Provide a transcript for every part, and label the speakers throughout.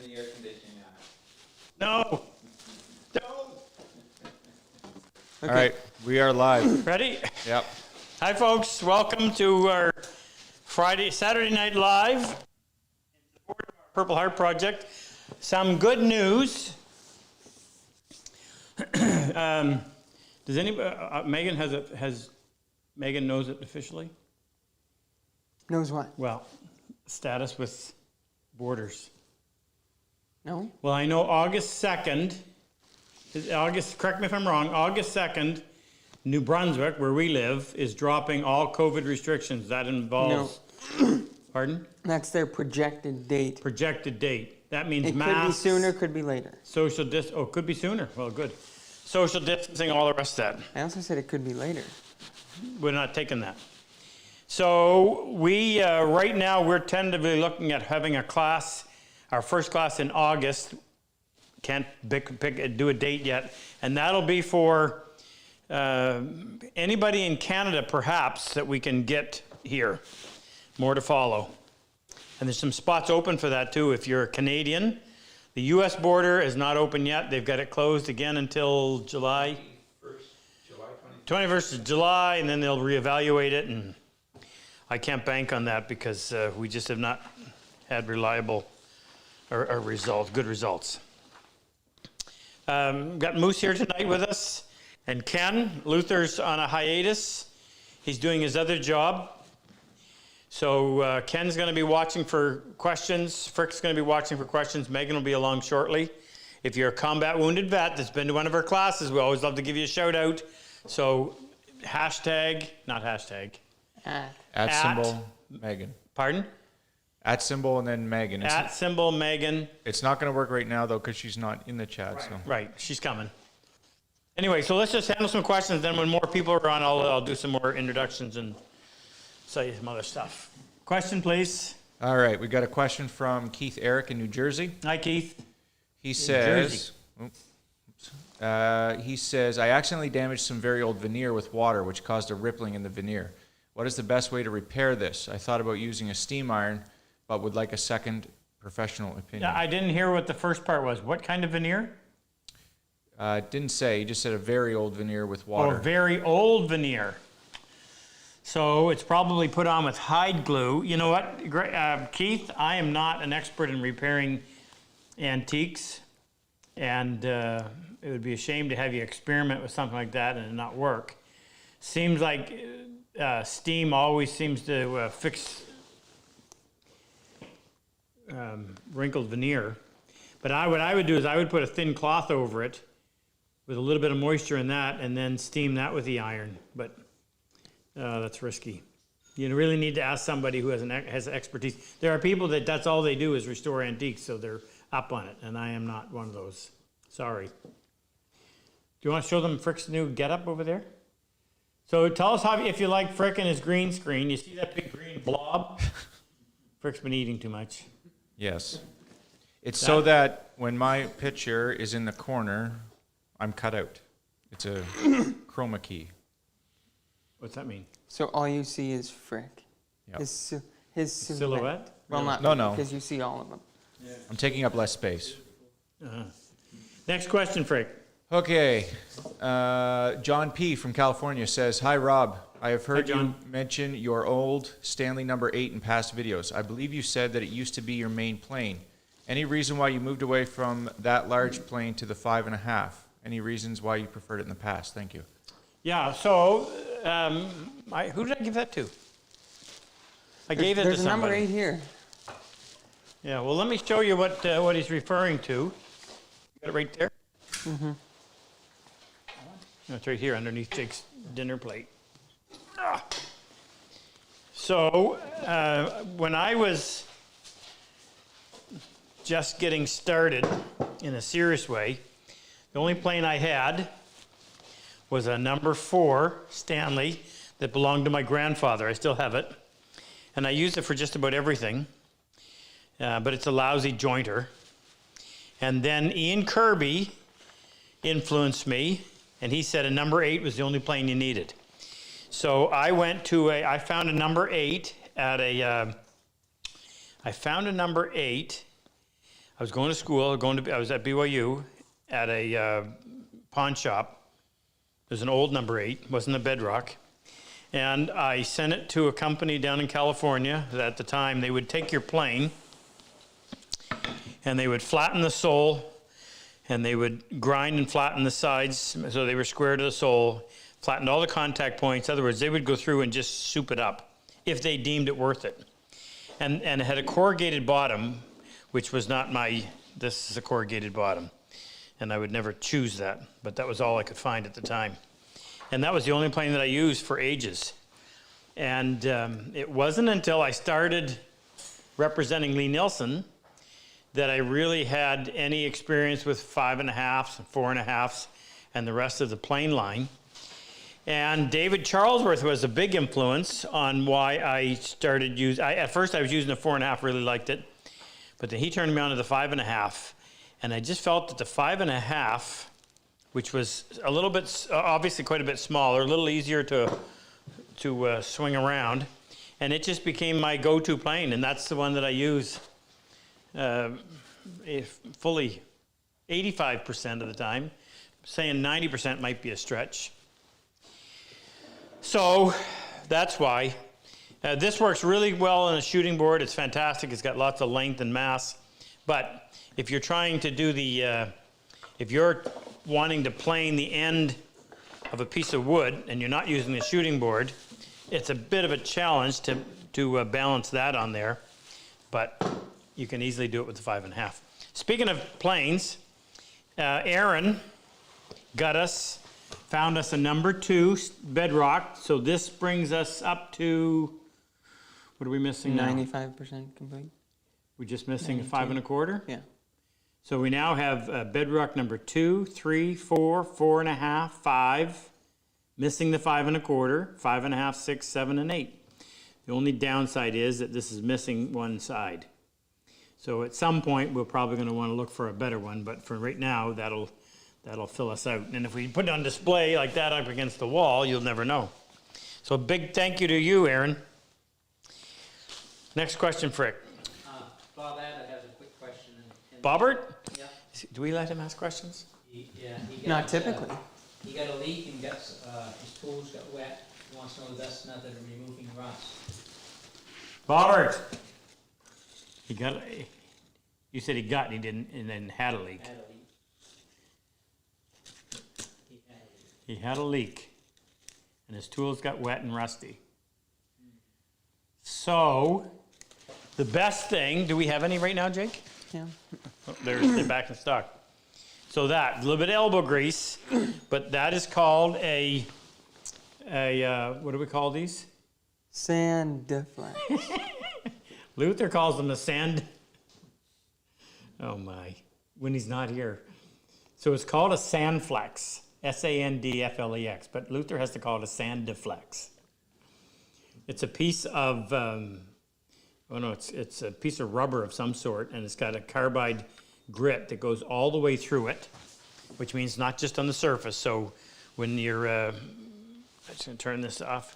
Speaker 1: the air conditioning on.
Speaker 2: No. Don't.
Speaker 3: Okay.
Speaker 4: All right, we are live.
Speaker 2: Ready?
Speaker 4: Yep.
Speaker 2: Hi, folks. Welcome to our Saturday Night Live in support of our Purple Heart Project. Some good news. Does anybody? Megan knows it officially?
Speaker 3: Knows what?
Speaker 2: Well, status with borders.
Speaker 3: No?
Speaker 2: Well, I know August 2nd, correct me if I'm wrong, August 2nd, New Brunswick, where we live, is dropping all COVID restrictions. That involves... No. Pardon?
Speaker 3: That's their projected date.
Speaker 2: Projected date. That means
Speaker 3: it
Speaker 2: masks.
Speaker 3: Could be sooner, could be later.
Speaker 2: Could be sooner. Well, good. Social distancing, all the rest of that.
Speaker 3: I also said it could be later.
Speaker 2: We're not taking that. So we, right now, we're tentatively looking at having a class, our first class in August. Can't do a date yet. And that'll be for anybody in Canada, perhaps, that we can get here. More to follow. And there's some spots open for that, too, if you're a Canadian. The U.S. border is not open yet. They've got it closed again until July. 21st of July, and then they'll reevaluate it. And I can't bank on that because we just have not had reliable good results. Got Moose here tonight with us, and Ken. Luther's on a hiatus. He's doing his other job. So Ken's going to be watching for questions. Frick's going to be watching for questions. Megan will be along shortly. If you're a combat wounded vet that's been to one of our classes, we always love to give you a shout out. So @, not hashtag.
Speaker 4: At symbol Megan.
Speaker 2: Pardon?
Speaker 4: At symbol and then Megan.
Speaker 2: Symbol Megan.
Speaker 4: It's not going to work right now though because she's not in the chat.
Speaker 2: Right.
Speaker 4: So.
Speaker 2: Right, she's coming. Anyway, so let's just handle some questions. Then when more people are on, I'll do some more introductions and say some other stuff. Question, please.
Speaker 4: All right, we got a question from Keith Eric in New Jersey.
Speaker 2: Hi, Keith.
Speaker 4: He says, I accidentally damaged some very old veneer with water, which caused a rippling in the veneer. What is the best way to repair this? I thought about using a steam iron, but would like a second professional opinion.
Speaker 2: Yeah, I didn't hear what the first part was. What kind of veneer?
Speaker 4: Didn't say. He just said a very old veneer with water.
Speaker 2: Oh, very old veneer. So it's probably put on with hide glue. You know what, Keith? I am not an expert in repairing antiques, and it would be a shame to have you experiment with something like that and it not work. Seems like steam always seems to fix wrinkled veneer. But what I would do is I would put a thin cloth over it with a little bit of moisture in that and then steam that with the iron. But that's risky. You really need to ask somebody who has expertise. There are people that's all they do is restore antiques, so they're up on it, and I am not one of those. Sorry. Do you want to show them Frick's new getup over there? So tell us if you like Frick and his green screen. You see that big green blob? Frick's been eating too much.
Speaker 4: Yes. It's so that when my picture is in the corner, I'm cut out. It's a chroma key.
Speaker 2: What's that mean?
Speaker 3: So all you see is Frick.
Speaker 4: Yep.
Speaker 3: His
Speaker 2: silhouette?
Speaker 3: Well, not
Speaker 4: no.
Speaker 3: Because you see all of them.
Speaker 2: Yeah.
Speaker 4: I'm taking up less space.
Speaker 2: Next question, Frick.
Speaker 4: Okay. John P. from California says, Hi, Rob. I have heard you mention your old Stanley number 8 in past videos. I believe you said that it used to be your main plane. Any reason why you moved away from that large plane to the 5.5? Any reasons why you preferred it in the past? Thank you.
Speaker 2: Yeah, so who did I give that to? I gave it to somebody.
Speaker 3: There's a number 8 here.
Speaker 2: Yeah, well, let me show you what he's referring to. You got it right there?
Speaker 3: Mm-hmm.
Speaker 2: No, it's right here underneath Jake's dinner plate. So when I was just getting started in a serious way, the only plane I had was a number 4 Stanley that belonged to my grandfather. I still have it. And I used it for just about everything. But it's a lousy jointer. And then Ian Kirby influenced me, and he said a number 8 was the only plane you needed. So I went to I found a number 8 at a, I was going to school, I was at BYU at a pawn shop. It was an old number 8, wasn't a Bedrock. And I sent it to a company down in California that at the time they would take your plane and they would flatten the sole and they would grind and flatten the sides so they were square to the sole, flattened all the contact points. In other words, they would go through and just soup it up if they deemed it worth it. And it had a corrugated bottom, which was not this is a corrugated bottom. And I would never choose that, but that was all I could find at the time. And that was the only plane that I used for ages. And it wasn't until I started representing Lee Nielsen that I really had any experience with 5.5s, 4.5s, and the rest of the plane line. And David Charlesworth was a big influence on why I started using. At first, I was using the 4.5, really liked it, but then he turned me on to the 5.5, and I just felt that the 5.5, which was a little bit, obviously quite a bit smaller, a little easier to swing around, and it just became my go-to plane, and that's the one that I use fully 85% of the time. Saying 90% might be a stretch. So that's why. This works really well on a shooting board. It's fantastic. It's got lots of length and mass. But if you're trying to do if you're wanting to plane the end of a piece of wood and you're not using the shooting board, it's a bit of a challenge to balance that on there. But you can easily do it with the 5.5. Speaking of planes, Aaron found us a number 2 Bedrock. So this brings us up to, what are we missing now?
Speaker 3: 95% complete.
Speaker 2: We're just missing a 5.25?
Speaker 3: Yeah.
Speaker 2: So we now have Bedrock number 2, 3, 4, 4.5, 5, missing the 5.25, 5.5, 6, 7, and 8. The only downside is that this is missing one side. So at some point, we're probably going to want to look for a better one, but for right now, that'll fill us out. And if we put it on display like that up against the wall, you'll never know. So a big thank you to you, Aaron. Next question, Frick.
Speaker 1: Bob Abbott has a quick question.
Speaker 2: Bobbert?
Speaker 1: Yeah.
Speaker 2: Do we let him ask questions?
Speaker 1: He got,
Speaker 3: Not typically.
Speaker 1: He got a leak and his tools got wet. He wants to know the best method of removing rust.
Speaker 2: Bobbert! You said he didn't, and then had a leak.
Speaker 1: Had a leak.
Speaker 2: He had a leak, and his tools got wet and rusty. So, the best thing, do we have any right now, Jake?
Speaker 3: Yeah.
Speaker 2: Oh, they're back in stock. So that, a little bit of elbow grease, but that is called a what do we call these?
Speaker 3: Sand deflect.
Speaker 2: Luther calls them a sand. Oh my, when he's not here. So it's called a Sandflex, Sandflex, but Luther has to call it a Sandflex. It's a piece of, it's a piece of rubber of some sort, and it's got a carbide grit that goes all the way through it, which means not just on the surface. So when you're, I'm just gonna turn this off,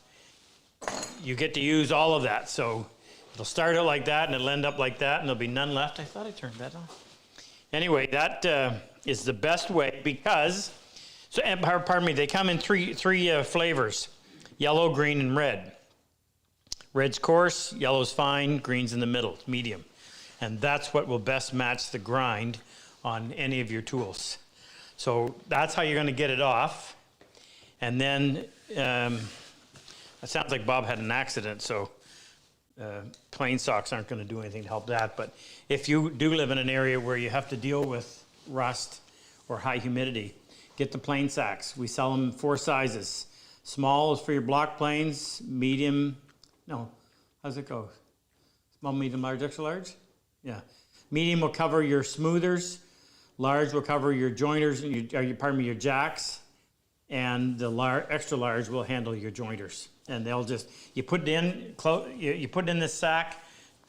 Speaker 2: you get to use all of that. So it'll start out like that, and it'll end up like that, and there'll be none left. I thought I turned that on. Anyway, that is the best way because, pardon me, they come in three flavors, yellow, green, and red. Red's coarse, yellow's fine, green's in the middle, medium. And that's what will best match the grind on any of your tools. So that's how you're going to get it off. And then, it sounds like Bob had an accident, so plain socks aren't going to do anything to help that. But if you do live in an area where you have to deal with rust or high humidity, get the plain sacks. We sell them 4 sizes. Small is for your block planes, medium, no, how's it go? Small, medium, large, extra large? Yeah. Medium will cover your smoothers, large will cover your jointers, your jacks, and the extra large will handle your jointers. And they'll just, you put it in this sack,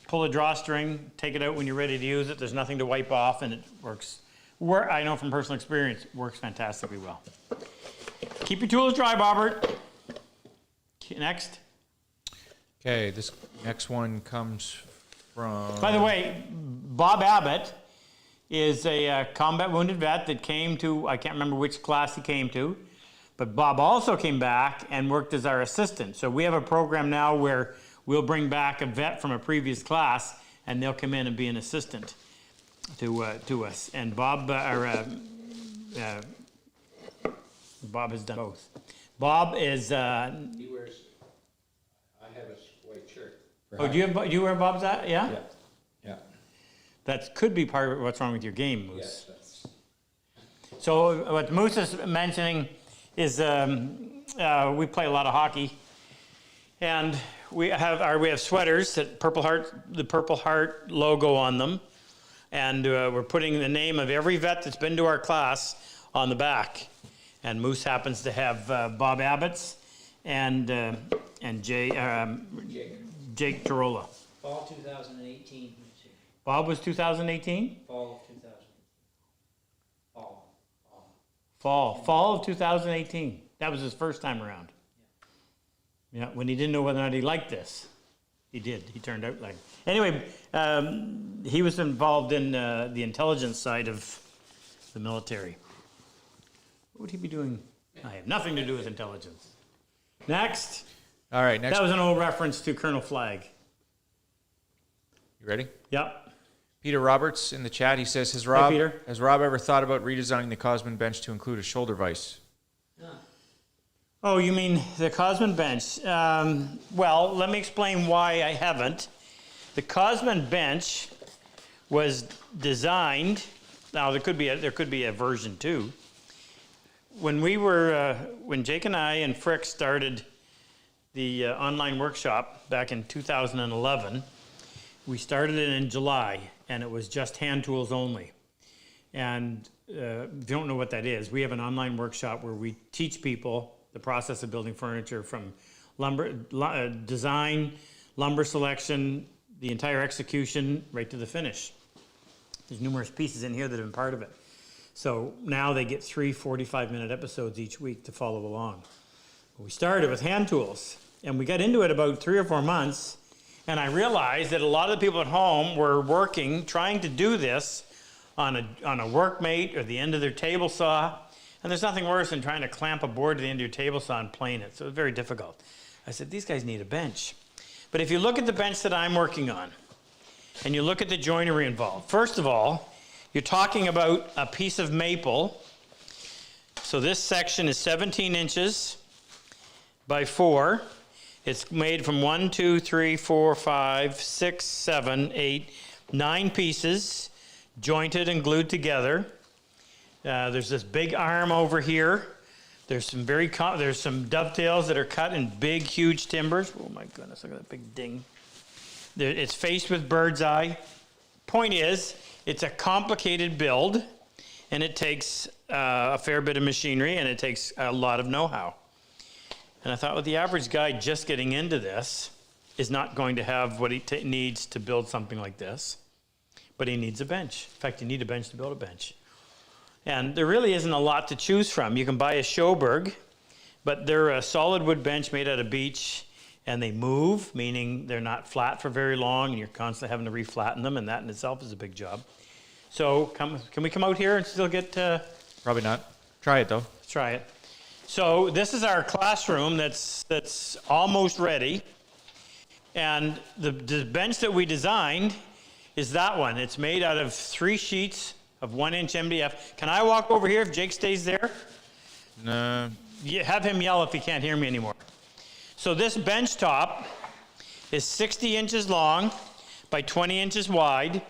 Speaker 2: pull a drawstring, take it out when you're ready to use it. There's nothing to wipe off, and it works. I know from personal experience, it works fantastically well. Keep your tools dry, Bobbert. Next.
Speaker 4: Okay, this next one comes from...
Speaker 2: By the way, Bob Abbott is a combat wounded vet that came to, I can't remember which class he came to, but Bob also came back and worked as our assistant. So we have a program now where we'll bring back a vet from a previous class and they'll come in and be an assistant to us. And Bob has done both. Bob is,
Speaker 1: He wears, I have a white shirt.
Speaker 2: oh, do you wear Bob's hat? Yeah?
Speaker 1: Yeah, yeah.
Speaker 2: That could be part of what's wrong with your game, Moose.
Speaker 1: Yes, that's,
Speaker 2: So what Moose is mentioning is we play a lot of hockey, and we have sweaters that the Purple Heart logo on them, and we're putting the name of every vet that's been to our class on the back. And Moose happens to have Bob Abbott's and Jake Tarola.
Speaker 1: fall 2018,
Speaker 2: Bob was 2018?
Speaker 1: fall of 2000.
Speaker 2: Fall of 2018. That was his first time around. Yeah, when he didn't know whether or not he liked this. He did. He turned out like. Anyway, he was involved in the intelligence side of the military. What would he be doing? I have nothing to do with intelligence. Next.
Speaker 4: All right, next.
Speaker 2: That was an old reference to Colonel Flagg.
Speaker 4: You ready?
Speaker 2: Yep.
Speaker 4: Peter Roberts in the chat, he says, has Rob
Speaker 2: Peter.
Speaker 4: ever thought about redesigning the Cosman bench to include a shoulder vise?
Speaker 2: Oh, you mean the Cosman bench? Well, let me explain why I haven't. The Cosman bench was designed. Now there could be a version 2. When Jake and I and Frick started the online workshop back in 2011, we started it in July, and it was just hand tools only. And if you don't know what that is, we have an online workshop where we teach people the process of building furniture from design, lumber selection, the entire execution, right to the finish. There's numerous pieces in here that have been part of it. So now they get 3 45-minute episodes each week to follow along. We started with hand tools, and we got into it about 3 or 4 months, and I realized that a lot of the people at home were working, trying to do this on a workmate or the end of their table saw, and there's nothing worse than trying to clamp a board to the end of your table saw and plane it, so it was very difficult. I said, these guys need a bench. But if you look at the bench that I'm working on, and you look at the joinery involved, first of all, you're talking about a piece of maple. So this section is 17 inches by 4. It's made from 1, 2, 3, 4, 5, 6, 7, 8, 9 pieces, jointed and glued together. There's this big arm over here. There's some dovetails that are cut in big, huge timbers. Oh my goodness, look at that big ding. It's faced with bird's eye. Point is, it's a complicated build, and it takes a fair bit of machinery, and it takes a lot of know-how. And I thought, well, the average guy just getting into this is not going to have what he needs to build something like this, but he needs a bench. In fact, you need a bench to build a bench. And there really isn't a lot to choose from. You can buy a Schoberg, but they're a solid wood bench made out of beech, and they move, meaning they're not flat for very long, and you're constantly having to reflatten them, and that in itself is a big job. So can we come out here and still get...
Speaker 4: Probably not. Try it, though.
Speaker 2: Let's try it. So this is our classroom that's almost ready. And the bench that we designed is that one. It's made out of 3 sheets of 1-inch MDF. Can I walk over here if Jake stays there?
Speaker 4: No.
Speaker 2: Have him yell if he can't hear me anymore. So this bench top is 60 inches long by 20 inches wide.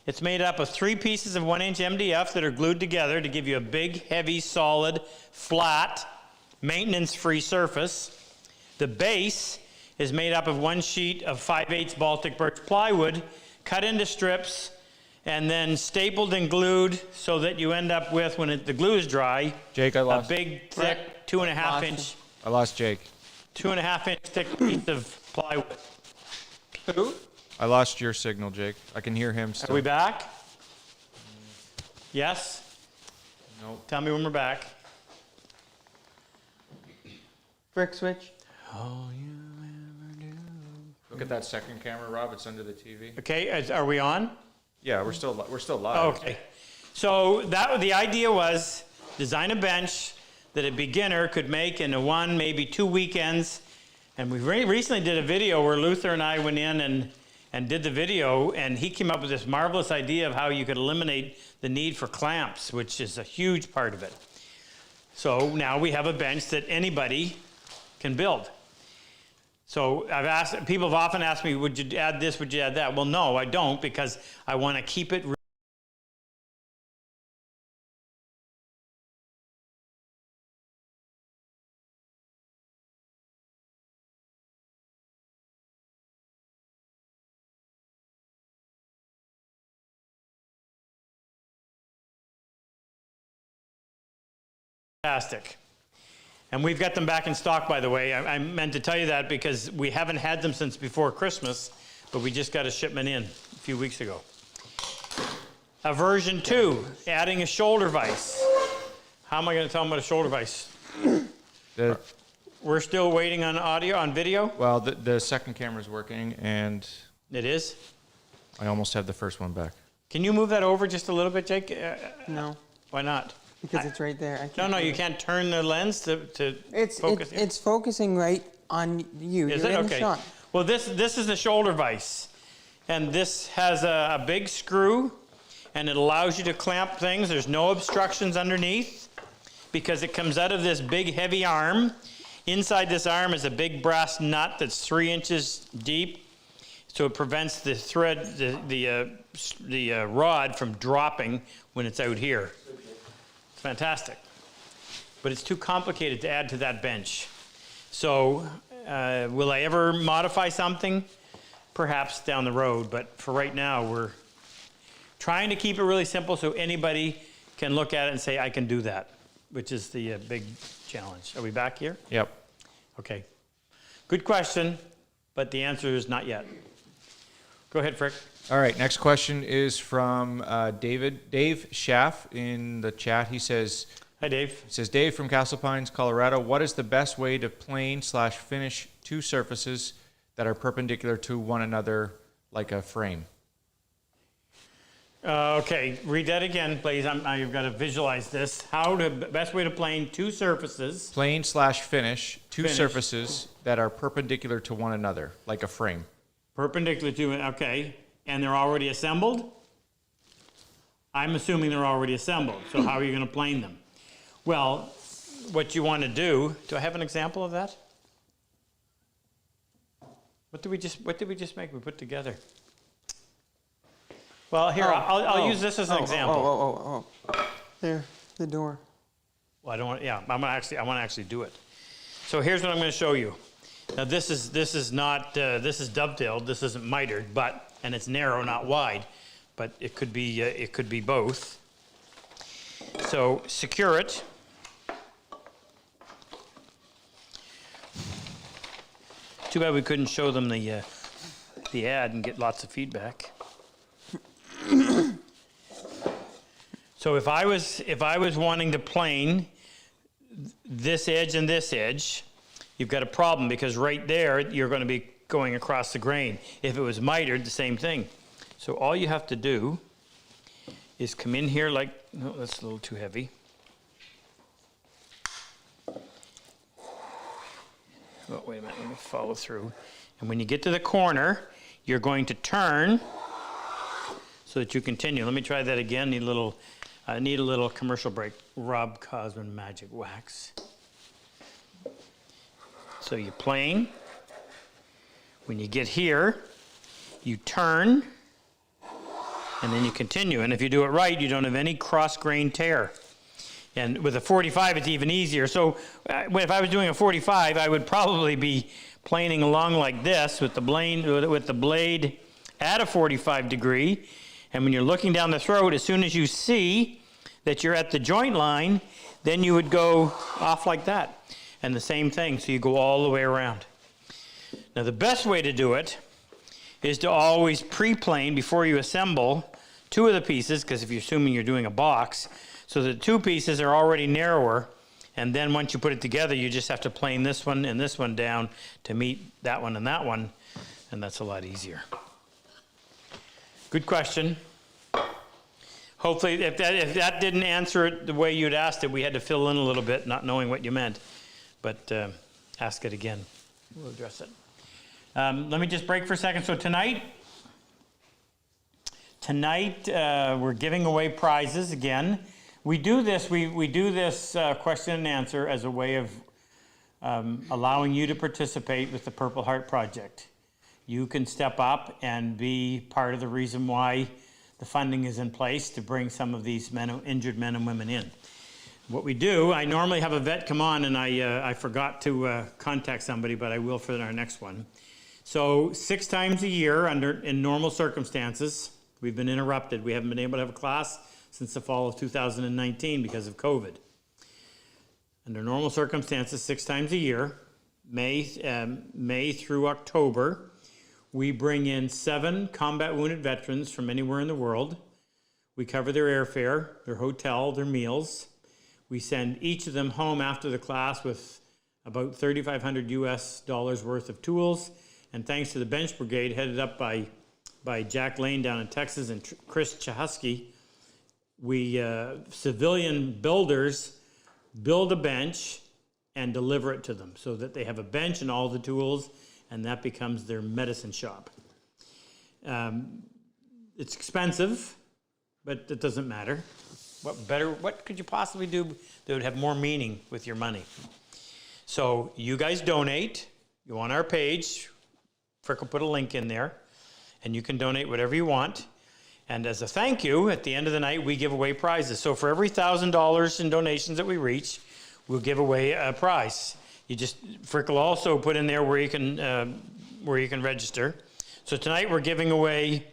Speaker 2: It's made up of 3 pieces of 1-inch MDF that are glued together to give you a big, heavy, solid, flat, maintenance-free surface. The base is made up of 1 sheet of 5/8 Baltic birch plywood, cut into strips, and then stapled and glued so that you end up with, when the glue is dry,
Speaker 4: Jake, I lost.
Speaker 2: a big, thick, 2.5 inch,
Speaker 4: I lost Jake.
Speaker 2: 2.5 inch thick piece of plywood.
Speaker 3: Who?
Speaker 4: I lost your signal, Jake. I can hear him
Speaker 2: Are
Speaker 4: still.
Speaker 2: we back? Yes?
Speaker 4: Nope.
Speaker 2: Tell me when we're back.
Speaker 3: Frick switch.
Speaker 4: Look at that second camera, Rob. It's under the TV.
Speaker 2: Okay, are we on?
Speaker 4: Yeah, we're still live.
Speaker 2: Okay. So the idea was design a bench that a beginner could make in a 1, maybe 2 weekends. And we recently did a video where Luther and I went in and did the video, and he came up with this marvelous idea of how you could eliminate the need for clamps, which is a huge part of it. So now we have a bench that anybody can build. So people have often asked me, would you add this, would you add that? Well, no, I don't, because I want to keep it fantastic. And we've got them back in stock, by the way. I meant to tell you that because we haven't had them since before Christmas, but we just got a shipment in a few weeks ago. A version 2, adding a shoulder vise. How am I going to tell them what a shoulder vise? We're still waiting on audio, on video?
Speaker 4: Well, the second camera's working, and
Speaker 2: It is?
Speaker 4: I almost have the first one back.
Speaker 2: Can you move that over just a little bit, Jake?
Speaker 3: No,
Speaker 2: Why not?
Speaker 3: because it's right there. I can't
Speaker 2: No,
Speaker 3: move
Speaker 2: you
Speaker 3: it.
Speaker 2: can't turn the lens to focus.
Speaker 3: It's focusing right on you.
Speaker 2: Is
Speaker 3: You're
Speaker 2: it?
Speaker 3: in the
Speaker 2: Okay.
Speaker 3: shot.
Speaker 2: Well, this is the shoulder vise. And this has a big screw, and it allows you to clamp things. There's no obstructions underneath because it comes out of this big, heavy arm. Inside this arm is a big brass nut that's 3 inches deep, so it prevents the thread, the rod from dropping when it's out here. It's fantastic. But it's too complicated to add to that bench. So will I ever modify something? Perhaps down the road, but for right now, we're trying to keep it really simple so anybody can look at it and say, I can do that, which is the big challenge. Are we back here?
Speaker 4: Yep.
Speaker 2: Okay. Good question, but the answer is not yet. Go ahead, Frick.
Speaker 4: All right, next question is from Dave Schaff in the chat. He says,
Speaker 2: Hi, Dave.
Speaker 4: Dave from Castle Pines, Colorado, what is the best way to plane/finish 2 surfaces that are perpendicular to one another like a frame?
Speaker 2: Okay, read that again, please. I've got to visualize this. Best way to plane 2 surfaces.
Speaker 4: Plane/finish 2
Speaker 2: Finish.
Speaker 4: surfaces that are perpendicular to one another like a frame.
Speaker 2: Perpendicular to it, okay. And they're already assembled? I'm assuming they're already assembled, so how are you going to plane them? Well, what you want to do I have an example of that? What did we just make? We put together. Well, here, I'll use this as an example.
Speaker 3: There, the door.
Speaker 2: Well, I don't want, yeah, I want to actually do it. So here's what I'm going to show you. Now this is not, this is dovetailed, this isn't mitered, and it's narrow, not wide, but it could be both. So secure it. Too bad we couldn't show them the ad and get lots of feedback. So if I was wanting to plane this edge and this edge, you've got a problem because right there you're going to be going across the grain. If it was mitered, the same thing. So all you have to do is come in here like, no, that's a little too heavy. Oh, wait a minute, let me follow through. And when you get to the corner, you're going to turn so that you continue. Let me try that again. Need a little commercial break. RobCosman Magic Wax. So you plane. When you get here, you turn, and then you continue. And if you do it right, you don't have any cross-grain tear. And with a 45, it's even easier. So if I was doing a 45, I would probably be planing along like this with the blade at a 45 degree. And when you're looking down the throat, as soon as you see that you're at the joint line, then you would go off like that. And the same thing, so you go all the way around. Now the best way to do it is to always pre-plane before you assemble 2 of the pieces, because if you're assuming you're doing a box, so the 2 pieces are already narrower, and then once you put it together, you just have to plane this one and this one down to meet that one, and that's a lot easier. Good question. hopefully, if that didn't answer it the way you'd asked it, we had to fill in a little bit, not knowing what you meant. But ask it again. We'll address it. Let me just break for a second. So tonight, we're giving away prizes again. We do this. We do this question and answer as a way of allowing you to participate with the Purple Heart Project. You can step up and be part of the reason why the funding is in place to bring some of these injured men and women in. What we do, I normally have a vet come on, and I forgot to contact somebody, but I will for our next one. So 6 times a year, in normal circumstances, we've been interrupted. We haven't been able to have a class since the fall of 2019 because of COVID. Under normal circumstances, 6 times a year, May through October, we bring in 7 combat wounded veterans from anywhere in the world. We cover their airfare, their hotel, their meals. We send each of them home after the class with about $3,500 US worth of tools. And thanks to the Bench Brigade, headed up by Jack Lane down in Texas and Chris Chahusky, we civilian builders build a bench and deliver it to them so that they have a bench and all the tools, and that becomes their medicine shop. It's expensive, but it doesn't matter. What could you possibly do that would have more meaning with your money? So you guys donate. You on our page. Frick will put a link in there, and you can donate whatever you want. And as a thank you, at the end of the night, we give away prizes. So for every $1,000 in donations that we reach, we'll give away a prize. Frick will also put in there where you can register. So tonight we're giving away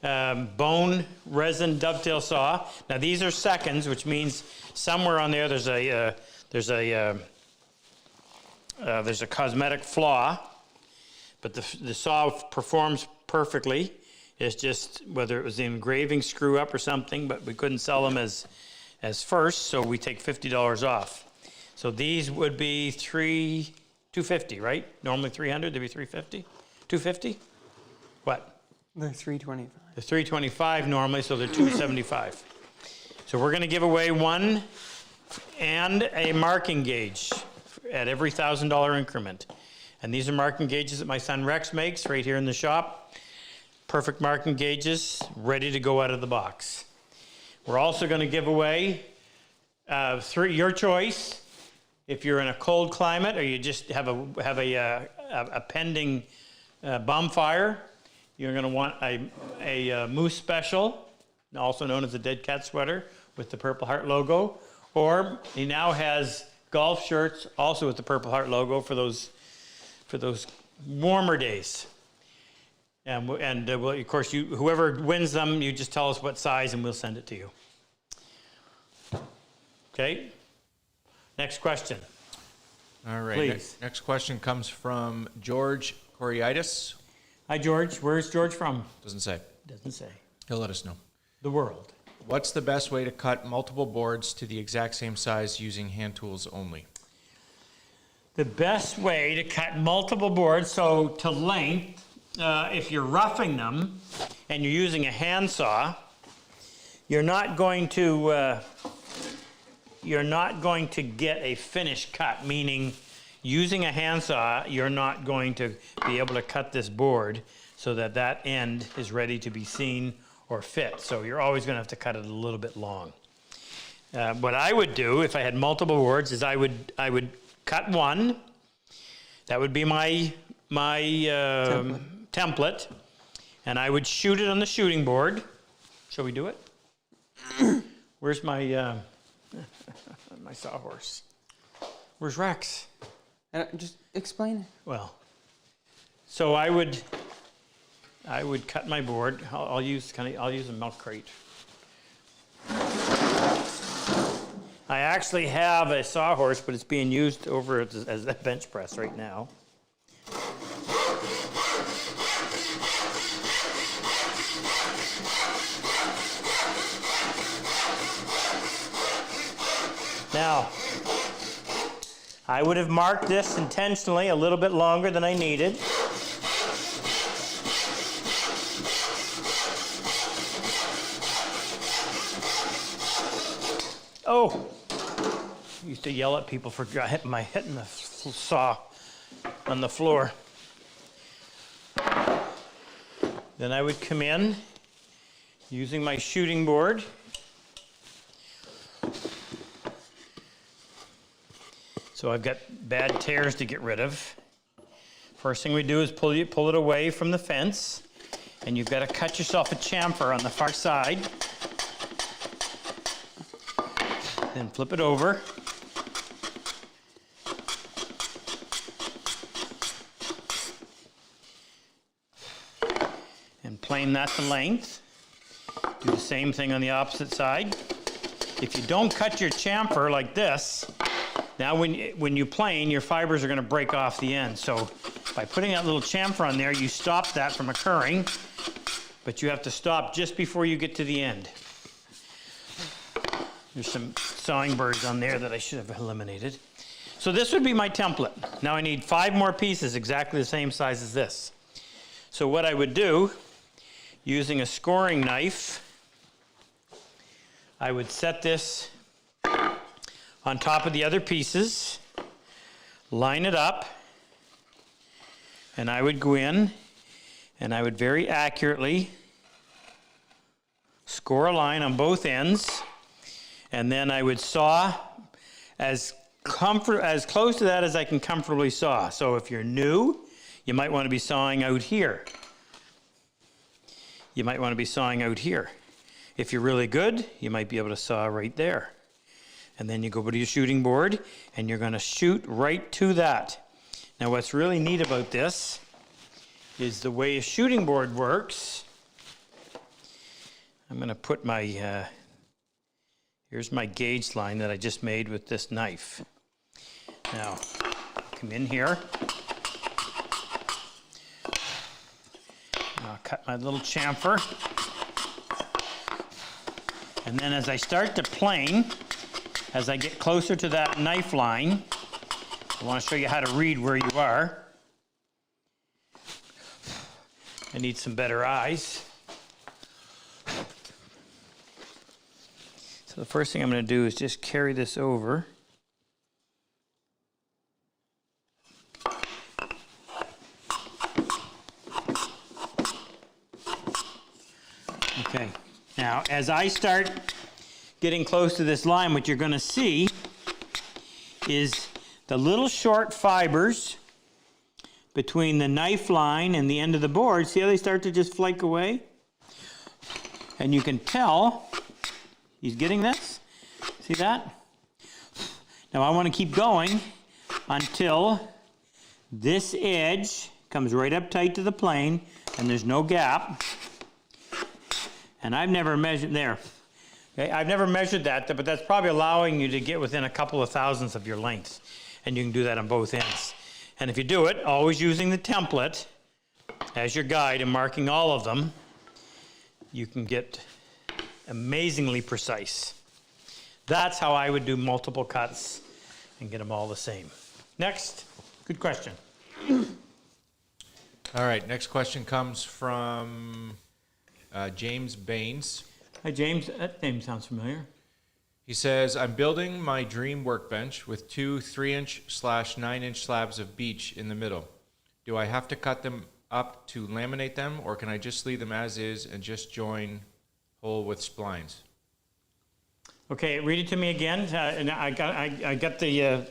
Speaker 2: bone resin dovetail saw. Now these are seconds, which means somewhere on there there's a cosmetic flaw, but the saw performs perfectly. It's just whether it was the engraving screw up or something, but we couldn't sell them as first, so we take $50 off. So these would be $250, right? Normally $300, they'd be $350. $250? What?
Speaker 3: They're $325.
Speaker 2: They're $325 normally, so they're $275. So we're going to give away one and a marking gauge at every $1,000 increment. And these are marking gauges that my son Rex makes right here in the shop. Perfect marking gauges, ready to go out of the box. We're also going to give away your choice. If you're in a cold climate or you just have a pending bonfire, you're going to want a Moose Special, also known as a Dead Cat Sweater with the Purple Heart logo. Or he now has golf shirts also with the Purple Heart logo for those warmer days. And of course, whoever wins them, you just tell us what size and we'll send it to you. Okay? Next question.
Speaker 4: All right.
Speaker 2: Please.
Speaker 4: Next question comes from George Coriitis.
Speaker 2: Hi, George. Where's George from?
Speaker 4: Doesn't say.
Speaker 2: Doesn't say.
Speaker 4: He'll let us know.
Speaker 2: The world.
Speaker 4: What's the best way to cut multiple boards to the exact same size using hand tools only?
Speaker 2: The best way to cut multiple boards, so to length, if you're roughing them and you're using a handsaw, you're not going to get a finished cut, meaning using a handsaw, you're not going to be able to cut this board so that end is ready to be seen or fit. So you're always going to have to cut it a little bit long. What I would do if I had multiple boards is I would cut one. That would be my template, and I would shoot it on the shooting board. Shall we do it? Where's my my sawhorse? Where's Rex?
Speaker 3: Just explain it.
Speaker 2: Well, so I would cut my board. I'll use a milk crate. I actually have a sawhorse, but it's being used over as a bench press right now. Now, I would have marked this intentionally a little bit longer than I needed. Oh! I used to yell at people for hitting the saw on the floor. Then I would come in using my shooting board. So I've got bad tears to get rid of. First thing we do is pull it away from the fence, and you've got to cut yourself a chamfer on the far side. Then flip it over. And plane that to length. Do the same thing on the opposite side. If you don't cut your chamfer like this, now when you plane, your fibers are going to break off the end. So by putting that little chamfer on there, you stop that from occurring, but you have to stop just before you get to the end. There's some sawing birds on there that I should have eliminated. So this would be my template. Now I need 5 more pieces exactly the same size as this. So what I would do, using a scoring knife, I would set this on top of the other pieces, line it up, and I would go in and I would very accurately score a line on both ends, and then I would saw as close to that as I can comfortably saw. So if you're new, you might want to be sawing out here. You might want to be sawing out here. If you're really good, you might be able to saw right there. And then you go to your shooting board and you're going to shoot right to that. Now what's really neat about this is the way a shooting board works. I'm going to put my, here's my gauge line that I just made with this knife. Now, come in here. I'll cut my little chamfer. And then as I start to plane, as I get closer to that knife line, I want to show you how to read where you are. I need some better eyes. So the first thing I'm going to do is just carry this over. Okay, now as I start getting close to this line, what you're going to see is the little short fibers between the knife line and the end of the board. See how they start to just flake away? And you can tell he's getting this. See that? Now I want to keep going until this edge comes right up tight to the plane and there's no gap. And I've never measured there. Okay, I've never measured that, but that's probably allowing you to get within a couple of thousandths of your length. And you can do that on both ends. And if you do it, always using the template as your guide and marking all of them, you can get amazingly precise. That's how I would do multiple cuts and get them all the same. Next, good question.
Speaker 4: All right, next question comes from James Baines.
Speaker 2: Hi, James. That name sounds familiar.
Speaker 4: He says, I'm building my dream workbench with 2 3-inch/9-inch slabs of beech in the middle. Do I have to cut them up to laminate them, or can I just leave them as is and just join hole with splines?
Speaker 2: Okay, read it to me again. And I got the.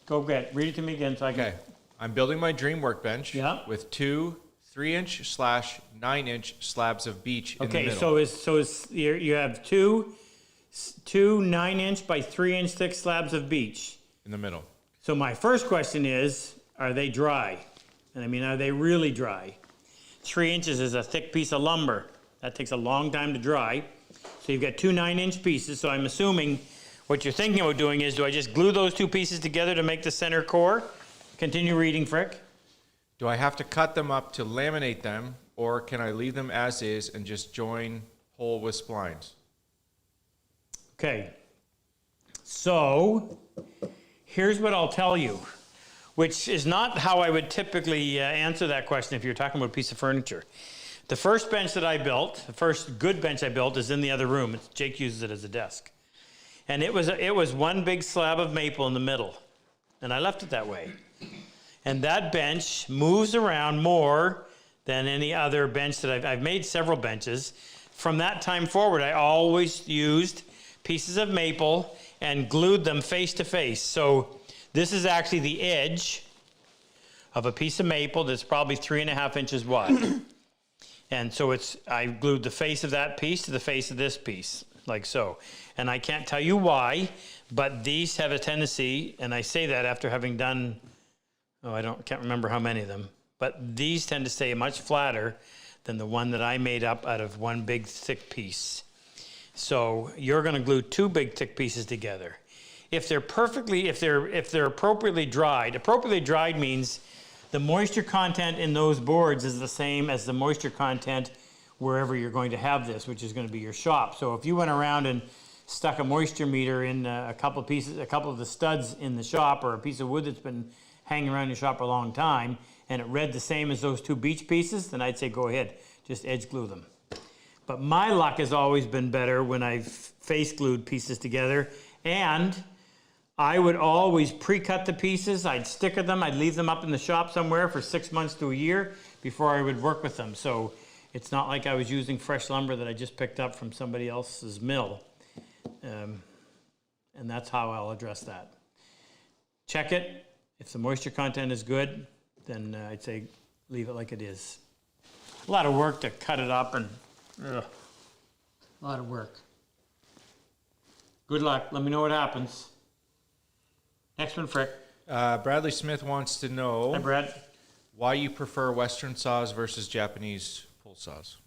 Speaker 2: Go get. Read it to me again so I can.
Speaker 4: Okay, I'm building my dream workbench with 2 3-inch/9-inch slabs of beech in the middle.
Speaker 2: Okay, so you have two 9-inch by 3-inch thick slabs of beech
Speaker 4: in the middle.
Speaker 2: So my first question is, are they dry? And I mean, are they really dry? 3 inches is a thick piece of lumber. That takes a long time to dry. So you've got 2 9-inch pieces. So I'm assuming what you're thinking about doing is, do I just glue those 2 pieces together to make the center core? Continue reading, Frick.
Speaker 4: Do I have to cut them up to laminate them, or can I leave them as is and just join hole with splines?
Speaker 2: Okay, so here's what I'll tell you, which is not how I would typically answer that question if you're talking about a piece of furniture. The first bench that I built, the first good bench I built, is in the other room. Jake uses it as a desk. And it was one big slab of maple in the middle. And I left it that way. And that bench moves around more than any other bench that I've made several benches. From that time forward, I always used pieces of maple and glued them face to face. So this is actually the edge of a piece of maple that's probably 3.5 inches wide. And so I glued the face of that piece to the face of this piece, like so. And I can't tell you why, but these have a tendency, and I say that after having done, can't remember how many of them, but these tend to stay much flatter than the one that I made up out of one big thick piece. So you're going to glue two big thick pieces together. If they're appropriately dried means the moisture content in those boards is the same as the moisture content wherever you're going to have this, which is going to be your shop. So if you went around and stuck a moisture meter in a couple of the studs in the shop, or a piece of wood that's been hanging around your shop a long time, and it read the same as those two beech pieces, then I'd say go ahead, just edge glue them. But my luck has always been better when I've face glued pieces together, and I would always pre-cut the pieces. I'd sticker them. I'd leave them up in the shop somewhere for 6 months to a year before I would work with them. So it's not like I was using fresh lumber that I just picked up from somebody else's mill. And that's how I'll address that. Check it. If the moisture content is good, then I'd say leave it like it is. A lot of work to cut it up, and a lot of work. Good luck. Let me know what happens. Next one, Frick.
Speaker 4: Bradley Smith wants to know
Speaker 2: Hi, Brad.
Speaker 4: why you prefer Western saws versus Japanese pull saws.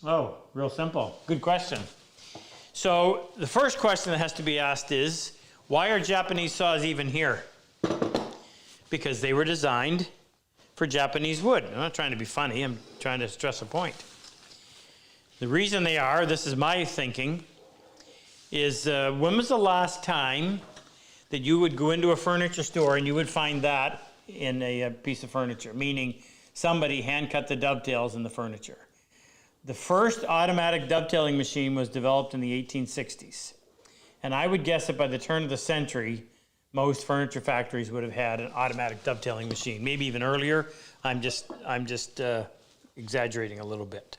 Speaker 2: Oh, real simple. Good question. So the first question that has to be asked is, why are Japanese saws even here? Because they were designed for Japanese wood. I'm not trying to be funny. I'm trying to stress a point. The reason they are, this is my thinking, is when was the last time that you would go into a furniture store and you would find that in a piece of furniture, meaning somebody hand cut the dovetails in the furniture. The first automatic dovetailing machine was developed in the 1860s. And I would guess that by the turn of the century, most furniture factories would have had an automatic dovetailing machine, maybe even earlier. I'm just exaggerating a little bit.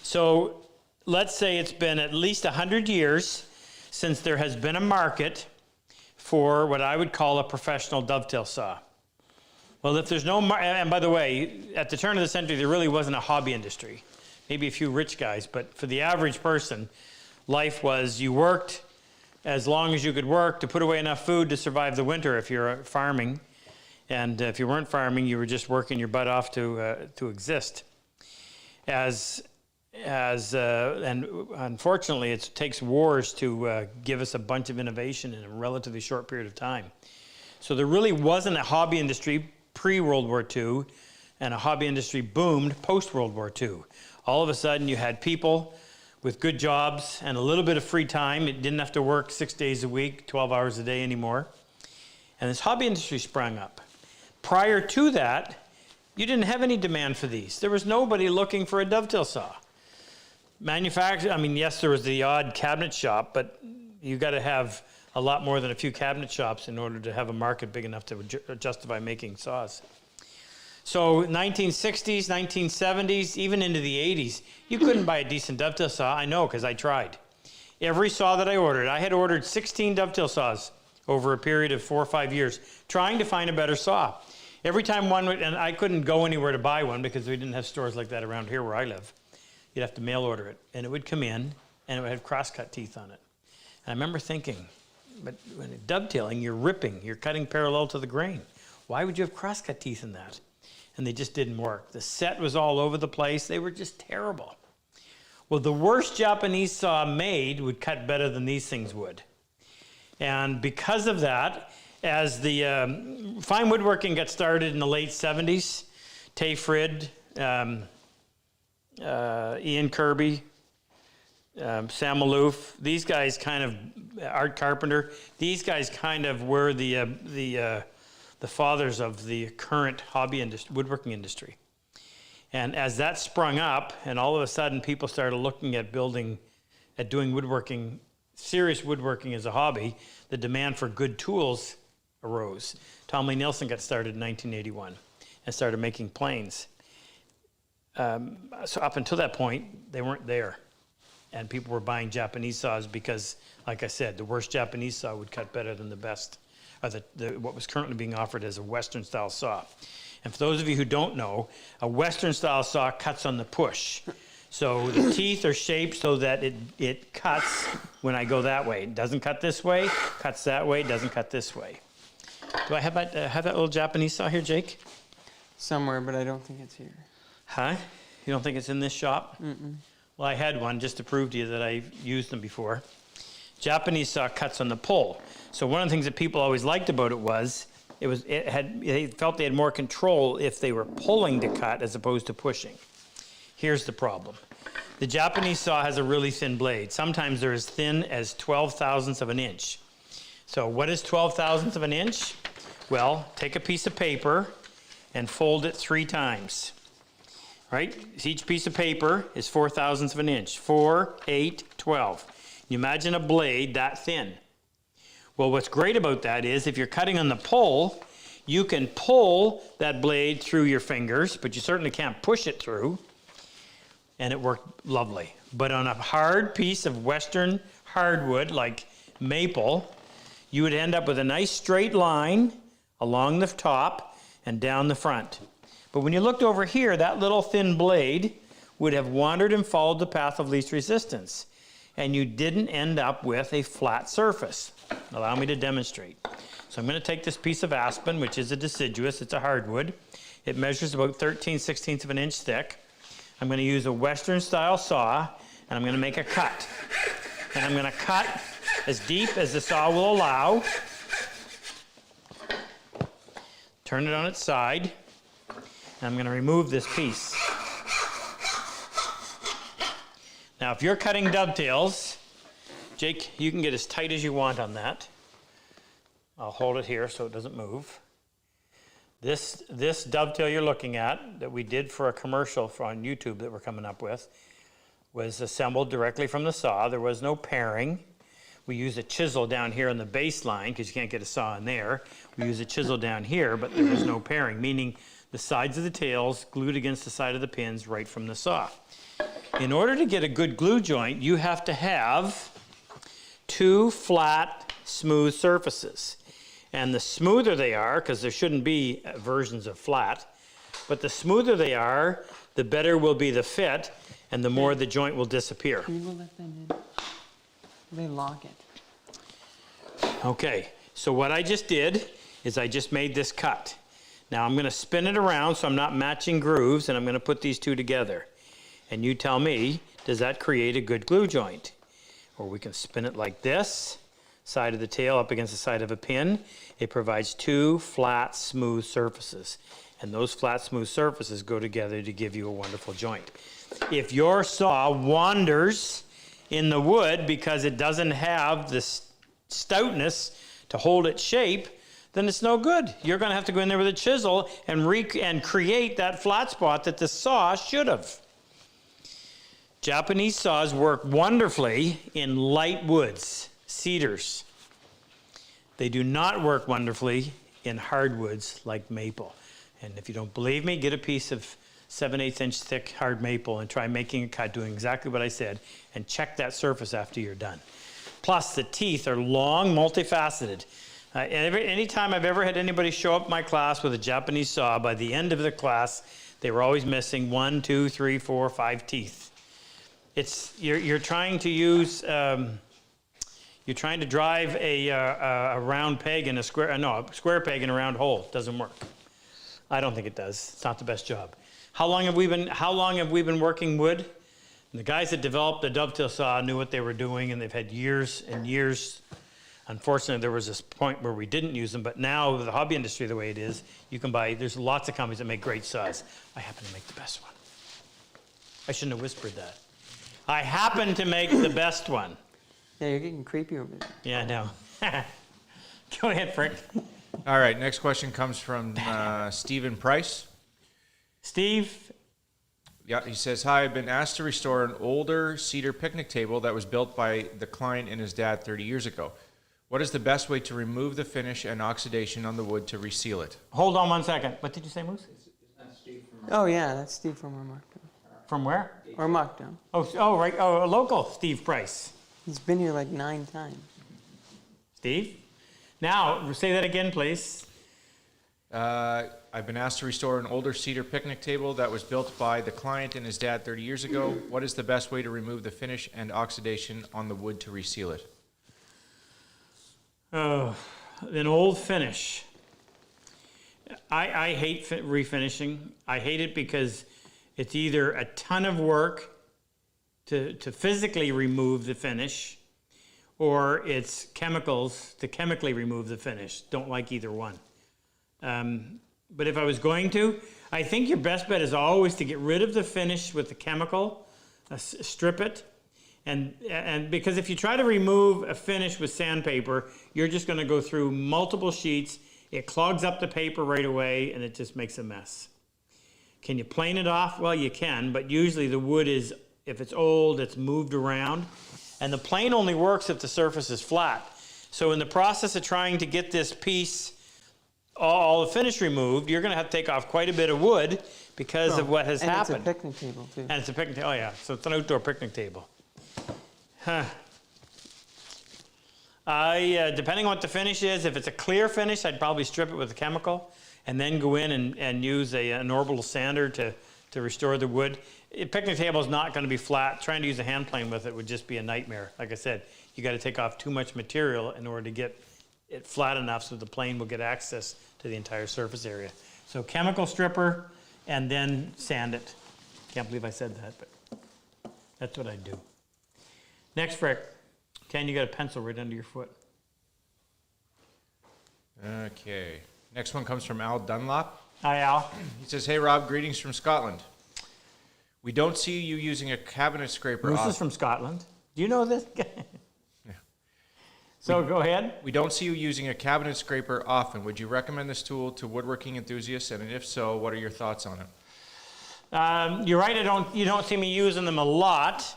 Speaker 2: So let's say it's been at least 100 years since there has been a market for what I would call a professional dovetail saw. Well, if there's no, and by the way, at the turn of the century, there really wasn't a hobby industry. Maybe a few rich guys, but for the average person, life was you worked as long as you could work to put away enough food to survive the winter if you're farming. And if you weren't farming, you were just working your butt off to exist. And unfortunately, it takes wars to give us a bunch of innovation in a relatively short period of time. So there really wasn't a hobby industry pre-World War II, and a hobby industry boomed post-World War II. All of a sudden, you had people with good jobs and a little bit of free time. It didn't have to work 6 days a week, 12 hours a day anymore. And this hobby industry sprang up. Prior to that, you didn't have any demand for these. There was nobody looking for a dovetail saw. Yes, there was the odd cabinet shop, but you got to have a lot more than a few cabinet shops in order to have a market big enough to justify making saws. So 1960s, 1970s, even into the 80s, you couldn't buy a decent dovetail saw. I know, because I tried. Every saw that I had ordered 16 dovetail saws over a period of 4 or 5 years, trying to find a better saw. Every time one would, and I couldn't go anywhere to buy one because we didn't have stores like that around here where I live. You'd have to mail order it, and it would come in, and it would have cross-cut teeth on it. And I remember thinking, but when dovetailing, you're cutting parallel to the grain. Why would you have cross-cut teeth in that? And they just didn't work. The set was all over the place. They were just terrible. Well, the worst Japanese saw made would cut better than these things would. And because of that, as the fine woodworking got started in the late 70s, Tay Frid, Ian Kirby, Sam Maloof, these guys kind of, Art Carpenter, these guys kind of were the fathers of the current hobby industry, woodworking industry. And as that sprung up, and all of a sudden people started looking at doing woodworking, serious woodworking as a hobby, the demand for good tools arose. Tom Lee Nielsen got started in 1981 and started making planes. So up until that point, they weren't there. And people were buying Japanese saws because, like I said, the worst Japanese saw would cut better than the best, or what was currently being offered as a Western style saw. And for those of you who don't know, a Western style saw cuts on the push. So the teeth are shaped so that it cuts when I go that way. It doesn't cut this way, cuts that way, doesn't cut this way. Do I have that little Japanese saw here, Jake?
Speaker 3: Somewhere, but I don't think it's here.
Speaker 2: Huh? You don't think it's in this shop?
Speaker 3: Mm-mm.
Speaker 2: Well, I had one just to prove to you that I've used them before. Japanese saw cuts on the pull. So one of the things that people always liked about it was they felt they had more control if they were pulling to cut as opposed to pushing. Here's the problem. The Japanese saw has a really thin blade. Sometimes they're as thin as 12 thousandths of an inch. So what is 12 thousandths of an inch? Well, take a piece of paper and fold it 3 times. Right? Each piece of paper is 4 thousandths of an inch. 4, 8, 12. You imagine a blade that thin. Well, what's great about that is if you're cutting on the pull, you can pull that blade through your fingers, but you certainly can't push it through. And it worked lovely. But on a hard piece of Western hardwood like maple, you would end up with a nice straight line along the top and down the front. But when you looked over here, that little thin blade would have wandered and followed the path of least resistance. And you didn't end up with a flat surface. Allow me to demonstrate. So I'm going to take this piece of aspen, which is a deciduous, it's a hardwood. It measures about 13/16 of an inch thick. I'm going to use a Western style saw, and I'm going to make a cut. And I'm going to cut as deep as the saw will allow. Turn it on its side. And I'm going to remove this piece. Now, if you're cutting dovetails, Jake, you can get as tight as you want on that. I'll hold it here so it doesn't move. This dovetail you're looking at that we did for a commercial on YouTube that we're coming up with was assembled directly from the saw. There was no paring. We used a chisel down here on the baseline because you can't get a saw in there. We used a chisel down here, but there was no paring, meaning the sides of the tails glued against the side of the pins right from the saw. In order to get a good glue joint, you have to have 2 flat, smooth surfaces. And the smoother they are, because there shouldn't be versions of flat, but the smoother they are, the better will be the fit, and the more the joint will disappear.
Speaker 3: Can you let them in? They lock it.
Speaker 2: Okay, so what I just did is I just made this cut. Now I'm going to spin it around so I'm not matching grooves, and I'm going to put these 2 together. And you tell me, does that create a good glue joint? Or we can spin it like this, side of the tail up against the side of a pin. It provides 2 flat, smooth surfaces. And those flat, smooth surfaces go together to give you a wonderful joint. If your saw wanders in the wood because it doesn't have the stoutness to hold its shape, then it's no good. You're going to have to go in there with a chisel and create that flat spot that the saw should have. Japanese saws work wonderfully in light woods, cedars. They do not work wonderfully in hardwoods like maple. And if you don't believe me, get a piece of 7/8 inch thick hard maple and try making a cut doing exactly what I said, and check that surface after you're done. Plus the teeth are long, multifaceted. Anytime I've ever had anybody show up my class with a Japanese saw, by the end of the class, they were always missing 1, 2, 3, 4, 5 teeth. You're trying to use, you're trying to drive a round peg in a square peg in a round hole. It doesn't work. I don't think it does. It's not the best job. How long have we been working wood? And the guys that developed the dovetail saw knew what they were doing, and they've had years and years. Unfortunately, there was this point where we didn't use them, but now with the hobby industry the way it is, you can buy, there's lots of companies that make great saws. I happen to make the best one. I shouldn't have whispered that. I happen to make the best one.
Speaker 3: Yeah, you're getting creepy over there.
Speaker 2: Yeah, I know. Go ahead, Frank.
Speaker 4: All right, next question comes from Stephen Price.
Speaker 2: Steve,
Speaker 4: Yeah, he says, hi, I've been asked to restore an older cedar picnic table that was built by the client and his dad 30 years ago. What is the best way to remove the finish and oxidation on the wood to reseal it?
Speaker 2: Hold on one second. What did you say, Moose?
Speaker 3: Oh, yeah, that's Steve from Remarkdown.
Speaker 2: From where?
Speaker 3: Remarkdown.
Speaker 2: Oh, right. Oh, a local Steve Price.
Speaker 3: He's been here like 9 times.
Speaker 2: Steve? Now, say that again, please.
Speaker 4: I've been asked to restore an older cedar picnic table that was built by the client and his dad 30 years ago. What is the best way to remove the finish and oxidation on the wood to reseal it?
Speaker 2: Oh, an old finish. I hate refinishing. I hate it because it's either a ton of work to physically remove the finish, or it's chemicals to chemically remove the finish. Don't like either one. But if I was going to, I think your best bet is always to get rid of the finish with the chemical, strip it, and because if you try to remove a finish with sandpaper, you're just going to go through multiple sheets. It clogs up the paper right away, and it just makes a mess. Can you plane it off? Well, you can, but usually the wood is, if it's old, it's moved around, and the plane only works if the surface is flat. So in the process of trying to get this piece, all the finish removed, you're going to have to take off quite a bit of wood because of what has happened.
Speaker 3: And it's a picnic table, too.
Speaker 2: And it's a picnic table. Oh, yeah. So it's an outdoor picnic table. Huh. Depending on what the finish is, if it's a clear finish, I'd probably strip it with a chemical and then go in and use an orbital sander to restore the wood. A picnic table is not going to be flat. Trying to use a hand plane with it would just be a nightmare. Like I said, you got to take off too much material in order to get it flat enough so the plane will get access to the entire surface area. So chemical stripper and then sand it. Can't believe I said that, but that's what I do. Next, Frick. Ken, you got a pencil right under your foot.
Speaker 4: Okay. Next one comes from Al Dunlop.
Speaker 2: Hi, Al.
Speaker 4: He says, hey, Rob, greetings from Scotland. We don't see you using a cabinet scraper
Speaker 2: Bruce
Speaker 4: often.
Speaker 2: is from Scotland. Do you know this guy? So go ahead.
Speaker 4: We don't see you using a cabinet scraper often. Would you recommend this tool to woodworking enthusiasts? And if so, what are your thoughts on it?
Speaker 2: You're right. You don't see me using them a lot.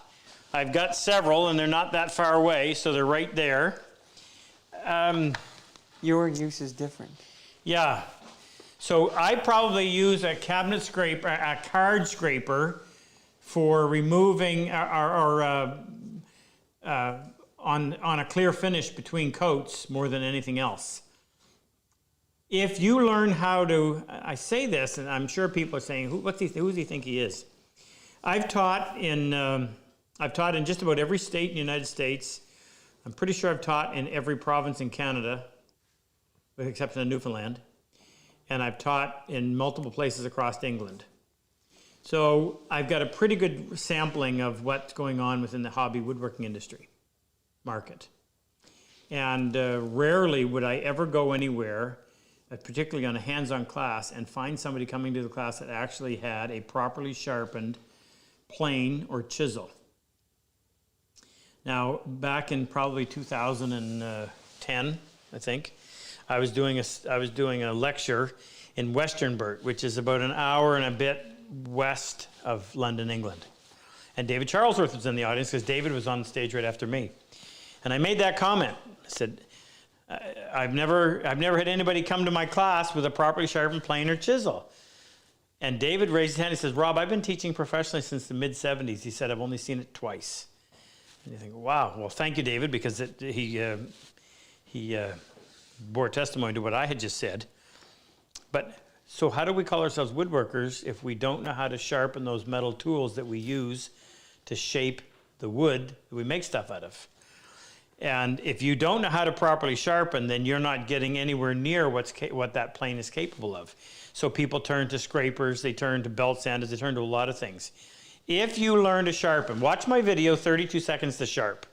Speaker 2: I've got several, and they're not that far away, so they're right there.
Speaker 3: Your use is different.
Speaker 2: Yeah. So I probably use a cabinet scraper, a card scraper, for removing on a clear finish between coats more than anything else. If you learn how to, I say this, and I'm sure people are saying, who does he think he is? I've taught in just about every state in the United States. I'm pretty sure I've taught in every province in Canada, with the exception of Newfoundland. And I've taught in multiple places across England. So I've got a pretty good sampling of what's going on within the hobby woodworking industry market. And rarely would I ever go anywhere, particularly on a hands-on class, and find somebody coming to the class that actually had a properly sharpened plane or chisel. Now, back in probably 2010, I think, I was doing a lecture in Westernburt, which is about an hour and a bit west of London, England. And David Charlesworth was in the audience because David was on the stage right after me. And I made that comment. I said, I've never had anybody come to my class with a properly sharpened plane or chisel. And David raised his hand. He says, Rob, I've been teaching professionally since the mid-'70s. He said, I've only seen it twice. And you think, wow, well, thank you, David, because he bore testimony to what I had just said. But so how do we call ourselves woodworkers if we don't know how to sharpen those metal tools that we use to shape the wood that we make stuff out of? And if you don't know how to properly sharpen, then you're not getting anywhere near what that plane is capable of. So people turn to scrapers, they turn to belt sanders, they turn to a lot of things. If you learn to sharpen, watch my video, 32 seconds to sharp.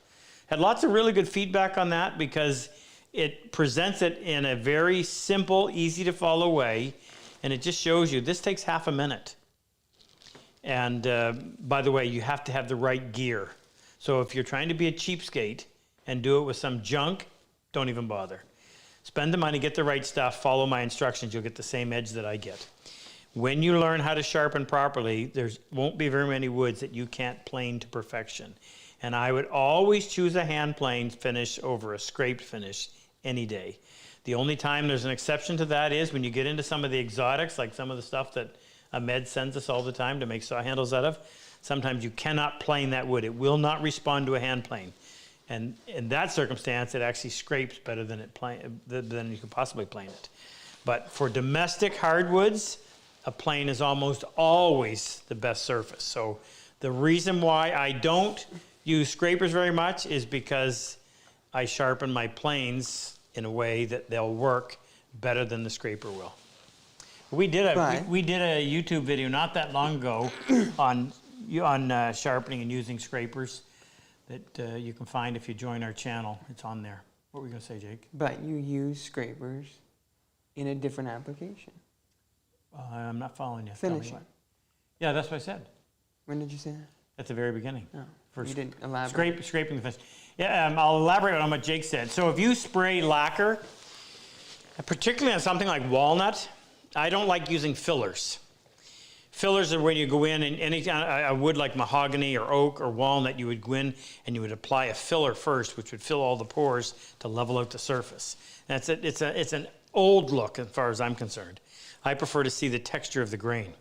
Speaker 2: Had lots of really good feedback on that because it presents it in a very simple, easy to follow way, and it just shows you this takes half a minute. And by the way, you have to have the right gear. So if you're trying to be a cheapskate and do it with some junk, don't even bother. Spend the money, get the right stuff, follow my instructions, you'll get the same edge that I get. when you learn how to sharpen properly, there won't be very many woods that you can't plane to perfection. And I would always choose a hand planed finish over a scraped finish any day. The only time there's an exception to that is when you get into some of the exotics, like some of the stuff that Ahmed sends us all the time to make saw handles out of. Sometimes you cannot plane that wood. It will not respond to a hand plane. And in that circumstance, it actually scrapes better than than you could possibly plane it. But for domestic hardwoods, a plane is almost always the best surface. So the reason why I don't use scrapers very much is because I sharpen my planes in a way that they'll work better than the scraper will. We did a YouTube video not that long ago on sharpening and using scrapers that you can find if you join our channel. It's on there. What were we going to say, Jake?
Speaker 3: But you use scrapers in a different application.
Speaker 2: I'm not following you.
Speaker 3: Finishing.
Speaker 2: Yeah, that's what I said.
Speaker 3: When did you say that?
Speaker 2: At the very beginning.
Speaker 3: Oh, you didn't elaborate.
Speaker 2: Scraping the finish. Yeah, I'll elaborate on what Jake said. So if you spray lacquer, particularly on something like walnut, I don't like using fillers. Fillers are when you go in and a wood like mahogany or oak or walnut, you would go in and you would apply a filler first, which would fill all the pores to level out the surface. That's it. It's an old look as far as I'm concerned. I prefer to see the texture of the grain.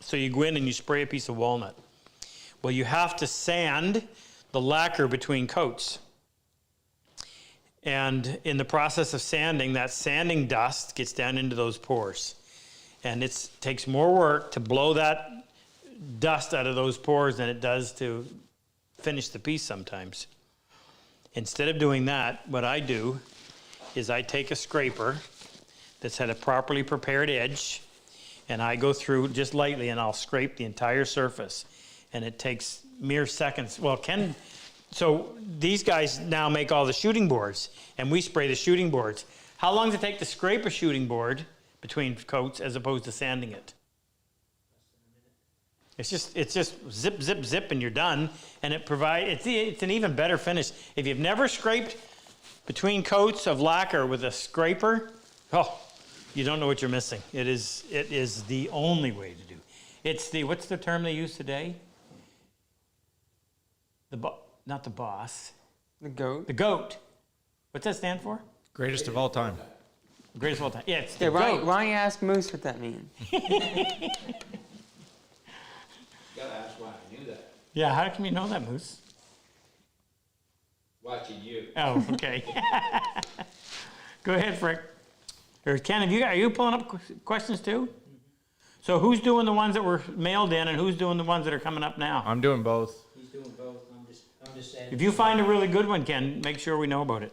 Speaker 2: So you go in and you spray a piece of walnut. Well, you have to sand the lacquer between coats. And in the process of sanding, that sanding dust gets down into those pores. And it takes more work to blow that dust out of those pores than it does to finish the piece sometimes. Instead of doing that, what I do is I take a scraper that's had a properly prepared edge, and I go through just lightly and I'll scrape the entire surface. And it takes mere seconds. Well, so these guys now make all the shooting boards, and we spray the shooting boards. How long does it take to scrape a shooting board between coats as opposed to sanding it? It's just zip, zip, zip, and you're done. And it's an even better finish. If you've never scraped between coats of lacquer with a scraper, you don't know what you're missing. It is the only way to do. It's what's the term they use today? Not the boss.
Speaker 3: The goat?
Speaker 2: The goat. What's that stand for?
Speaker 4: Greatest of all time.
Speaker 2: Greatest of all time. Yeah, it's the goat.
Speaker 3: Why you ask Moose what that means?
Speaker 1: Gotta ask why I knew that.
Speaker 2: Yeah, how come you know that, Moose?
Speaker 1: Watching you.
Speaker 2: Oh, okay. Go ahead, Frick. Or Ken, are you pulling up questions too? So who's doing the ones that were mailed in, and who's doing the ones that are coming up now?
Speaker 4: I'm doing both.
Speaker 1: He's doing both. I'm just saying.
Speaker 2: If you find a really good one, Ken, make sure we know about it.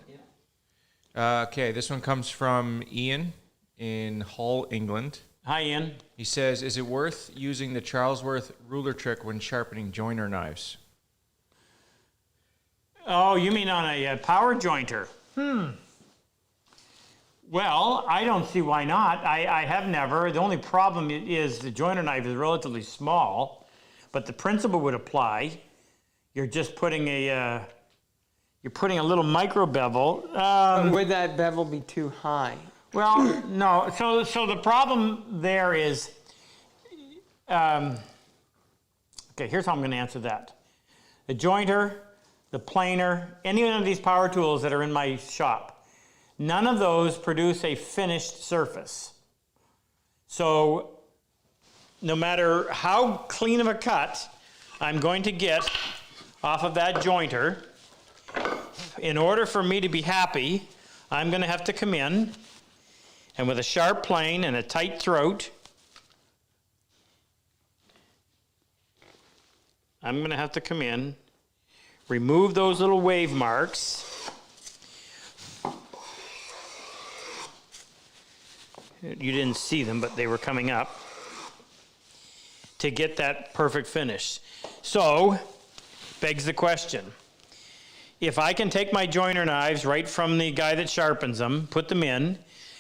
Speaker 1: Yeah.
Speaker 4: Okay, this one comes from Ian in Hull, England.
Speaker 2: Hi, Ian.
Speaker 4: He says, is it worth using the Charlesworth ruler trick when sharpening joiner knives?
Speaker 2: Oh, you mean on a power jointer? Well, I don't see why not. I have never. The only problem is the joiner knife is relatively small, but the principle would apply. You're just putting a little micro bevel.
Speaker 3: Would that bevel be too high?
Speaker 2: Well, no. So the problem there is, okay, here's how I'm going to answer that. The jointer, the planer, any one of these power tools that are in my shop, none of those produce a finished surface. So no matter how clean of a cut I'm going to get off of that jointer, in order for me to be happy, I'm going to have to come in and with a sharp plane and a tight throat, I'm going to have to come in, remove those little wave marks, you didn't see them, but they were coming up, to get that perfect finish. So, begs the question, if I can take my joiner knives right from the guy that sharpens them, put them in,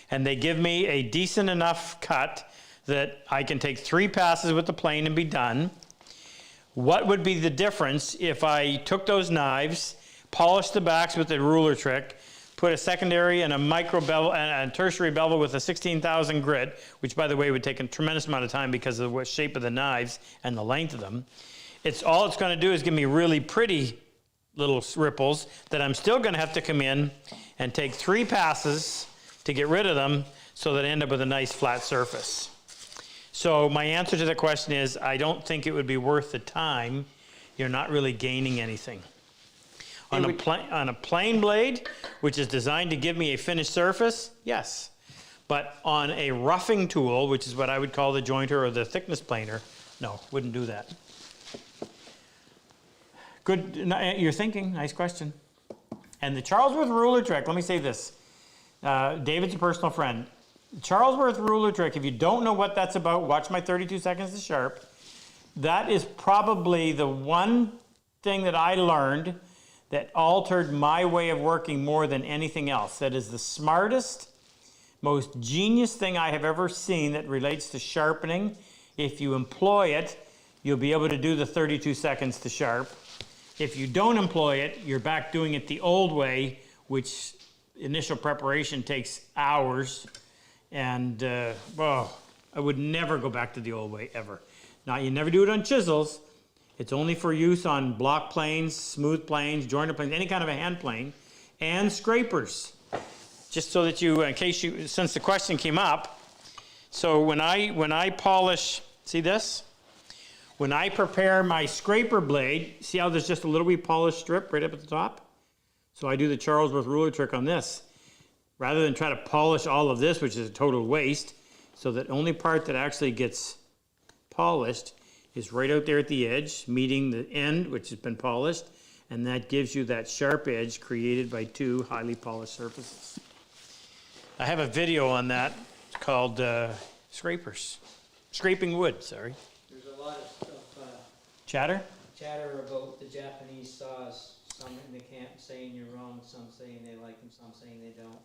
Speaker 2: and they give me a decent enough cut that I can take 3 passes with the plane and be done, what would be the difference if I took those knives, polished the backs with the ruler trick, put a secondary and a micro bevel and a tertiary bevel with a 16,000 grit, which by the way would take a tremendous amount of time because of the shape of the knives and the length of them. All it's going to do is give me really pretty little ripples that I'm still going to have to come in and take 3 passes to get rid of them so that I end up with a nice flat surface. So my answer to the question is I don't think it would be worth the time. You're not really gaining anything. On a plain blade, which is designed to give me a finished surface, yes. But on a roughing tool, which is what I would call the jointer or the thickness planer, no, wouldn't do that. Good, you're thinking, nice question. And the Charlesworth ruler trick, let me say this. David's a personal friend. Charlesworth ruler trick, if you don't know what that's about, watch my 32 seconds to sharp. That is probably the one thing that I learned that altered my way of working more than anything else. That is the smartest, most genius thing I have ever seen that relates to sharpening. If you employ it, you'll be able to do the 32 seconds to sharp. If you don't employ it, you're back doing it the old way, which initial preparation takes hours. And, I would never go back to the old way, ever. Now, you never do it on chisels. It's only for use on block planes, smooth planes, jointed planes, any kind of a hand plane, and scrapers. Just so that you, in case you, since the question came up, so when I polish, see this? When I prepare my scraper blade, see how there's just a little wee polished strip right up at the top? So I do the Charlesworth ruler trick on this. Rather than try to polish all of this, which is a total waste, so that only part that actually gets polished is right out there at the edge, meeting the end, which has been polished, and that gives you that sharp edge created by 2 highly polished surfaces. I have a video on that called Scraping Wood, sorry.
Speaker 1: There's a lot of
Speaker 2: Chatter?
Speaker 1: chatter about the Japanese saws. Some in the camp saying you're wrong, some saying they like them, some saying they don't.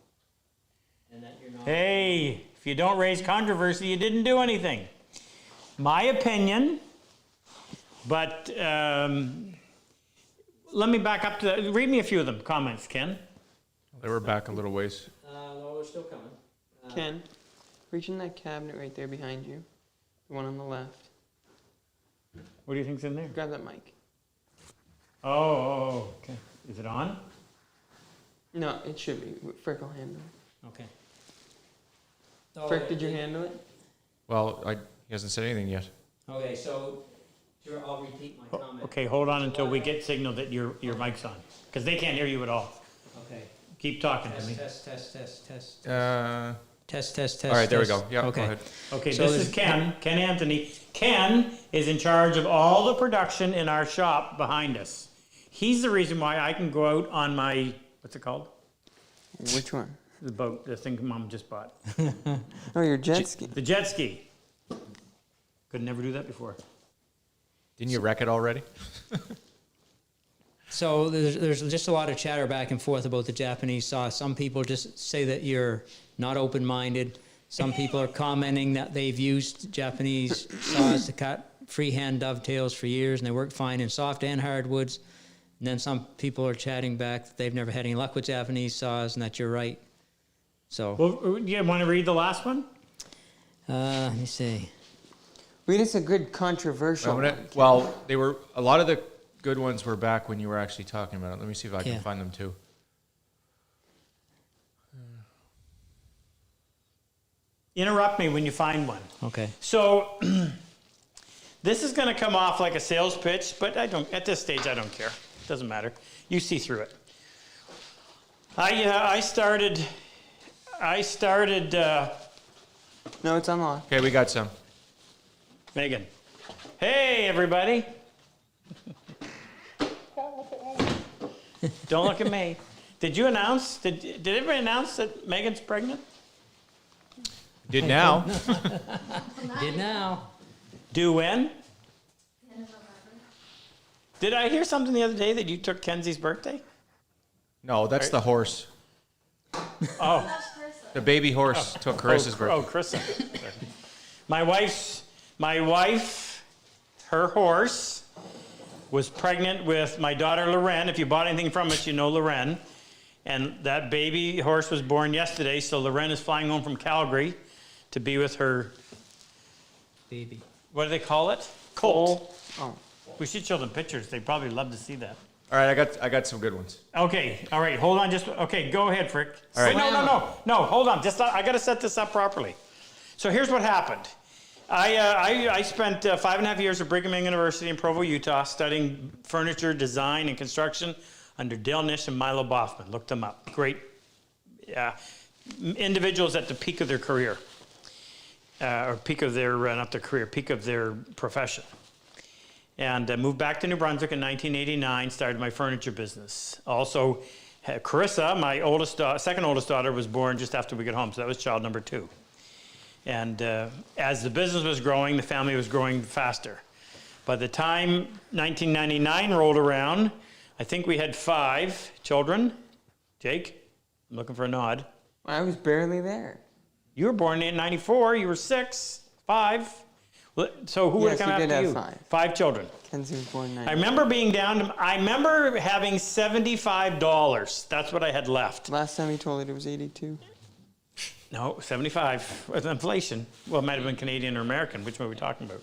Speaker 1: And that you're not.
Speaker 2: Hey, if you don't raise controversy, you didn't do anything. My opinion, but let me back up to, read me a few of them, comments, Ken.
Speaker 4: They were back a little ways.
Speaker 1: No, we're still coming.
Speaker 3: Ken, reach in that cabinet right there behind you. The one on the left.
Speaker 2: What do you think's in there?
Speaker 3: Grab that mic.
Speaker 2: Oh, okay. Is it on?
Speaker 3: No, it should be. Frick will handle it.
Speaker 2: Okay.
Speaker 1: Oh,
Speaker 3: Frick, did you handle it?
Speaker 4: Well, he hasn't said anything yet.
Speaker 1: Okay, so sure, I'll repeat my comment.
Speaker 2: Okay, hold on until we get signal that your mic's on, because they can't hear you at all.
Speaker 1: Okay.
Speaker 2: Keep talking to me.
Speaker 1: Test.
Speaker 4: All right, there we go. Yeah,
Speaker 1: okay.
Speaker 4: go ahead.
Speaker 2: Okay,
Speaker 1: So
Speaker 2: this is Ken Anthony. Ken is in charge of all the production in our shop behind us. He's the reason why I can go out on my, what's it called?
Speaker 3: Which one?
Speaker 2: The boat, the thing Mom just bought.
Speaker 3: Oh, your jet ski.
Speaker 2: The jet ski. Could never do that before.
Speaker 4: Didn't you wreck it already?
Speaker 1: So there's just a lot of chatter back and forth about the Japanese saw. Some people just say that you're not open-minded. Some people are commenting that they've used Japanese saws to cut freehand dovetails for years and they work fine in soft and hardwoods. And then some people are chatting back that they've never had any luck with Japanese saws and that you're right. So,
Speaker 2: Well, you want to read the last one?
Speaker 1: let me see.
Speaker 3: Read us a good controversial one.
Speaker 4: Well, they were, a lot of the good ones were back when you were actually talking about it. Let me see if I can find them too.
Speaker 2: Interrupt me when you find one.
Speaker 1: Okay.
Speaker 2: So, this is going to come off like a sales pitch, but at this stage, I don't care. It doesn't matter. You see through it. I started.
Speaker 3: No, it's unlocked.
Speaker 4: Okay, we got some.
Speaker 2: Megan. Hey, everybody. Don't look at me. Did you announce? Did everybody announce that Megan's pregnant?
Speaker 4: Did now.
Speaker 1: Did now.
Speaker 2: Do when? Did I hear something the other day that you took Kenzie's birthday?
Speaker 4: No, that's the horse.
Speaker 2: Oh.
Speaker 4: The baby horse took Carissa's birthday.
Speaker 2: Oh, Carissa. My wife, her horse, was pregnant with my daughter Loren. If you bought anything from us, you know Loren. And that baby horse was born yesterday, so Loren is flying home from Calgary to be with her,
Speaker 1: Baby.
Speaker 2: what do they call it? Colt.
Speaker 3: Oh,
Speaker 2: We should show them pictures. They'd probably love to see that.
Speaker 4: All right, I got some good ones.
Speaker 2: Okay, all right, hold on, okay, go ahead, Frick.
Speaker 4: All right.
Speaker 2: Wait, no, hold on, I gotta set this up properly. So here's what happened. I spent 5.5 years at Brigham Young University in Provo, Utah, studying furniture design and construction under Dale Nish and Milo Boffman. Looked them up. Great individuals at the peak of their career, or peak of their, not their career, peak of their profession. And moved back to New Brunswick in 1989, started my furniture business. Also, Carissa, my second oldest daughter, was born just after we got home, so that was child number 2. And as the business was growing, the family was growing faster. By the time 1999 rolled around, I think we had 5 children. Jake, I'm looking for a nod.
Speaker 3: I was barely there.
Speaker 2: You were born in 94, you were 6, 5. So who would have
Speaker 3: Yes,
Speaker 2: come
Speaker 3: we did
Speaker 2: after
Speaker 3: have
Speaker 2: you?
Speaker 3: 5.
Speaker 2: 5 children.
Speaker 3: Kenzie was born in
Speaker 2: I
Speaker 3: 90.
Speaker 2: remember being down to, I remember having $75. That's what I had left.
Speaker 3: Last time he told it, it was 82.
Speaker 2: No, 75 with inflation. Well, it might have been Canadian or American. Which one are we talking about?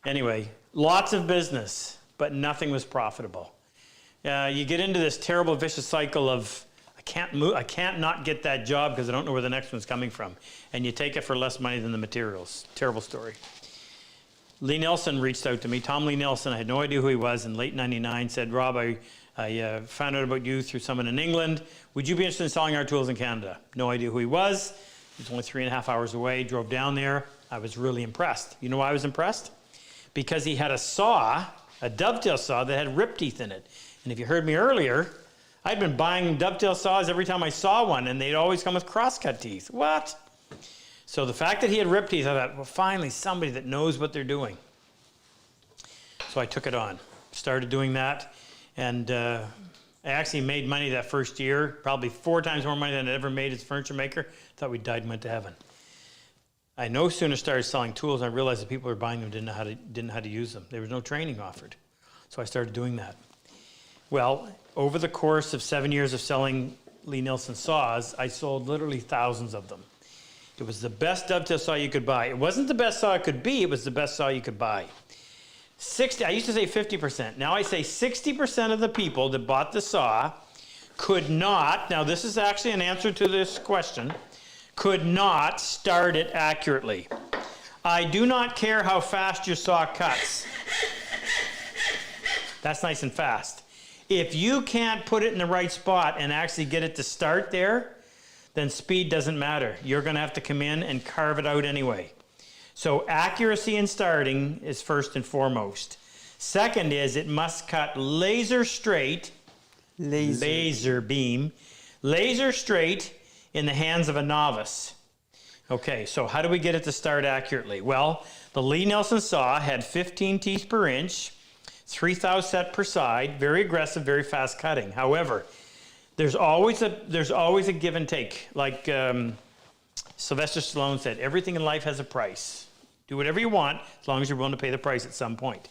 Speaker 2: Anyway, lots of business, but nothing was profitable. You get into this terrible vicious cycle of, I can't move, I can't not get that job because I don't know where the next one's coming from. And you take it for less money than the materials. Terrible story. Lee Nelson reached out to me. Tom Lee Nelson, I had no idea who he was, in late 99, said, Rob, I found out about you through someone in England. Would you be interested in selling our tools in Canada? No idea who he was. He was only 3.5 hours away, drove down there. I was really impressed. You know why I was impressed? Because he had a saw, a dovetail saw that had rip teeth in it. And if you heard me earlier, I'd been buying dovetail saws every time I saw one, and they'd always come with crosscut teeth. What? So the fact that he had rip teeth, I thought, well, finally, somebody that knows what they're doing. So I took it on, started doing that, and I actually made money that first year, probably 4 times more money than I'd ever made as a furniture maker. Thought we died and went to heaven. I no sooner started selling tools, I realized that people who were buying them didn't know how to use them. There was no training offered. So I started doing that. Well, over the course of 7 years of selling Lee Nelson saws, I sold literally thousands of them. It was the best dovetail saw you could buy. It wasn't the best saw it could be, it was the best saw you could buy. I used to say 50%. Now I say 60% of the people that bought the saw could not, now this is actually an answer to this question, could not start it accurately. I do not care how fast your saw cuts. That's nice and fast. If you can't put it in the right spot and actually get it to start there, then speed doesn't matter. You're going to have to come in and carve it out anyway. So accuracy in starting is first and foremost. Second is it must cut laser straight, laser beam, laser straight in the hands of a novice. Okay, so how do we get it to start accurately? Well, the Lee Nelson saw had 15 teeth per inch, 3 thou set per side, very aggressive, very fast cutting. However, there's always a give and take. Like Sylvester Stallone said, everything in life has a price. Do whatever you want as long as you're willing to pay the price at some point.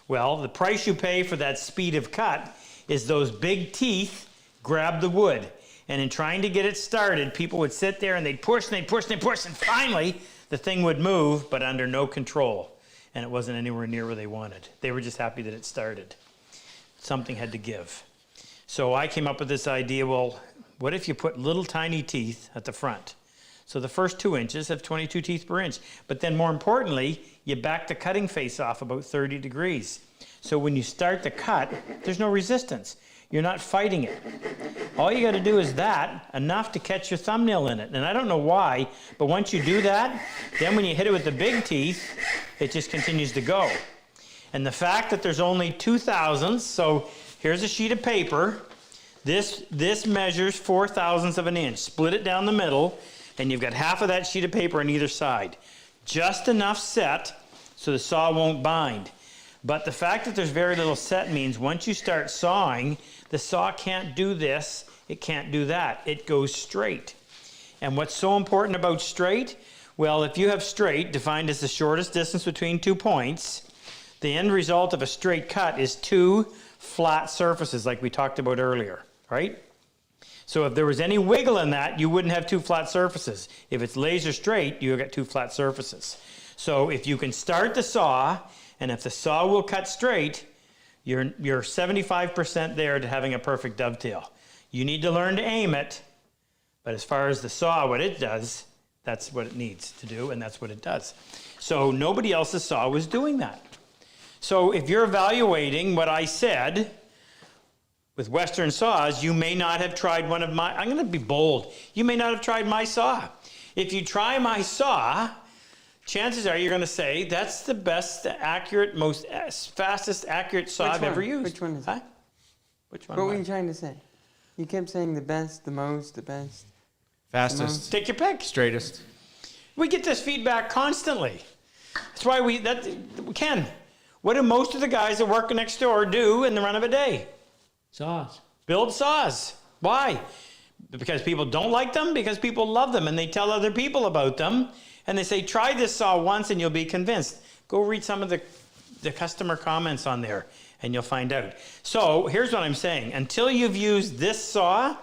Speaker 2: Well, the price you pay for that speed of cut is those big teeth grab the wood. And in trying to get it started, people would sit there and they'd push and they'd push and they'd push, and finally the thing would move, but under no control. And it wasn't anywhere near where they wanted. They were just happy that it started. Something had to give. So I came up with this idea, well, what if you put little tiny teeth at the front? So the first 2 inches have 22 teeth per inch. But then more importantly, you back the cutting face off about 30 degrees. So when you start the cut, there's no resistance. You're not fighting it. All you got to do is that, enough to catch your thumbnail in it. And I don't know why, but once you do that, then when you hit it with the big teeth, it just continues to go. And the fact that there's only 2 thousandths, so here's a sheet of paper. This measures 4 thousandths of an inch. Split it down the middle, and you've got half of that sheet of paper on either side. Just enough set so the saw won't bind. But the fact that there's very little set means once you start sawing, the saw can't do this, it can't do that. It goes straight. And what's so important about straight? Well, if you have straight, defined as the shortest distance between 2 points, the end result of a straight cut is 2 flat surfaces like we talked about earlier, right? So if there was any wiggle in that, you wouldn't have two flat surfaces. If it's laser straight, you get two flat surfaces. So if you can start the saw, and if the saw will cut straight, you're 75% there to having a perfect dovetail. You need to learn to aim it, but as far as the saw, what it does, that's what it needs to do, and that's what it does. So nobody else's saw was doing that. So if you're evaluating what I said with Western saws, you may not have tried one of my, I'm going to be bold, you may not have tried my saw. If you try my saw, chances are you're going to say, that's the best, accurate, most fastest, accurate saw I've ever used.
Speaker 3: Which one is it?
Speaker 2: Which one?
Speaker 3: What were you trying to say? You kept saying the best, the most, the best.
Speaker 4: Fastest,
Speaker 2: Take your pick.
Speaker 4: straightest.
Speaker 2: We get this feedback constantly. That's why we can. What do most of the guys that work next door do in the run of a day?
Speaker 1: Saws.
Speaker 2: Build saws. Why? Because people don't like them? Because people love them and they tell other people about them. And they say, try this saw once and you'll be convinced. Go read some of the customer comments on there and you'll find out. So here's what I'm saying. Until you've used this saw,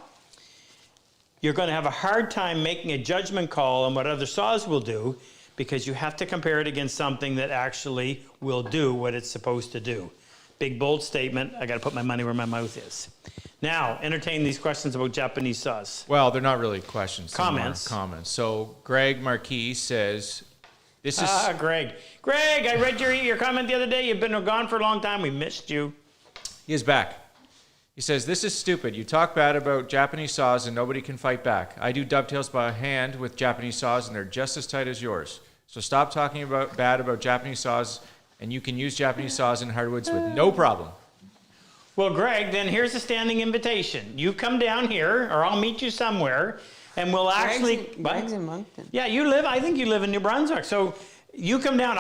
Speaker 2: you're going to have a hard time making a judgment call on what other saws will do, because you have to compare it against something that actually will do what it's supposed to do. Big, bold statement. I got to put my money where my mouth is. Now, entertain these questions about Japanese saws.
Speaker 4: Well, they're not really questions. they're more
Speaker 2: Comments.
Speaker 4: Comments. So Greg Marquis says, this is...
Speaker 2: Greg. Greg, I read your comment the other day. You've been gone for a long time. We missed you.
Speaker 4: He is back. He says, this is stupid. You talk bad about Japanese saws and nobody can fight back. I do dovetails by hand with Japanese saws and they're just as tight as yours. So stop talking bad about Japanese saws, and you can use Japanese saws in hardwoods with no problem.
Speaker 2: Well, Greg, then here's a standing invitation. You come down here, or I'll meet you somewhere, and we'll actually...
Speaker 3: Greg's in Moncton.
Speaker 2: Yeah, I think you live in New Brunswick. So you come down,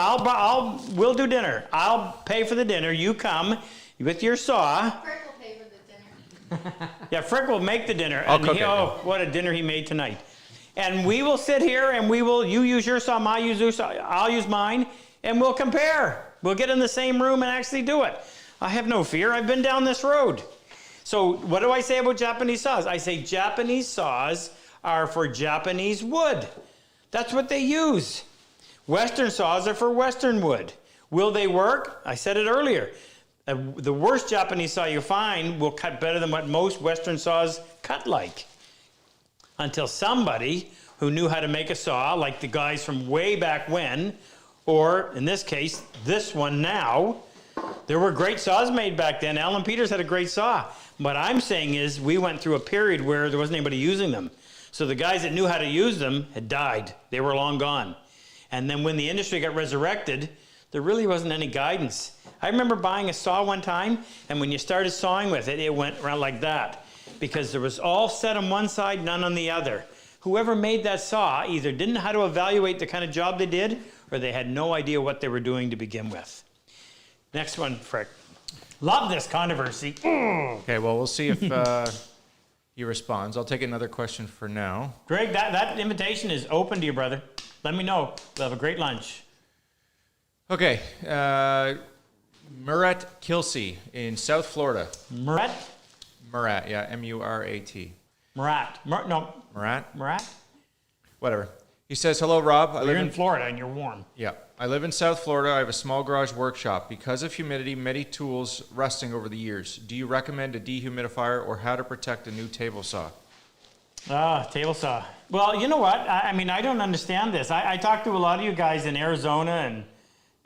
Speaker 2: we'll do dinner. I'll pay for the dinner. You come with your saw.
Speaker 5: Frick will pay for the dinner.
Speaker 2: Yeah, Frick will make the dinner.
Speaker 4: I'll cook it.
Speaker 2: Oh, what a dinner he made tonight. And we will sit here and you use your saw, I'll use mine, and we'll compare. We'll get in the same room and actually do it. I have no fear. I've been down this road. So what do I say about Japanese saws? I say Japanese saws are for Japanese wood. That's what they use. Western saws are for Western wood. Will they work? I said it earlier. The worst Japanese saw you find will cut better than what most Western saws cut like. Until somebody who knew how to make a saw, like the guys from way back when, or in this case, this one now. There were great saws made back then. Alan Peters had a great saw. What I'm saying is we went through a period where there wasn't anybody using them. So the guys that knew how to use them had died. They were long gone. And then when the industry got resurrected, there really wasn't any guidance. I remember buying a saw one time, and when you started sawing with it, it went around like that. Because there was all set on one side, none on the other. Whoever made that saw either didn't know how to evaluate the kind of job they did, or they had no idea what they were doing to begin with. Next one, Frick. Love this controversy.
Speaker 4: Okay, well, we'll see if he responds. I'll take another question for now.
Speaker 2: Greg, that invitation is open to you, brother. Let me know. We'll have a great lunch.
Speaker 4: Okay, Murat Kilsey in South Florida.
Speaker 2: Murat?
Speaker 4: Murat, yeah, M-U-R-A-T.
Speaker 2: Murat.
Speaker 4: Murat?
Speaker 2: Murat?
Speaker 4: Whatever. He says, hello, Rob.
Speaker 2: You're in Florida and you're warm.
Speaker 4: Yeah. I live in South Florida. I have a small garage workshop. Because of humidity, many tools rusting over the years. Do you recommend a dehumidifier or how to protect a new table saw?
Speaker 2: Table saw. Well, you know what? I mean, I don't understand this. I talked to a lot of you guys in Arizona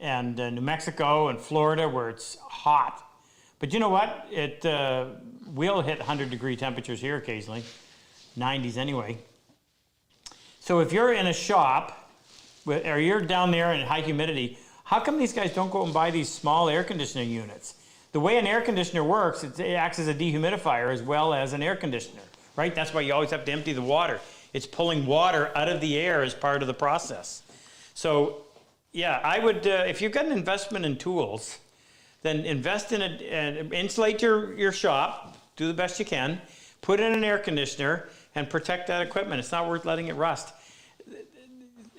Speaker 2: and New Mexico and Florida where it's hot. But you know what? It will hit 100-degree temperatures here occasionally, 90s anyway. So if you're in a shop, or you're down there in high humidity, how come these guys don't go and buy these small air conditioning units? The way an air conditioner works, it acts as a dehumidifier as well as an air conditioner, right? That's why you always have to empty the water. It's pulling water out of the air as part of the process. So, yeah, I would, if you've got an investment in tools, then invest in it and insulate your shop, do the best you can, put in an air conditioner, and protect that equipment. It's not worth letting it rust.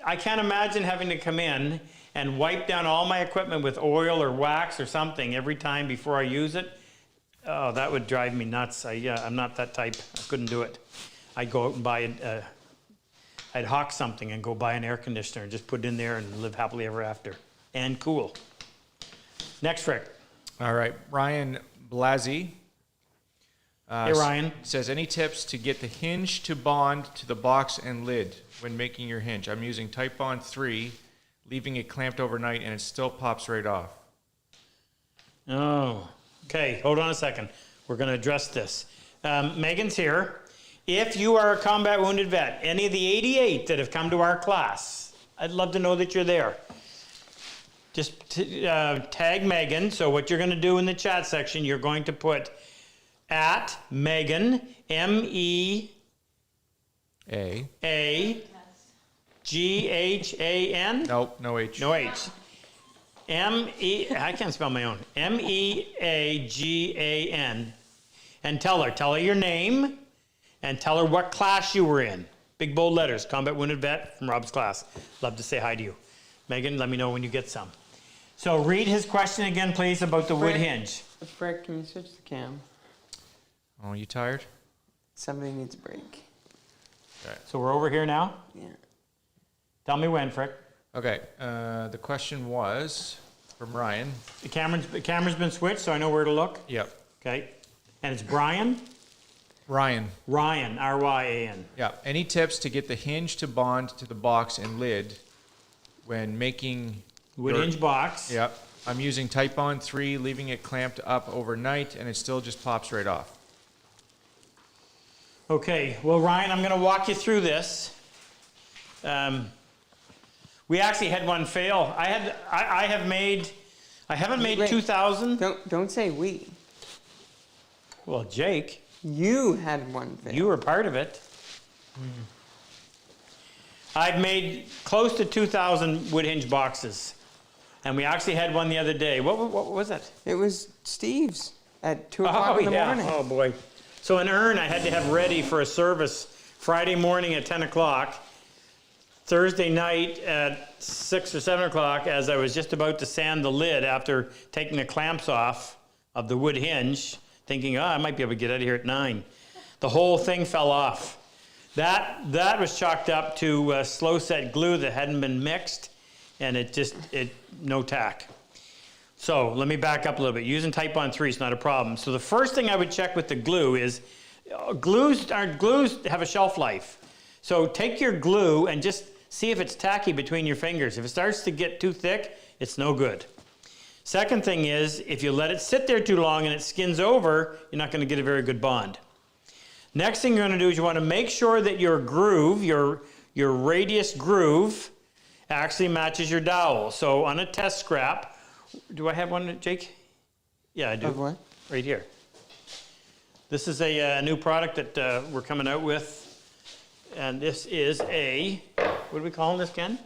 Speaker 2: I can't imagine having to come in and wipe down all my equipment with oil or wax or something every time before I use it. Oh, that would drive me nuts. I'm not that type. I couldn't do it. I'd go out and buy I'd hawk something and go buy an air conditioner and just put it in there and live happily ever after. And cool. Next, Rick.
Speaker 4: All right, Ryan Blasey.
Speaker 2: Hey, Ryan.
Speaker 4: Says, any tips to get the hinge to bond to the box and lid when making your hinge? I'm using Type Bond 3, leaving it clamped overnight, and it still pops right off.
Speaker 2: Oh, okay. Hold on a second. We're going to address this. Megan's here. If you are a combat wounded vet, any of the 88 that have come to our class, I'd love to know that you're there. Just tag Megan. So what you're going to do in the chat section, you're going to put at Megan, MEAGHAN.
Speaker 4: Nope, no H.
Speaker 2: No H. I can't spell my own. MEAGAN. And tell her your name and tell her what class you were in. Big bold letters, combat wounded vet from Rob's class. Love to say hi to you. Megan, let me know when you get some. So read his question again, please, about the wood hinge.
Speaker 3: Frick, can you switch the cam?
Speaker 4: Oh, you tired?
Speaker 3: Somebody needs a break.
Speaker 2: So we're over here now?
Speaker 3: Yeah.
Speaker 2: Tell me when, Frick.
Speaker 4: Okay, the question was from Ryan.
Speaker 2: The camera's been switched, so I know where to look.
Speaker 4: Yep.
Speaker 2: Okay. And it's Brian?
Speaker 4: Ryan.
Speaker 2: Ryan, R-Y-A-N.
Speaker 4: Yeah. Any tips to get the hinge to bond to the box and lid when making
Speaker 2: Wood hinge box.
Speaker 4: Yep. I'm using Type Bond 3, leaving it clamped up overnight, and it still just pops right off.
Speaker 2: Okay, well, Ryan, I'm going to walk you through this. We actually had one fail. I haven't made
Speaker 3: Wait.
Speaker 2: 2,000.
Speaker 3: Don't say we.
Speaker 2: Well, Jake,
Speaker 3: You had one fail.
Speaker 2: you were part of it. I've made close to 2,000 wood hinge boxes. And we actually had one the other day. What was it?
Speaker 3: It was Steve's at 2 o'clock in the morning.
Speaker 2: Oh, boy. So an urn I had to have ready for a service Friday morning at 10 o'clock, Thursday night at 6 or 7 o'clock as I was just about to sand the lid after taking the clamps off of the wood hinge, thinking, I might be able to get out of here at 9. The whole thing fell off. That was chalked up to slow set glue that hadn't been mixed, and no tack. So let me back up a little bit. Using Type Bond 3 is not a problem. So the first thing I would check with the glue is glues have a shelf life. So take your glue and just see if it's tacky between your fingers. If it starts to get too thick, it's no good. Second thing is, if you let it sit there too long and it skins over, you're not going to get a very good bond. Next thing you're going to do is you want to make sure that your groove, your radius groove, actually matches your dowel. So on a test scrap, do I have one, Jake? Yeah, I do.
Speaker 3: Of what?
Speaker 2: Right here. This is a new product that we're coming out with. And this is what do we call this, Ken?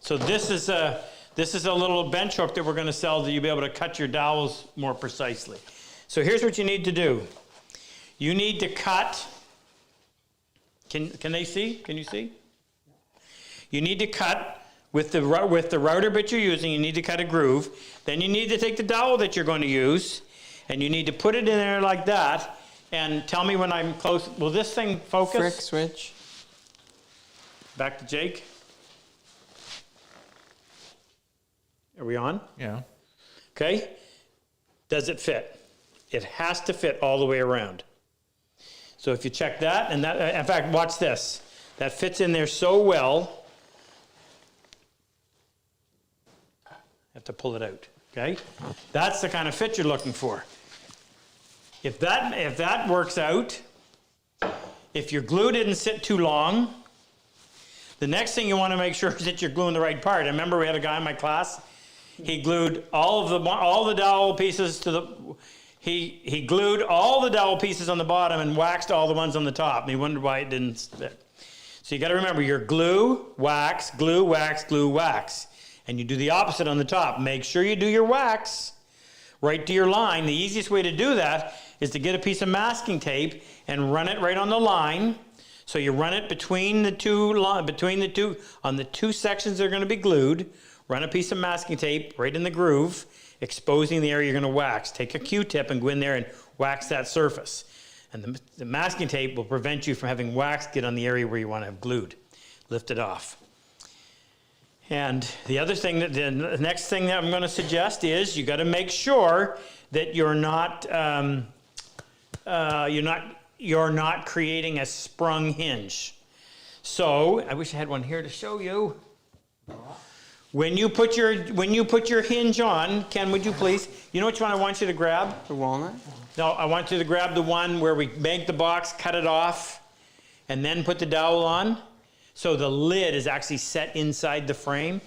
Speaker 2: So this is a little bench hook that we're going to sell that you'll be able to cut your dowels more precisely. So here's what you need to do. You need to cut. Can they see? Can you see? You need to cut with the router bit you're using. You need to cut a groove. Then you need to take the dowel that you're going to use, and you need to put it in there like that. And tell me when I'm close. Will this thing focus?
Speaker 3: Frick switch.
Speaker 2: Back to Jake. Are we on?
Speaker 4: Yeah.
Speaker 2: Okay. Does it fit? It has to fit all the way around. So if you check that, and that, in fact, watch this. That fits in there so well. Have to pull it out. Okay. That's the kind of fit you're looking for. If that works out, if your glue didn't sit too long, the next thing you want to make sure is that you're gluing the right part. I remember we had a guy in my class. He glued all the dowel pieces to the. He glued all the dowel pieces on the bottom and waxed all the ones on the top, and he wondered why it didn't fit. So you got to remember your glue, wax, glue, wax, glue, wax, and you do the opposite on the top. Make sure you do your wax right to your line. The easiest way to do that is to get a piece of masking tape and run it right on the line So you run it between the two, on the two sections that are going to be glued, run a piece of masking tape right in the groove, exposing the area you're going to wax. Take a Q-tip and go in there and wax that surface. And the masking tape will prevent you from having wax get on the area where you want to have glued. Lift it off. And the other thing, the next thing that I'm going to suggest is you got to make sure that you're not creating a sprung hinge. So I wish I had one here to show you. When you put your hinge on, Ken, would you please? You know which one I want you to grab?
Speaker 3: The walnut?
Speaker 2: No, I want you to grab the one where we make the box, cut it off, and then put the dowel on. So the lid is actually set inside the frame.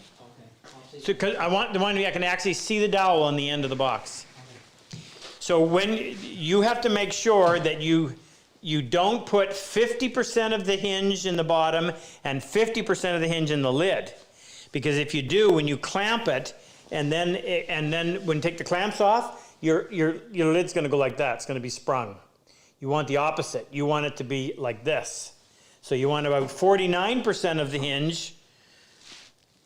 Speaker 2: Okay. So 'cause I want the one where I can actually see the dowel on the end of the box. Okay. So when you have to make sure that you don't put 50% of the hinge in the bottom and 50% of the hinge in the lid. Because if you do, when you clamp it, and then when you take the clamps off, your lid's going to go like that. It's going to be sprung. You want the opposite. You want it to be like this. So you want about 49% of the hinge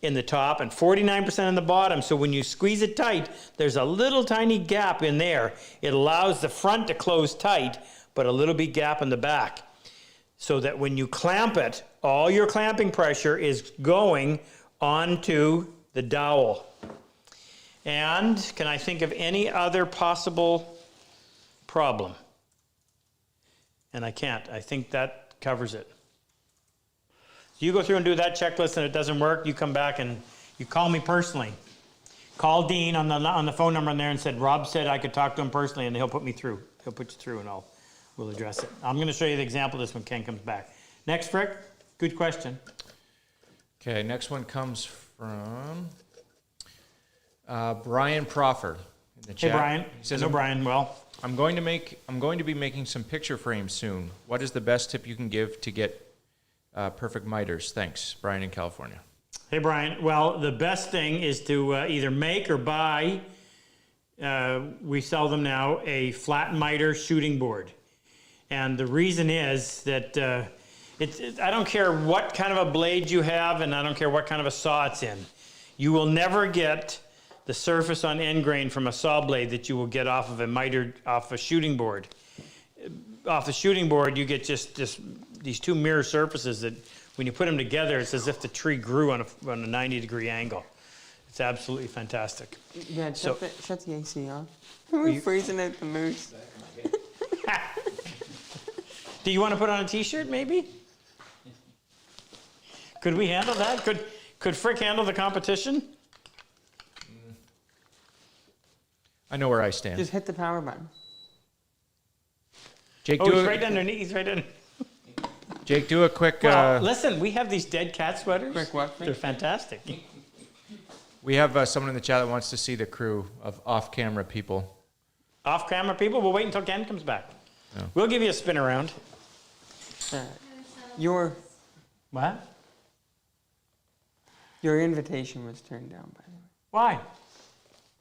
Speaker 2: in the top and 49% in the bottom. So when you squeeze it tight, there's a little tiny gap in there. It allows the front to close tight, but a little bit gap in the back. So that when you clamp it, all your clamping pressure is going onto the dowel. And can I think of any other possible problem? And I can't. I think that covers it. You go through and do that checklist and it doesn't work, you come back and you call me personally. Call Dean on the phone number in there and said, Rob said I could talk to him personally and he'll put me through. He'll put you through and we'll address it. I'm going to show you the example of this when Ken comes back. Next, Frick. Good question.
Speaker 4: Okay, next one comes from Brian Proffer in the chat.
Speaker 2: Hey, Brian.
Speaker 4: He says,
Speaker 2: Hello, Brian. Well,
Speaker 4: I'm going to be making some picture frames soon. What is the best tip you can give to get perfect miters? Thanks, Brian in California.
Speaker 2: hey, Brian. Well, the best thing is to either make or buy, we sell them now, a flat miter shooting board. And the reason is that I don't care what kind of a blade you have and I don't care what kind of a saw it's in. You will never get the surface on end grain from a saw blade that you will get off of a miter, off a shooting board. Off the shooting board, you get just these two mirror surfaces that when you put them together, it's as if the tree grew on a 90-degree angle. It's absolutely fantastic.
Speaker 3: Yeah, shut the AC on. We're freezing out the moose.
Speaker 2: Do you want to put on a t-shirt, maybe? Could we handle that? Could Frick handle the competition?
Speaker 4: I know where I stand.
Speaker 3: Just hit the power button.
Speaker 4: Jake,
Speaker 2: Oh, he's right underneath. He's right underneath.
Speaker 4: Jake, do a quick.
Speaker 2: Well, listen, we have these dead cat sweaters.
Speaker 3: Quick what?
Speaker 2: They're fantastic.
Speaker 4: We have someone in the chat that wants to see the crew of off-camera people.
Speaker 2: Off-camera people, we'll wait until Ken comes back.
Speaker 4: Oh.
Speaker 2: We'll give you a spin around.
Speaker 3: Your invitation was turned down, by the way.
Speaker 2: Why?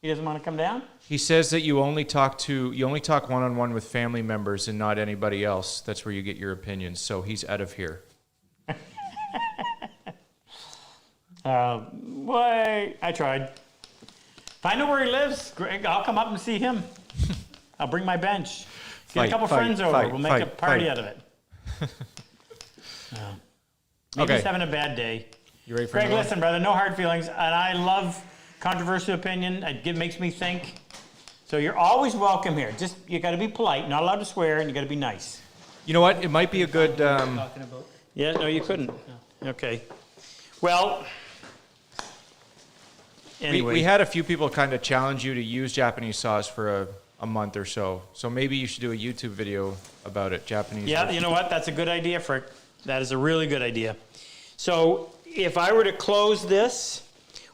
Speaker 2: He doesn't want to come down?
Speaker 4: He says that you only talk one-on-one with family members and not anybody else. That's where you get your opinions. So he's out of here.
Speaker 2: Why? I tried. If I know where he lives, Greg, I'll come up and see him. I'll bring my bench. Get a couple friends over. We'll make a party out of it. Maybe
Speaker 4: Okay.
Speaker 2: he's having a bad day.
Speaker 4: You ready for
Speaker 2: Greg,
Speaker 4: another one?
Speaker 2: listen, brother, no hard feelings. And I love controversial opinion. It makes me think. So you're always welcome here. Just, you got to be polite, not allowed to swear, and you got to be nice.
Speaker 4: You know what? It might be a good.
Speaker 2: Yeah, no, you couldn't. Okay. Well, anyway.
Speaker 4: We had a few people kind of challenge you to use Japanese saws for a month or so. So maybe you should do a YouTube video about it, Japanese.
Speaker 2: Yeah, you know what? That's a good idea, Frick. That is a really good idea. So if I were to close this,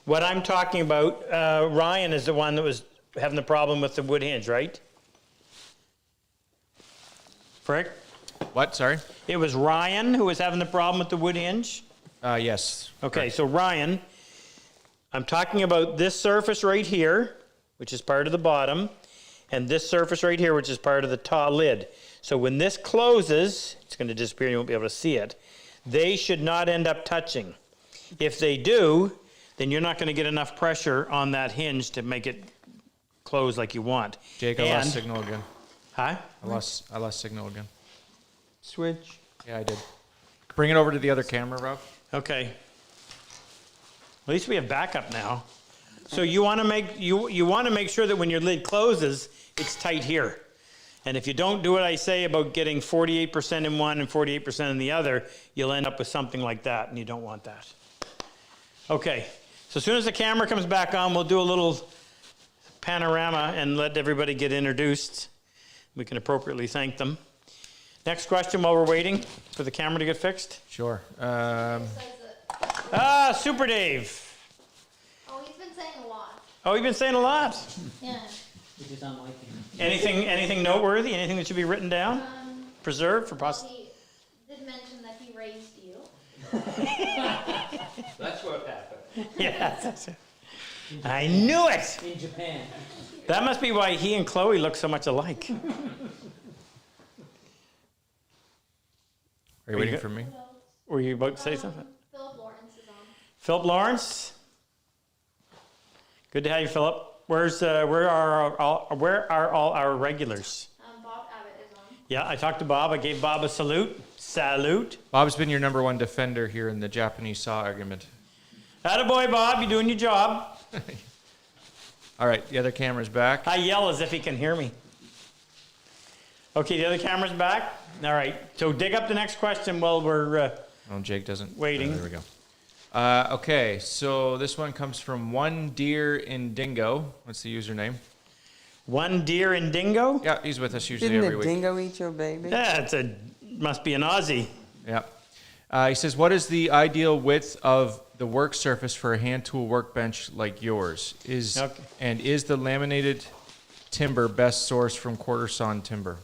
Speaker 2: what I'm talking about, Ryan is the one that was having the problem with the wood hinge, right? Frick?
Speaker 4: What? Sorry?
Speaker 2: It was Ryan who was having the problem with the wood hinge?
Speaker 4: Yes.
Speaker 2: Okay,
Speaker 4: Correct.
Speaker 2: so Ryan, I'm talking about this surface right here, which is part of the bottom, and this surface right here, which is part of the lid. So when this closes, it's going to disappear and you won't be able to see it. They should not end up touching. If they do, then you're not going to get enough pressure on that hinge to make it close like you want.
Speaker 4: Jake, I lost signal again.
Speaker 2: Huh?
Speaker 4: I lost signal again.
Speaker 3: Switch.
Speaker 4: Yeah, I did. Bring it over to the other camera, Rob.
Speaker 2: Okay. At least we have backup now. So you want to make you want to make sure that when your lid closes, it's tight here. And if you don't do what I say about getting 48% in one and 48% in the other, you'll end up with something like that, and you don't want that. Okay. So as soon as the camera comes back on, we'll do a little panorama and let everybody get introduced. We can appropriately thank them. Next question while we're waiting for the camera to get fixed.
Speaker 4: Sure.
Speaker 5: Says it.
Speaker 2: Super Dave.
Speaker 5: Oh, he's been saying a lot.
Speaker 2: Oh, you've been saying a lot.
Speaker 5: Yeah.
Speaker 1: Which is unlike him.
Speaker 2: Anything noteworthy? Anything that should be written down? Preserved for
Speaker 5: He did mention that he raised you.
Speaker 1: That's what happened.
Speaker 2: Yeah, that's it. I knew it.
Speaker 1: In Japan.
Speaker 2: That must be why he and Chloe look so much alike.
Speaker 4: Are you waiting for me?
Speaker 2: Were you about to say something?
Speaker 5: Philip Lawrence is on.
Speaker 2: Philip Lawrence. Good to have you, Philip. Where are all our regulars?
Speaker 5: Bob Abbott is on.
Speaker 2: Yeah, I talked to Bob. I gave Bob a salute. Salute.
Speaker 4: Bob's been your number one defender here in the Japanese saw argument.
Speaker 2: Attaboy, Bob. You're doing your job.
Speaker 4: All right, the other camera's back.
Speaker 2: I yell as if he can hear me. Okay, the other camera's back. All right, so dig up the next question while we're
Speaker 4: Oh, Jake doesn't.
Speaker 2: waiting.
Speaker 4: Oh, there we go. Okay, so this one comes from One Deer in Dingo. What's the username?
Speaker 2: One deer and dingo?
Speaker 4: Yeah, he's with us usually
Speaker 3: Didn't
Speaker 4: every
Speaker 3: a
Speaker 4: week.
Speaker 3: dingo eat your baby?
Speaker 2: Yeah, must be an Aussie.
Speaker 4: Yeah. He says, what is the ideal width of the work surface for a hand tool workbench like yours?
Speaker 2: Okay.
Speaker 4: And is the laminated timber best sourced from Quarter-Sawn timber?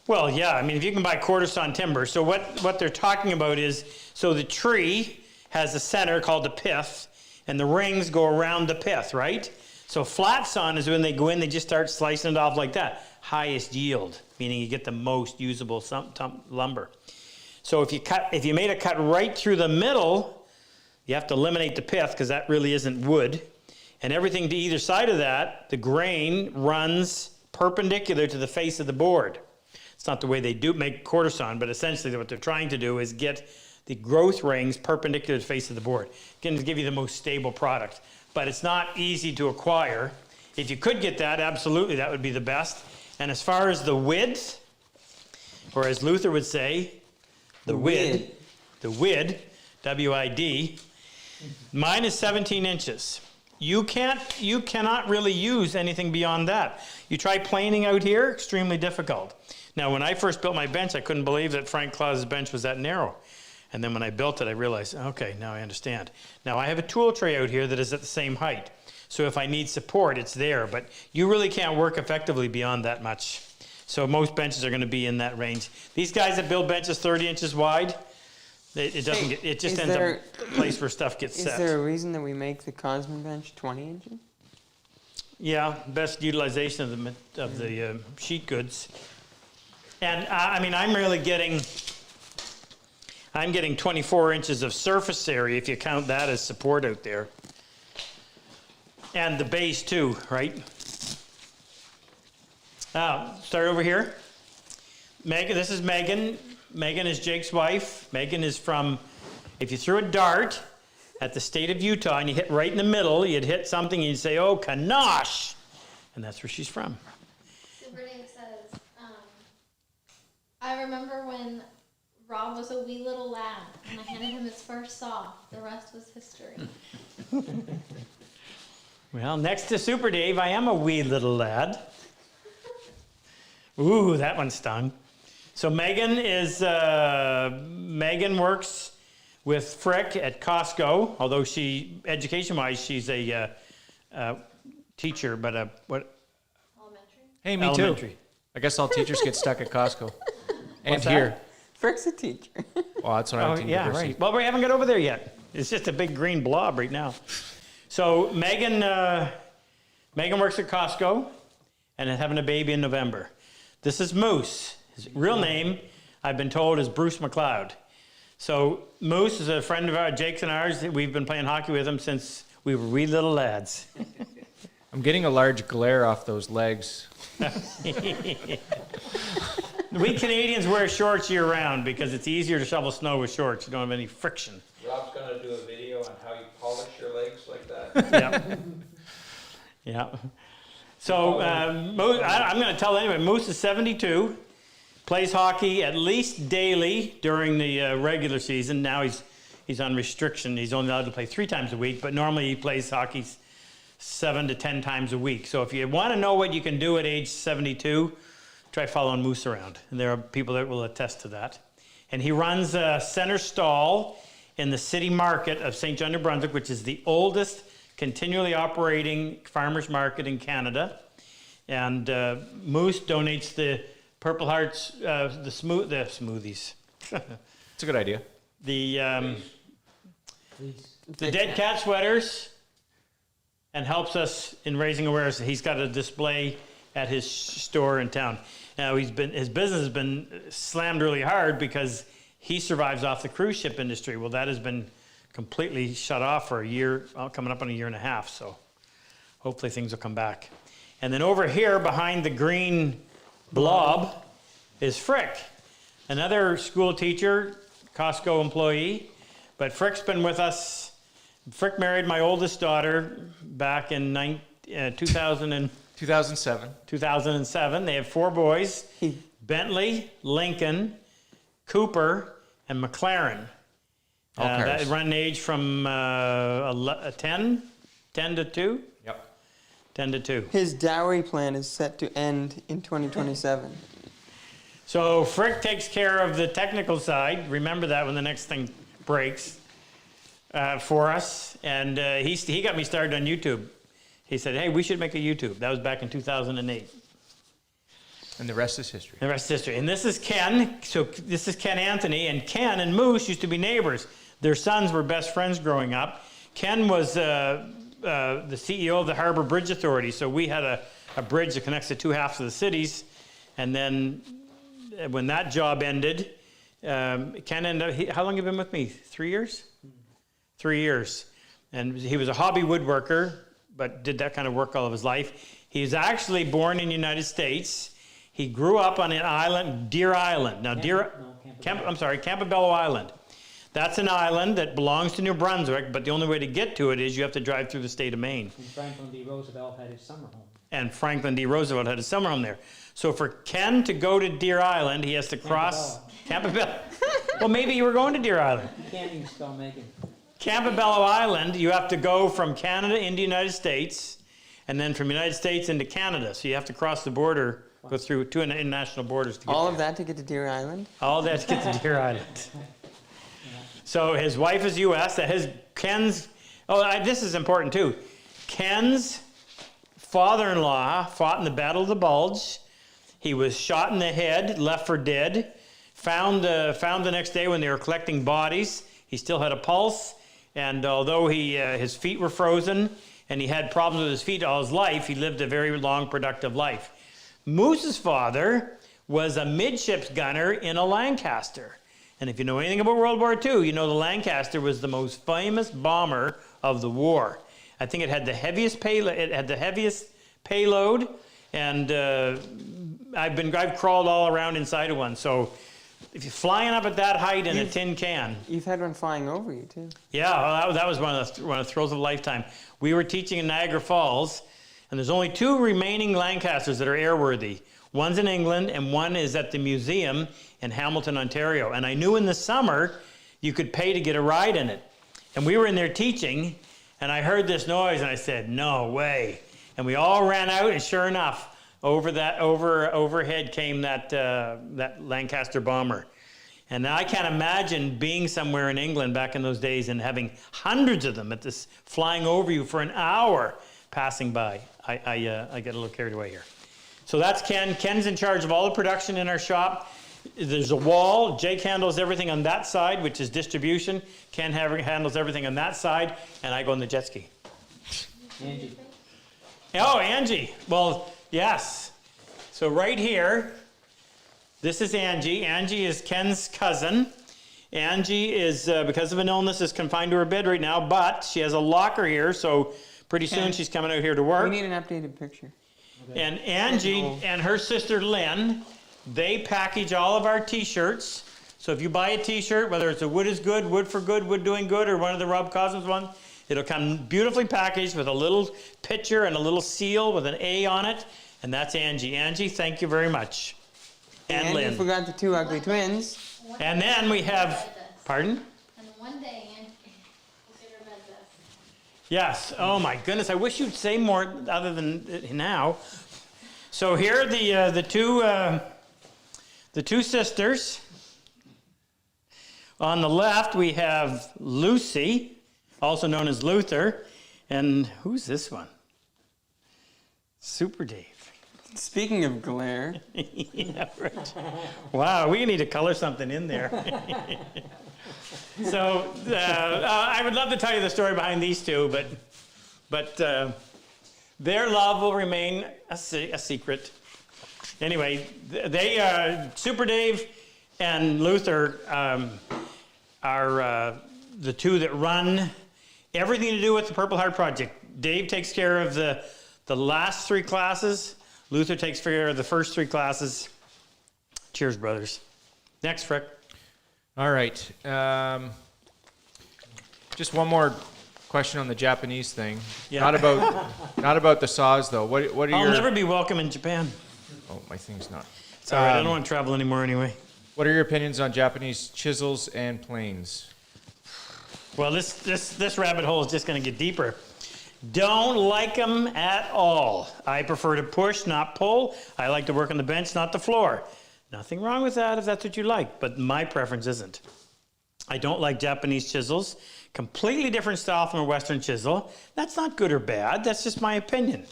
Speaker 2: Well, yeah, I mean, if you can buy Quarter-Sawn timber. So what they're talking about is, so the tree has a center called the pith, and the rings go around the pith, right? So flat sawn is when they go in, they just start slicing it off like that. Highest yield, meaning you get the most usable lumber. So if you made a cut right through the middle, you have to eliminate the pith because that really isn't wood. And everything to either side of that, the grain runs perpendicular to the face of the board. It's not the way they do make Quarter-Sawn, but essentially what they're trying to do is get the growth rings perpendicular to the face of the board. Again, to give you the most stable product. But it's not easy to acquire. If you could get that, absolutely, that would be the best. And as far as the width, or as Luther would say, the width, W-I-D, mine is 17 inches. You cannot really use anything beyond that. You try planing out here, extremely difficult. Now, when I first built my bench, I couldn't believe that Frank Claus's bench was that narrow. And then when I built it, I realized, okay, now I understand. Now I have a tool tray out here that is at the same height. So if I need support, it's there, but you really can't work effectively beyond that much. So most benches are going to be in that range. These guys that build benches 30 inches wide, it just ends up a place where stuff gets set.
Speaker 3: Is there a reason that we make the Cosman bench 20 inches?
Speaker 2: Yeah, best utilization of the sheet goods. And I mean, I'm getting 24 inches of surface area if you count that as support out there. And the base too, right? Start over here. Megan, this is Megan. Megan is Jake's wife. Megan is from, if you threw a dart at the state of Utah and you hit right in the middle, you'd hit something and you'd say, oh, Kanosh. And that's where she's from.
Speaker 5: Super Dave says, I remember when Rob was a wee little lad and I handed him his first saw. The rest was history.
Speaker 2: Well, next to Super Dave, I am a wee little lad. Ooh, that one stung. So Megan works with Frick at Costco, although education-wise, she's a teacher, but what?
Speaker 5: Elementary.
Speaker 4: Hey, me
Speaker 2: Elementary.
Speaker 4: too. I guess all teachers get stuck at Costco. And
Speaker 2: What's that?
Speaker 4: here.
Speaker 3: Frick's a teacher.
Speaker 4: Well, that's what I went to
Speaker 2: Yeah,
Speaker 4: university.
Speaker 2: right. Well, we haven't got over there yet. It's just a big green blob right now. So Megan works at Costco and is having a baby in November. This is Moose, His real name, I've been told, is Bruce McLeod. So Moose is a friend of ours, Jake's and ours. We've been playing hockey with him since we were wee little lads.
Speaker 4: I'm getting a large glare off those legs.
Speaker 2: We Canadians wear shorts year round because it's easier to shovel snow with shorts. You don't have any friction.
Speaker 6: Rob's gonna do a video on how you polish your legs like that.
Speaker 2: Yeah. Yeah. So Moose, I'm going to tell anyway, Moose is 72, plays hockey at least daily during the regular season. Now he's on restriction. He's only allowed to play 3 times a week, but normally he plays hockey 7 to 10 times a week. So if you want to know what you can do at age 72, try following Moose around. And there are people that will attest to that. And he runs a center stall in the city market of St. John, New Brunswick, which is the oldest continually operating farmers market in Canada. And Moose donates the Purple Hearts, the smoothies.
Speaker 4: It's a good idea.
Speaker 2: The dead cat sweaters, and helps us in raising awareness. He's got a display at his store in town. Now his business has been slammed really hard because he survives off the cruise ship industry. Well, that has been completely shut off for a year, coming up on a year and a half. So hopefully things will come back. And then over here behind the green blob is Frick, another school teacher, Costco employee. But Frick's been with us. Frick married my oldest daughter back in 2007. 2007. They have 4 boys, Bentley, Lincoln, Cooper, and McLaren. That run age from 10 to 2?
Speaker 4: Yep.
Speaker 2: 10 to 2.
Speaker 3: His dowry plan is set to end in 2027.
Speaker 2: So Frick takes care of the technical side. Remember that when the next thing breaks for us. And he got me started on YouTube. He said, hey, we should make a YouTube. That was back in 2008.
Speaker 4: And the rest is history.
Speaker 2: The rest is history. And this is Ken. So this is Ken Anthony. And Ken and Moose used to be neighbors. Their sons were best friends growing up. Ken was the CEO of the Harbor Bridge Authority. So we had a bridge that connects the 2 halves of the cities. And then when that job ended, Ken ended up, how long have you been with me? 3 years? 3 years. And he was a hobby woodworker, but did that kind of work all of his life. He was actually born in the United States. He grew up on an island, Deer Island. Now, Campobello Island. That's an island that belongs to New Brunswick, but the only way to get to it is you have to drive through the state of Maine.
Speaker 1: And Franklin D. Roosevelt had his summer home.
Speaker 2: And Franklin D. Roosevelt had his summer home there. So for Ken to go to Deer Island, he has to cross Campobello. Well, maybe you were going to Deer Island.
Speaker 1: You can't even spell making.
Speaker 2: Campobello Island, you have to go from Canada into the United States, and then from the United States into Canada. So you have to cross the border, go through 2 international borders to get
Speaker 3: All
Speaker 2: there.
Speaker 3: of that to get to Deer Island?
Speaker 2: All that to get to Deer Island. So his wife is U.S. This is important too. Ken's father-in-law fought in the Battle of the Bulge. He was shot in the head, left for dead. Found the next day when they were collecting bodies. He still had a pulse, and although his feet were frozen and he had problems with his feet all his life, he lived a very long, productive life. Moose's father was a midships gunner in a Lancaster. And if you know anything about World War II, you know the Lancaster was the most famous bomber of the war. I think it had the heaviest payload, and I've crawled all around inside of one. So if you're flying up at that height in a tin can.
Speaker 3: You've had one flying over you, too.
Speaker 2: Yeah, well, that was one of the thrills of a lifetime. We were teaching in Niagara Falls, and there's only 2 remaining Lancasters that are airworthy. One's in England, and one is at the museum in Hamilton, Ontario. And I knew in the summer you could pay to get a ride in it. And we were in there teaching, and I heard this noise, and I said, no way. And we all ran out, and sure enough, overhead came that Lancaster bomber. And I can't imagine being somewhere in England back in those days and having hundreds of them flying over you for an hour passing by. I get a little carried away here. So that's Ken. Ken's in charge of all the production in our shop. There's a wall. Jake handles everything on that side, which is distribution. Ken handles everything on that side, and I go on the jet ski.
Speaker 1: Angie.
Speaker 2: Oh, Angie. Well, yes. So right here This is Angie. Angie is Ken's cousin. Angie is, because of an illness, is confined to her bed right now, but she has a locker here, so pretty soon
Speaker 3: Ken,
Speaker 2: she's coming out here to
Speaker 3: We
Speaker 2: work.
Speaker 3: need an updated picture.
Speaker 2: And Angie and her sister Lynn, they package all of our t-shirts. So if you buy a t-shirt, whether it's a Wood is Good, Wood for Good, Wood Doing Good, or one of the RobCosman's ones, it'll come beautifully packaged with a little picture and a little seal with an A on it. And that's Angie. Angie, thank you very much. And
Speaker 3: you
Speaker 2: Lynn.
Speaker 3: forgot the two ugly twins.
Speaker 2: And then we have, pardon?
Speaker 5: And one day, Angie will get her bed this.
Speaker 2: Yes. Oh my goodness. I wish you'd say more other than now. So here are the two sisters. On the left we have Lucy, also known as Luther, and who's this one? Super Dave.
Speaker 3: Speaking of glare,
Speaker 2: Yeah, right. Wow, we need to color something in there. So I would love to tell you the story behind these two, but their love will remain a secret. Anyway, they Super Dave and Luther are the two that run everything to do with the Purple Heart Project. Dave takes care of the last 3 classes. Luther takes care of the first 3 classes. Cheers, brothers. Next, Frick.
Speaker 4: All right. Just one more question on the Japanese thing.
Speaker 2: Yeah.
Speaker 4: Not about the saws though. What are
Speaker 2: I'll
Speaker 4: your?
Speaker 2: never be welcome in Japan.
Speaker 4: Oh, my thing's not.
Speaker 2: It's all right. I don't want to travel anymore anyway.
Speaker 4: What are your opinions on Japanese chisels and planes?
Speaker 2: Well, this rabbit hole is just going to get deeper. Don't like them at all. I prefer to push, not pull. I like to work on the bench, not the floor. Nothing wrong with that if that's what you like, but my preference isn't. I don't like Japanese chisels. Completely different style from a Western chisel. That's not good or bad. That's just my opinion.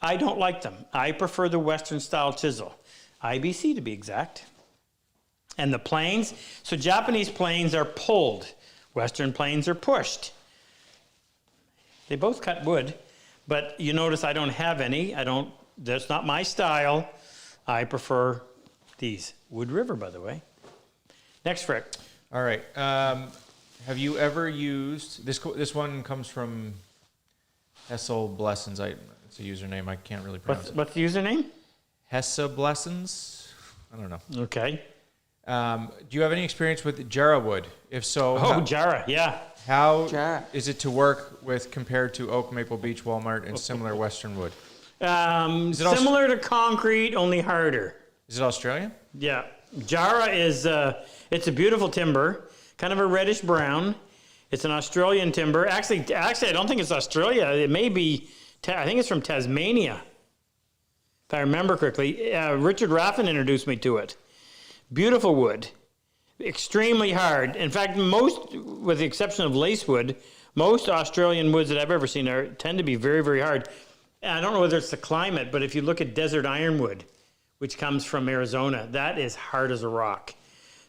Speaker 2: I don't like them. I prefer the Western style chisel. IBC to be exact. And the planes, so Japanese planes are pulled. Western planes are pushed. They both cut wood, but you notice I don't have any. That's not my style. I prefer these. Wood River, by the way. Next, Frick.
Speaker 4: All right. Have you ever used this? This one comes from Hessel Blessings. It's a username. I can't really pronounce it.
Speaker 2: What's the username?
Speaker 4: Hessa Blessings. I don't know.
Speaker 2: Okay.
Speaker 4: Do you have any experience with Jara wood? If so,
Speaker 2: Jara, yeah.
Speaker 4: how
Speaker 3: Jara.
Speaker 4: is it to work with compared to Oak, Maple Beech, Walmart, and similar Western wood?
Speaker 2: It similar to concrete, only harder.
Speaker 4: Is it Australian?
Speaker 2: Yeah. Jara is, it's a beautiful timber, kind of a reddish brown. It's an Australian timber. Actually, I don't think it's Australia. It may be, I think it's from Tasmania, if I remember correctly. Richard Raffin introduced me to it. Beautiful wood, extremely hard. In fact, most, with the exception of lacewood, most Australian woods that I've ever seen tend to be very, very hard. And I don't know whether it's the climate, but if you look at desert ironwood, which comes from Arizona, that is hard as a rock.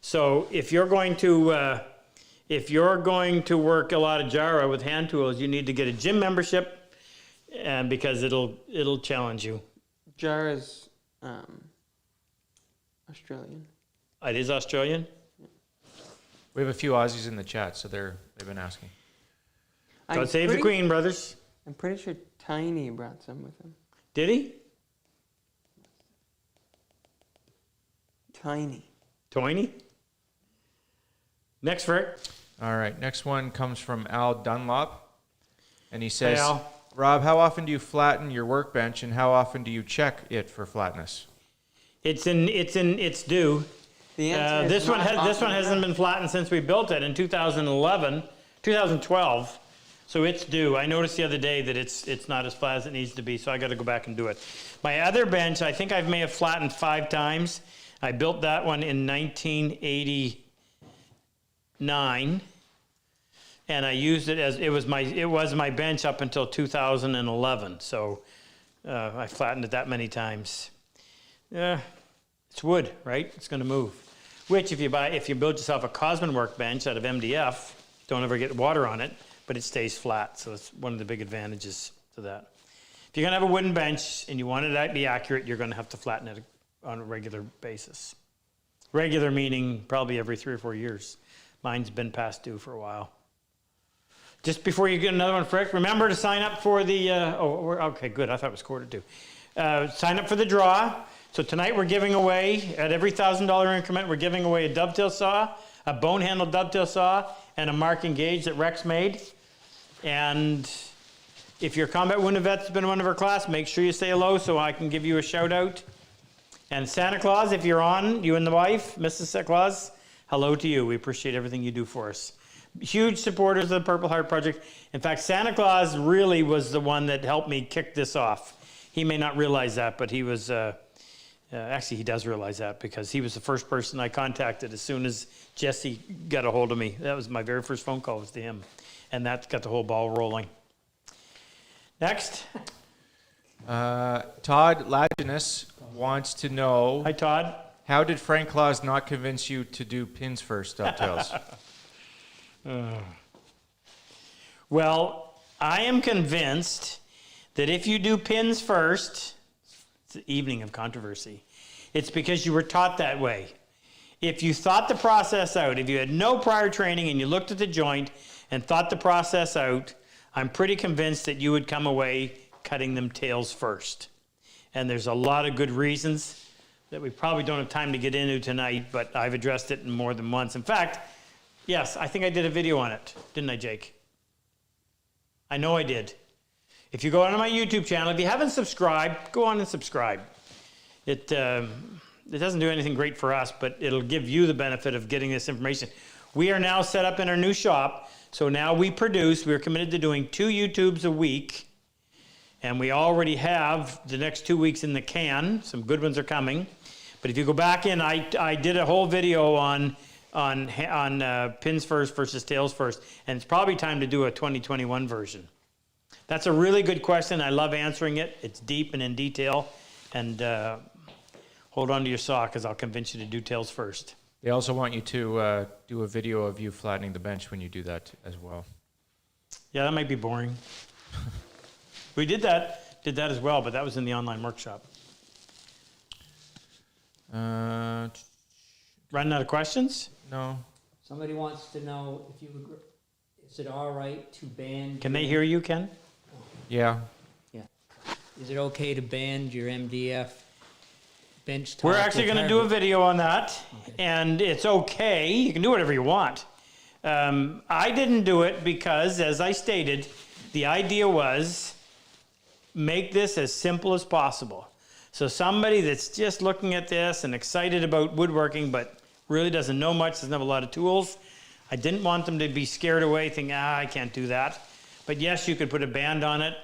Speaker 2: So if you're going to work a lot of Jara with hand tools, you need to get a gym membership, because it'll challenge you.
Speaker 3: Jara's Australian.
Speaker 2: It is Australian?
Speaker 4: We have a few Aussies in the chat, so they've been asking.
Speaker 2: God save the Queen, brothers.
Speaker 3: I'm pretty sure Tiny brought some with him.
Speaker 2: Did he?
Speaker 3: Tiny.
Speaker 2: Toiny? Next, Frick.
Speaker 4: All right. Next one comes from Al Dunlop, and he says,
Speaker 2: Hey, Al.
Speaker 4: Rob, how often do you flatten your workbench, and how often do you check it for flatness?
Speaker 2: It's due.
Speaker 3: The answer
Speaker 2: This
Speaker 3: is
Speaker 2: one
Speaker 3: not
Speaker 2: hasn't been flattened since we built it in 2012. So it's due. I noticed the other day that it's not as flat as it needs to be, so I got to go back and do it. My other bench, I think I may have flattened 5 times. I built that one in 1989, and I used it as it was my bench up until 2011. So I flattened it that many times. It's wood, right? It's going to move. Which, if you build yourself a Cosman workbench out of MDF, don't ever get water on it, but it stays flat. So it's one of the big advantages to that. If you're going to have a wooden bench and you want it to be accurate, you're going to have to flatten it on a regular basis. Regular meaning probably every 3 or 4 years. Mine's been past due for a while. Just before you get another one, Frick, remember to sign up for the, okay, good, I thought it was Q2. Sign up for the draw. So tonight we're giving away, at every $1,000 increment, we're giving away a dovetail saw, a bone-handled dovetail saw, and a marking gauge that Rex made. And if you're a combat wounded vet that's been in one of our class, make sure you say hello so I can give you a shout out. And Santa Claus, if you're on, you and the wife, Mrs. Santa Claus, hello to you. We appreciate everything you do for us. Huge supporters of the Purple Heart Project. In fact, Santa Claus really was the one that helped me kick this off. He may not realize that, but he was, actually he does realize that because he was the first person I contacted as soon as Jesse got a hold of me. That was my very first phone call was to him. And that got the whole ball rolling. Next.
Speaker 4: Todd Laginus wants to know,
Speaker 2: Hi, Todd.
Speaker 4: how did Frank Claus not convince you to do pins first, Dovetails?
Speaker 2: Well, I am convinced that if you do pins first, it's the evening of controversy. It's because you were taught that way. If you thought the process out, if you had no prior training and you looked at the joint and thought the process out, I'm pretty convinced that you would come away cutting them tails first. And there's a lot of good reasons that we probably don't have time to get into tonight, but I've addressed it more than once. In fact, yes, I think I did a video on it, didn't I, Jake? I know I did. If you go onto my YouTube channel, if you haven't subscribed, go on and subscribe. It doesn't do anything great for us, but it'll give you the benefit of getting this information. We are now set up in our new shop, so now we're committed to doing 2 YouTubes a week, and we already have the next 2 weeks in the can. Some good ones are coming. But if you go back in, I did a whole video on pins first versus tails first, and it's probably time to do a 2021 version. That's a really good question. I love answering it. It's deep and in detail, and hold on to your saw because I'll convince you to do tails first.
Speaker 4: They also want you to do a video of you flattening the bench when you do that as well.
Speaker 2: Yeah, that might be boring. We did that as well, but that was in the online workshop. Running out of questions?
Speaker 4: No.
Speaker 1: Somebody wants to know if you would, is it all right to band?
Speaker 2: Can they hear you, Ken?
Speaker 4: Yeah.
Speaker 1: Yeah. Is it okay to band your MDF bench top?
Speaker 2: We're actually going to do a video on that, and it's okay. You can do whatever you want. I didn't do it because, as I stated, the idea was make this as simple as possible. So somebody that's just looking at this and excited about woodworking, but really doesn't know much, doesn't have a lot of tools, I didn't want them to be scared away, thinking, I can't do that. But yes, you could put a band on it.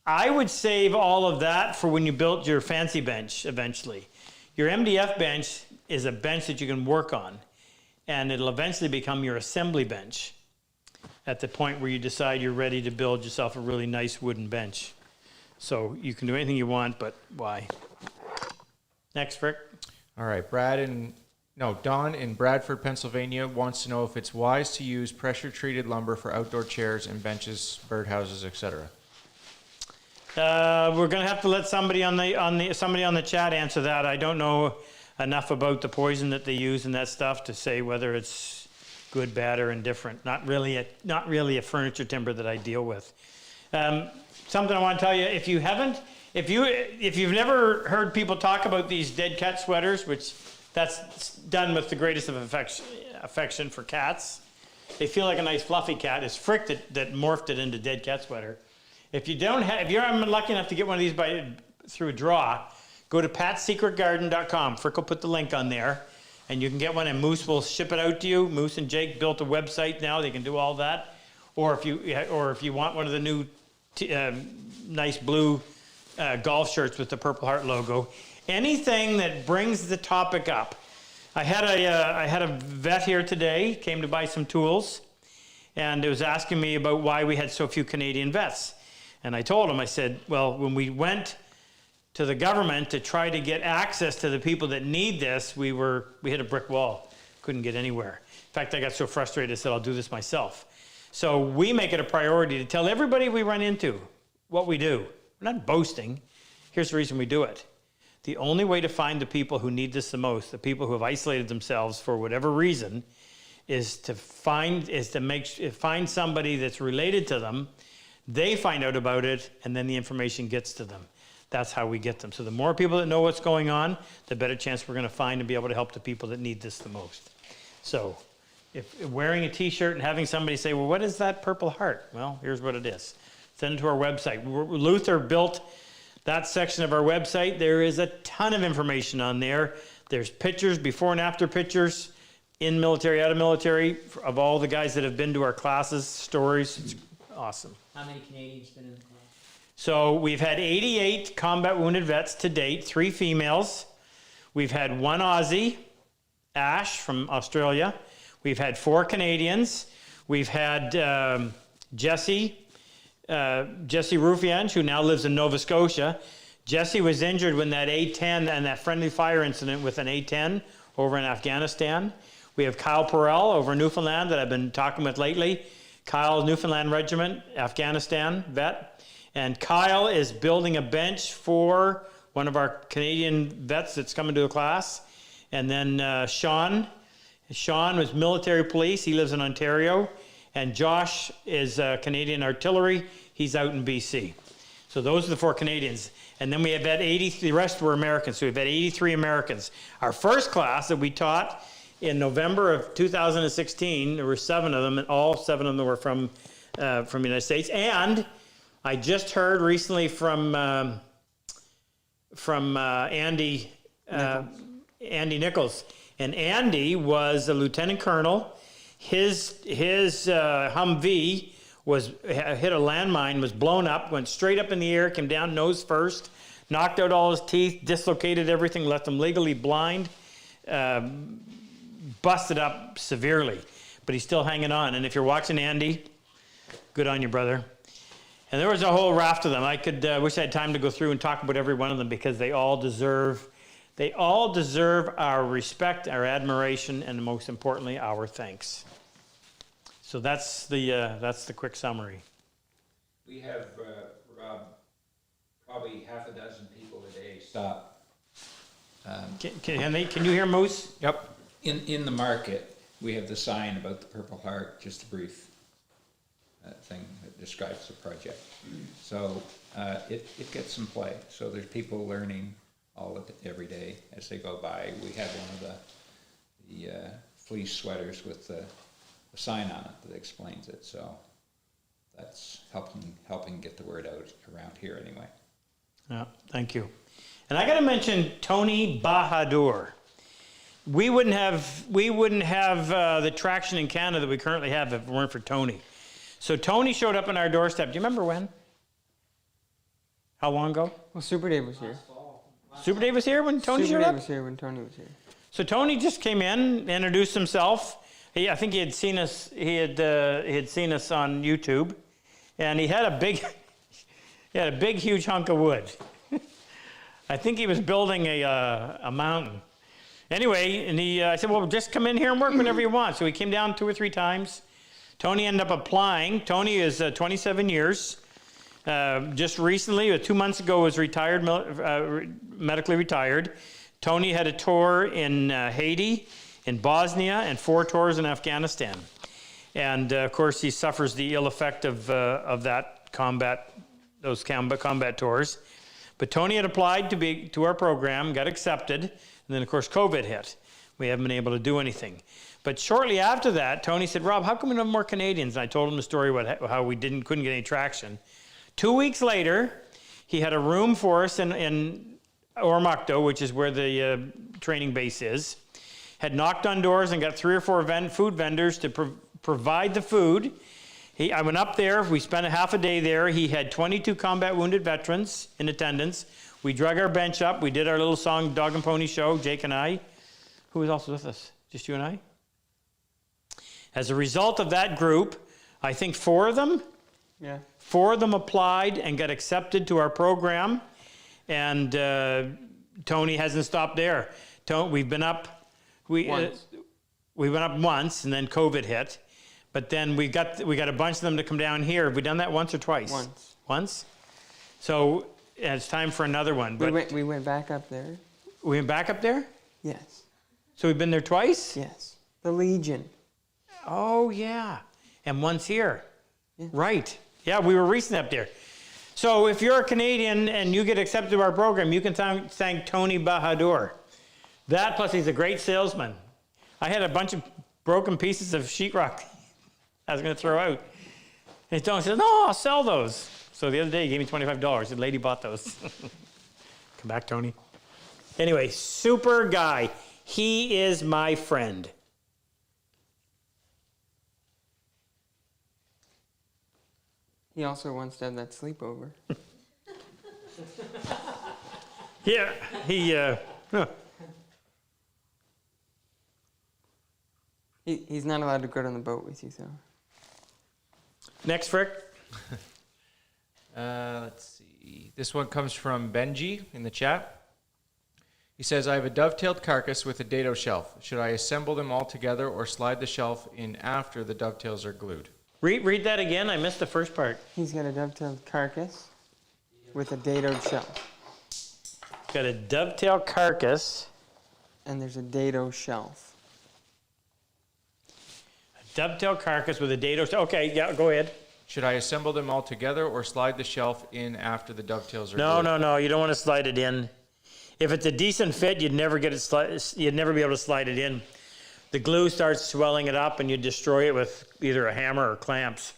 Speaker 2: I would save all of that for when you build your fancy bench eventually. Your MDF bench is a bench that you can work on, and it'll eventually become your assembly bench at the point where you decide you're ready to build yourself a really nice wooden bench. So you can do anything you want, but why? Next, Frick.
Speaker 4: All right. Don in Bradford, Pennsylvania wants to know if it's wise to use pressure-treated lumber for outdoor chairs and benches, birdhouses, etc.
Speaker 2: We're going to have to let somebody on the chat answer that. I don't know enough about the poison that they use and that stuff to say whether it's good, bad, or indifferent. Not really a furniture timber that I deal with. Something I want to tell you: if you've never heard people talk about these dead cat sweaters, which that's done with the greatest of affection for cats. They feel like a nice fluffy cat. It's Frick that morphed it into dead cat sweater. If you're lucky enough to get one of these through a draw, go to patssecretgarden.com. Frick will put the link on there, and you can get one, and Moose will ship it out to you. Moose and Jake built a website now; they can do all that. Or if you want one of the new nice blue golf shirts with the Purple Heart logo, anything that brings the topic up. I had a vet here today, came to buy some tools, and it was asking me about why we had so few Canadian vets. And I told him, I said, well, when we went to the government to try to get access to the people that need this, we hit a brick wall, couldn't get anywhere. In fact, I got so frustrated, I said, I'll do this myself. So we make it a priority to tell everybody we run into what we do. We're not boasting. Here's the reason we do it. The only way to find the people who need this the most, the people who have isolated themselves for whatever reason, is to find somebody that's related to them. They find out about it, and then the information gets to them. That's how we get them. So the more people that know what's going on, the better chance we're going to find and be able to help the people that need this the most. So if wearing a t-shirt and having somebody say, well, what is that Purple Heart? Well, here's what it is. Send it to our website. Luther built that section of our website. There is a ton of information on there. There's pictures, before and after pictures, in military, out of military, of all the guys that have been to our classes, stories. It's awesome.
Speaker 1: How many Canadians been in the class?
Speaker 2: So we've had 88 combat wounded vets to date, 3 females. We've had 1 Aussie, Ash from Australia. We've had 4 Canadians. We've had Jesse Rufiange, who now lives in Nova Scotia. Jesse was injured when that A-10 and that friendly fire incident with an A-10 over in Afghanistan. We have Kyle Perrell over in Newfoundland that I've been talking with lately. Kyle, Newfoundland Regiment, Afghanistan vet. And Kyle is building a bench for one of our Canadian vets that's coming to a class. And then Sean was military police. He lives in Ontario. And Josh is Canadian artillery. He's out in BC. So those are the 4 Canadians. And then we have had 80, the rest were Americans. So we've had 83 Americans. Our first class that we taught in November of 2016, there were 7 of them, and all 7 of them were from the United States. And I just heard recently from Andy Nichols. And Andy was a lieutenant colonel. His Humvee hit a landmine, was blown up, went straight up in the air, came down nose first, knocked out all his teeth, dislocated everything, left him legally blind, busted up severely. But he's still hanging on. And if you're watching Andy, good on you, brother. And there was a whole raft of them. I could wish I had time to go through and talk about every one of them, because they all deserve our respect, our admiration, and most importantly, our thanks. So that's the quick summary.
Speaker 6: We have, Rob, probably half a dozen people a day stop.
Speaker 2: Can you hear Moose?
Speaker 4: Yep.
Speaker 6: In the market, we have the sign about the Purple Heart, just a brief thing that describes the project. So it gets some play. So there's people learning every day as they go by. We had one of the fleece sweaters with a sign on it that explains it. So that's helping get the word out around here anyway.
Speaker 2: Yeah, thank you. And I got to mention Tony Bahadur. We wouldn't have the traction in Canada that we currently have if it weren't for Tony. So Tony showed up on our doorstep. Do you remember when? How long ago?
Speaker 3: Well, Super Dave was here.
Speaker 2: Super Dave was here when Tony
Speaker 3: Super
Speaker 2: showed
Speaker 3: Dave
Speaker 2: up?
Speaker 3: was here when Tony was here.
Speaker 2: So Tony just came in, introduced himself. I think he had seen us. He had seen us on YouTube, and he had a big, huge hunk of wood. I think he was building a mountain. Anyway, and I said, well, just come in here and work whenever you want. So he came down 2 or 3 times. Tony ended up applying. Tony is 27 years. Just recently, 2 months ago, was retired, medically retired. Tony had a tour in Haiti, in Bosnia, and 4 tours in Afghanistan. And of course, he suffers the ill effect of that those combat tours. But Tony had applied to our program, got accepted, and then of course COVID hit. We haven't been able to do anything. But shortly after that, Tony said, Rob, how come we don't have more Canadians? And I told him the story about how we couldn't get any traction. 2 weeks later, he had a room for us in Oromocto, which is where the training base is. Had knocked on doors and got 3 or 4 food vendors to provide the food. I went up there. We spent a half a day there. He had 22 combat wounded veterans in attendance. We drug our bench up. We did our little song, Dog and Pony Show, Jake and I. Who was also with us? Just you and I? As a result of that group, I think 4 of them?
Speaker 3: Yeah.
Speaker 2: 4 of them applied and got accepted to our program. And Tony hasn't stopped there. We've been up. We went up once, and then COVID hit. But then we got a bunch of them to come down here. Have we done that once or twice?
Speaker 3: Once.
Speaker 2: Once? So it's time for another one. But
Speaker 3: We went back up there.
Speaker 2: we went back up there?
Speaker 3: Yes.
Speaker 2: So we've been there twice?
Speaker 3: Yes. The Legion.
Speaker 2: Oh, yeah. And one's here.
Speaker 3: Yeah.
Speaker 2: Right. Yeah, we were recently up there. So if you're a Canadian and you get accepted to our program, you can thank Tony Bahadur. That plus he's a great salesman. I had a bunch of broken pieces of sheetrock I was going to throw out. And Tony said, no, I'll sell those. So the other day he gave me $25. The lady bought those. Come back, Tony. Anyway, super guy. He is my friend.
Speaker 3: He also wants to have that sleepover.
Speaker 2: Yeah,
Speaker 3: He's not allowed to go on the boat with you, though.
Speaker 2: Next, Frick.
Speaker 4: Let's see. This one comes from Benji in the chat. He says, I have a dovetailed carcass with a dado shelf. Should I assemble them all together or slide the shelf in after the dovetails are glued?
Speaker 2: Read that again. I missed the first part.
Speaker 3: He's got a dovetailed carcass with a dadoed shelf.
Speaker 2: Got a dovetail carcass.
Speaker 3: And there's a dado shelf.
Speaker 2: A dovetail carcass with a dado. Okay, yeah, go ahead.
Speaker 4: Should I assemble them all together or slide the shelf in after the dovetails are
Speaker 2: No,
Speaker 4: glued?
Speaker 2: no. You don't want to slide it in. If it's a decent fit, you'd never get it. You'd never be able to slide it in. The glue starts swelling it up, and you destroy it with either a hammer or clamps.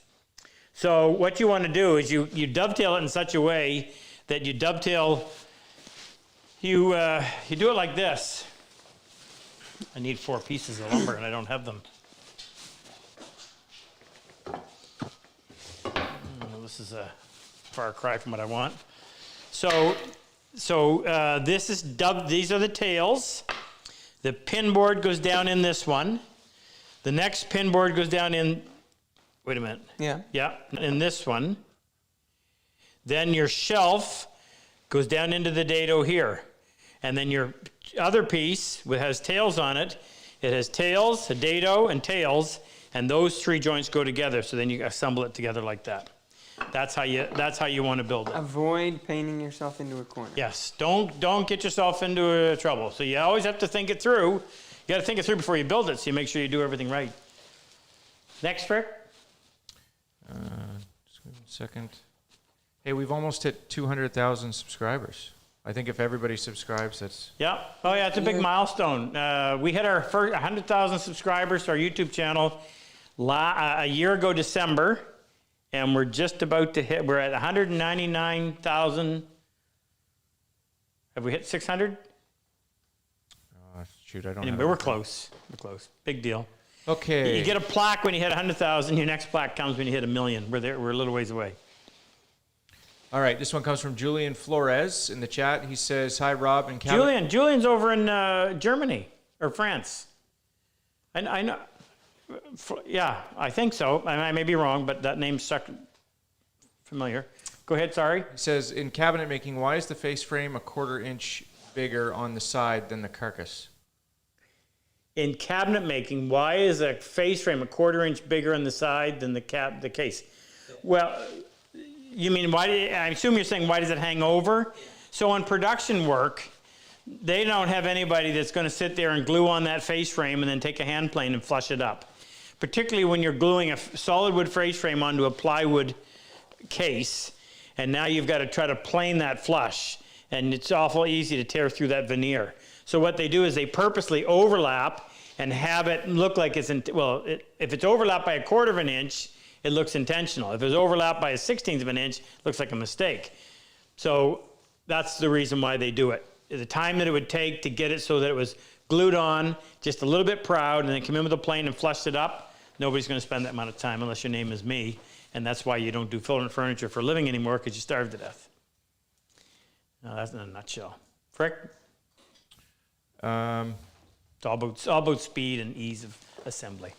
Speaker 2: So what you want to do is you dovetail it in such a way that you dovetail. You do it like this. I need 4 pieces of lumber, and I don't have them. This is a far cry from what I want. So this is these are the tails. The pin board goes down in this one. The next pin board goes down in, wait a minute.
Speaker 3: Yeah.
Speaker 2: Yeah, in this one. Then your shelf goes down into the dado here. And then your other piece has tails on it. It has tails, a dado, and tails, and those 3 joints go together. So then you assemble it together like that. That's how you want to build it.
Speaker 3: Avoid painting yourself into a corner.
Speaker 2: Yes, don't get yourself into trouble. So you always have to think it through. You got to think it through before you build it, so you make sure you do everything right. Next, Frick.
Speaker 4: Just give me a second. Hey, we've almost hit 200,000 subscribers. I think if everybody subscribes, that's...
Speaker 2: Yeah. Oh, yeah, it's a big milestone. We hit our first 100,000 subscribers to our YouTube channel a year ago, December. And we're just about to hit, we're at 199,000. Have we hit 600?
Speaker 4: Shoot, I don't
Speaker 2: Anyway,
Speaker 4: have
Speaker 2: we're
Speaker 4: it.
Speaker 2: close. We're close. Big deal.
Speaker 4: Okay.
Speaker 2: You get a plaque when you hit 100,000. Your next plaque comes when you hit 1 million. We're there. We're a little ways away.
Speaker 4: All right, this one comes from Julian Flores in the chat. He says, hi, Rob and Calvin.
Speaker 2: Julian's over in Germany or France. I know. Yeah, I think so. I may be wrong, but that name stuck familiar. Go ahead, sorry.
Speaker 4: He says, in cabinet making, why is the face frame a 1/4 inch bigger on the side than the carcass?
Speaker 2: In cabinet making, why is a face frame a 1/4 inch bigger on the side than the case? Well, you mean I assume you're saying why does it hang over? So on production work, they don't have anybody that's going to sit there and glue on that face frame and then take a hand plane and flush it up. Particularly when you're gluing a solid wood face frame onto a plywood case, and now you've got to try to plane that flush, and it's awful easy to tear through that veneer. So what they do is they purposely overlap and have it look like it's, if it's overlapped by a 1/4 inch, it looks intentional. If it's overlapped by a 1/16 inch, it looks like a mistake. So that's the reason why they do it. The time that it would take to get it so that it was glued on, just a little bit proud, and then come in with a plane and flushed it up, nobody's going to spend that amount of time unless your name is me, and that's why you don't do furniture for a living anymore, because you starve to death. No, that's in a nutshell. Frick? It's all about speed and ease of assembly.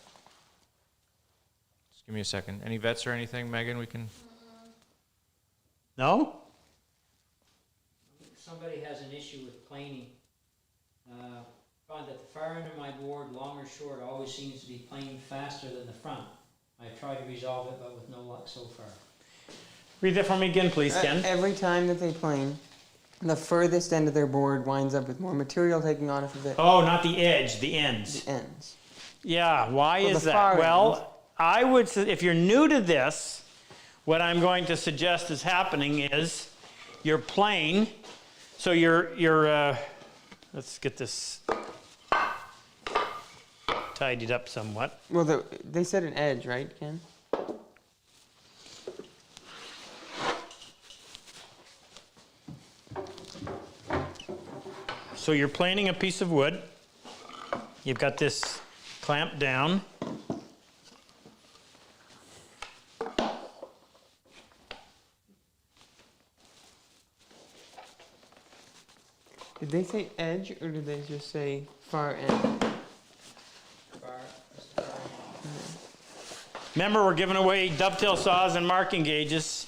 Speaker 4: Just give me a second. Any vets or anything, Megan, we can...
Speaker 2: No?
Speaker 1: Somebody has an issue with planing. Find that the far end of my board, long or short, always seems to be planed faster than the front. I've tried to resolve it, but with no luck so far.
Speaker 2: Read that for me again, please, Ken.
Speaker 3: Every time that they plane, the furthest end of their board winds up with more material taking off of it.
Speaker 2: Oh, not the edge, the ends.
Speaker 3: The ends.
Speaker 2: Yeah, why
Speaker 3: Well,
Speaker 2: is
Speaker 3: the
Speaker 2: that?
Speaker 3: far
Speaker 2: Well, I would, if you're new to this, what I'm going to suggest is happening is your plane, so let's get this tidied up somewhat.
Speaker 3: Well, they said an edge, right, Ken?
Speaker 2: So you're planing a piece of wood. You've got this clamped down.
Speaker 3: Did they say edge or did they just say far end?
Speaker 2: Remember, we're giving away dovetail saws and marking gauges.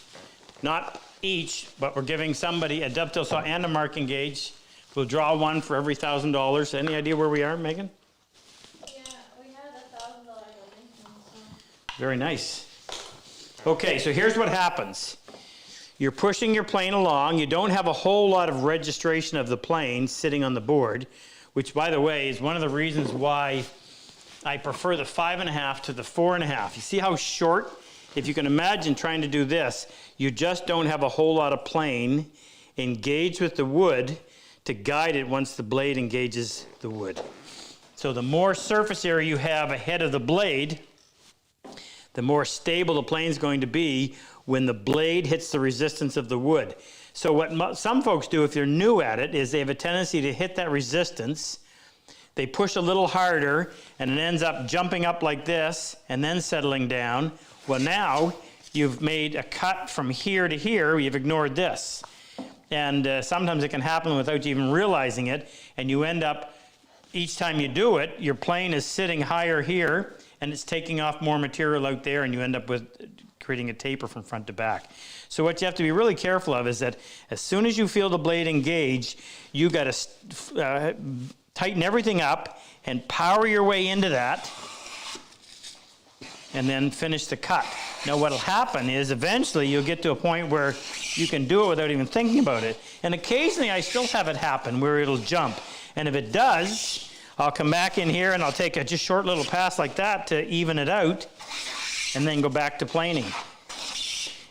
Speaker 2: Not each, but we're giving somebody a dovetail saw and a marking gauge. We'll draw one for every $1,000. Any idea where we are, Megan?
Speaker 5: Yeah, we had a $1,000 donation. So.
Speaker 2: Very nice. Okay, so here's what happens. You're pushing your plane along. You don't have a whole lot of registration of the plane sitting on the board, which, by the way, is one of the reasons why I prefer the 5.5 to the 4.5. You see how short? If you can imagine trying to do this, you just don't have a whole lot of plane engaged with the wood to guide it once the blade engages the wood. So the more surface area you have ahead of the blade, the more stable the plane's going to be when the blade hits the resistance of the wood. So what some folks do if they're new at it is they have a tendency to hit that resistance, they push a little harder, and it ends up jumping up like this and then settling down. Well, now you've made a cut from here to here, you've ignored this. And sometimes it can happen without you even realizing it, and you end up, each time you do it, your plane is sitting higher here, and it's taking off more material out there, and you end up with creating a taper from front to back. So what you have to be really careful of is that as soon as you feel the blade engage, you got to tighten everything up and power your way into that, and then finish the cut. Now what'll happen is eventually you'll get to a point where you can do it without even thinking about it. And occasionally I still have it happen where it'll jump. And if it does, I'll come back in here and I'll take a just short little pass like that to even it out, and then go back to planing.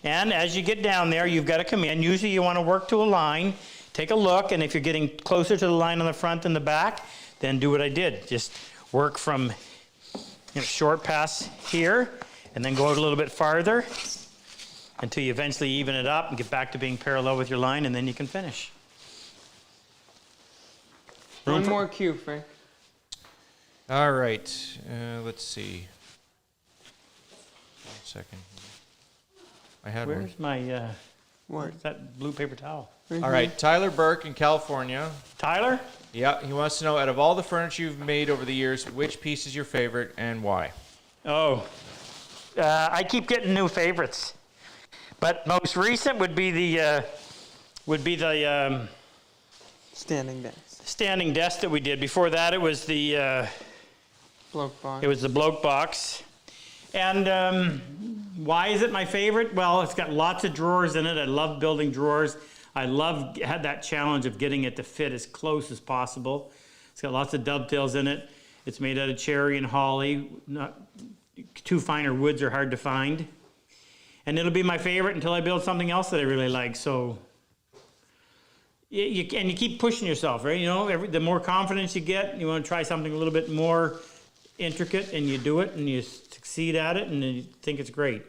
Speaker 2: And as you get down there, you've got to come in. Usually you want to work to a line, take a look, and if you're getting closer to the line on the front and the back, then do what I did. Just work from short pass here, and then go out a little bit farther until you eventually even it up and get back to being parallel with your line, and then you can finish.
Speaker 3: One more cue, Frank.
Speaker 4: All right, let's see. 1 second. I had one.
Speaker 2: Where's my,
Speaker 3: What?
Speaker 2: where's that blue paper towel?
Speaker 4: All right, Tyler Burke in California.
Speaker 2: Tyler?
Speaker 4: Yeah, he wants to know, out of all the furniture you've made over the years, which piece is your favorite and why?
Speaker 2: Oh, I keep getting new favorites, but most recent would be the
Speaker 3: Standing desk.
Speaker 2: standing desk that we did. Before that, it was the
Speaker 3: Bloke box.
Speaker 2: bloke box. And why is it my favorite? Well, it's got lots of drawers in it. I love building drawers. I had that challenge of getting it to fit as close as possible. It's got lots of dovetails in it. It's made out of cherry and holly. Two finer woods are hard to find. And it'll be my favorite until I build something else that I really like. So, you keep pushing yourself, right? You know, the more confidence you get, you want to try something a little bit more intricate, and you do it, and you succeed at it, and you think it's great.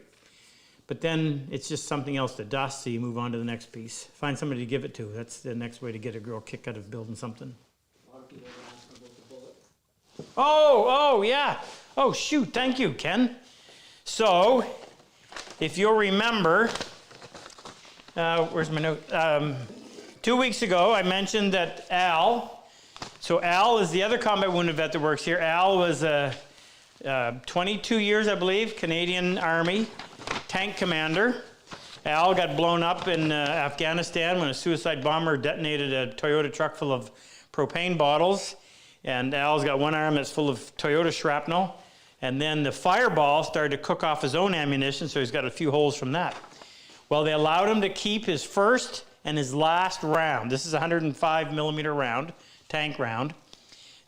Speaker 2: But then it's just something else to dust, so you move on to the next piece. Find somebody to give it to. That's the next way to get a real kick out of building something. Oh, yeah. Oh, shoot. Thank you, Ken. So, if you'll remember, where's my note? 2 weeks ago, I mentioned that Al, so Al is the other combat wounded vet that works here. Al was 22 years, I believe, Canadian Army tank commander. Al got blown up in Afghanistan when a suicide bomber detonated a Toyota truck full of propane bottles. And Al's got one arm that's full of Toyota shrapnel. And then the fireball started to cook off his own ammunition, so he's got a few holes from that. Well, they allowed him to keep his first and his last round. This is a 105 millimeter round, tank round.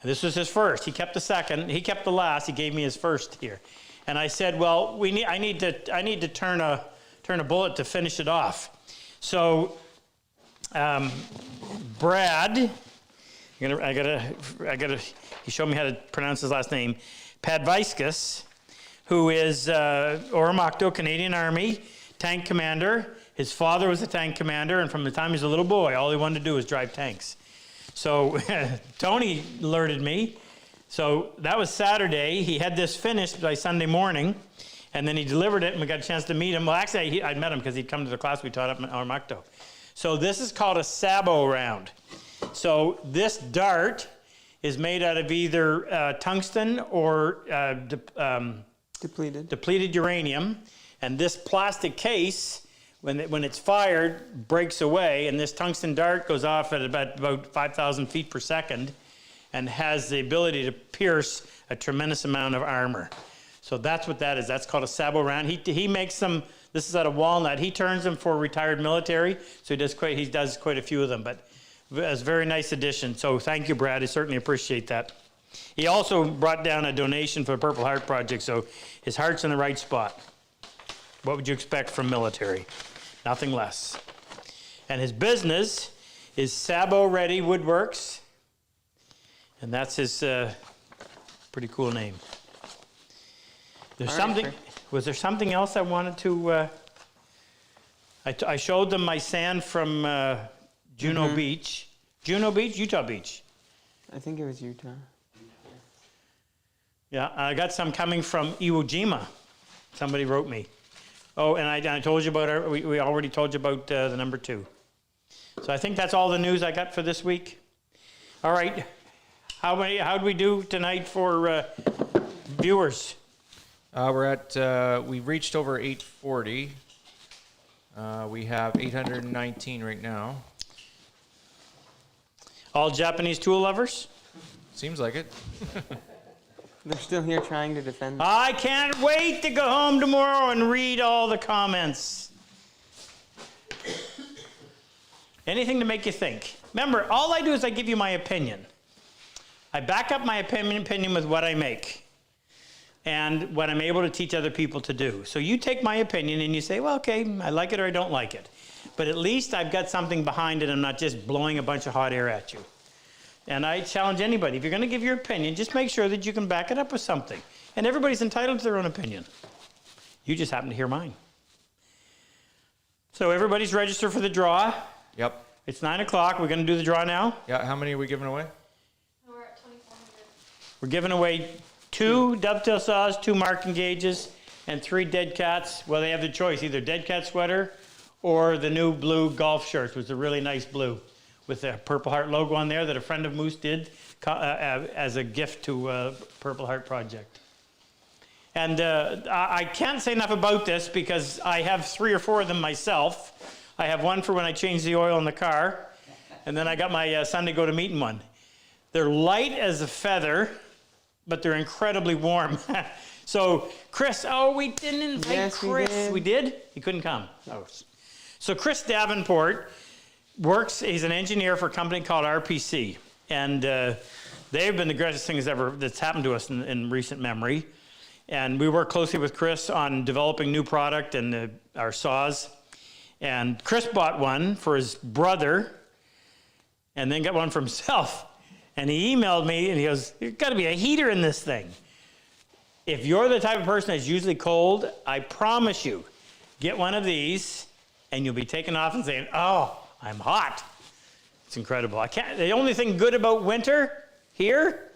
Speaker 2: And this was his first. He kept the second. He kept the last. He gave me his first here. And I said, well, I need to turn a bullet to finish it off. So, Brad, I gotta. He showed me how to pronounce his last name, Padviskus, who is Oromocto, Canadian Army tank commander. His father was a tank commander, and from the time he was a little boy, all he wanted to do was drive tanks. So Tony alerted me. So that was Saturday. He had this finished by Sunday morning, and then he delivered it, and we got a chance to meet him. Well, actually, I met him because he'd come to the class we taught up in Oromocto. So this is called a sabot round. So this dart is made out of either tungsten or depleted uranium, and this plastic case, when it's fired, breaks away, and this tungsten dart goes off at about 5,000 feet per second and has the ability to pierce a tremendous amount of armor. So that's what that is. That's called a sabot round. He makes them. This is out of walnut. He turns them for retired military, so he does quite a few of them. But it's a very nice addition. So thank you, Brad. I certainly appreciate that. He also brought down a donation for the Purple Heart Project, so his heart's in the right spot. What would you expect from military? Nothing less. And his business is Sabot Ready Woodworks, and that's his pretty cool name. There's something. Was there something else I wanted to? I showed them my sand from Juno Beach. Juno Beach, Utah Beach.
Speaker 3: I think it was Utah.
Speaker 2: Yeah, I got some coming from Iwo Jima. Somebody wrote me. Oh, and I told you about we already told you about the number 2. So I think that's all the news I got for this week. All right, how'd we do tonight for viewers?
Speaker 4: We reached over 840. We have 819 right now.
Speaker 2: All Japanese tool lovers?
Speaker 4: Seems like it.
Speaker 3: They're still here trying to defend.
Speaker 2: I can't wait to go home tomorrow and read all the comments. Anything to make you think. Remember, all I do is I give you my opinion. I back up my opinion with what I make and what I'm able to teach other people to do. So you take my opinion and you say, well, okay, I like it or I don't like it. But at least I've got something behind it. I'm not just blowing a bunch of hot air at you. And I challenge anybody, if you're going to give your opinion, just make sure that you can back it up with something. And everybody's entitled to their own opinion. You just happen to hear mine. So everybody's registered for the draw.
Speaker 4: Yep.
Speaker 2: It's 9 o'clock. We're going to do the draw now.
Speaker 4: Yeah, how many are we giving away?
Speaker 5: We're at 2,400.
Speaker 2: We're giving away 2 dovetail saws, 2 marking gauges, and 3 dead cats. Well, they have the choice, either dead cat sweater or the new blue golf shirts, which is a really nice blue, with the Purple Heart logo on there that a friend of Moose did as a gift to Purple Heart Project. And I can't say enough about this because I have 3 or 4 of them myself. I have one for when I change the oil in the car, and then I got my Sunday go to meeting one. They're light as a feather, but they're incredibly warm. So Chris, we didn't invite Chris. We did? He couldn't come. Oh. So Chris Davenport he's an engineer for a company called RPC, and they've been the greatest things that's happened to us in recent memory. And we work closely with Chris on developing new product and our saws. And Chris bought one for his brother and then got one for himself. And he emailed me and he goes, there's got to be a heater in this thing. If you're the type of person that's usually cold, I promise you, get one of these and you'll be taken off and saying, oh, I'm hot. It's incredible. The only thing good about winter here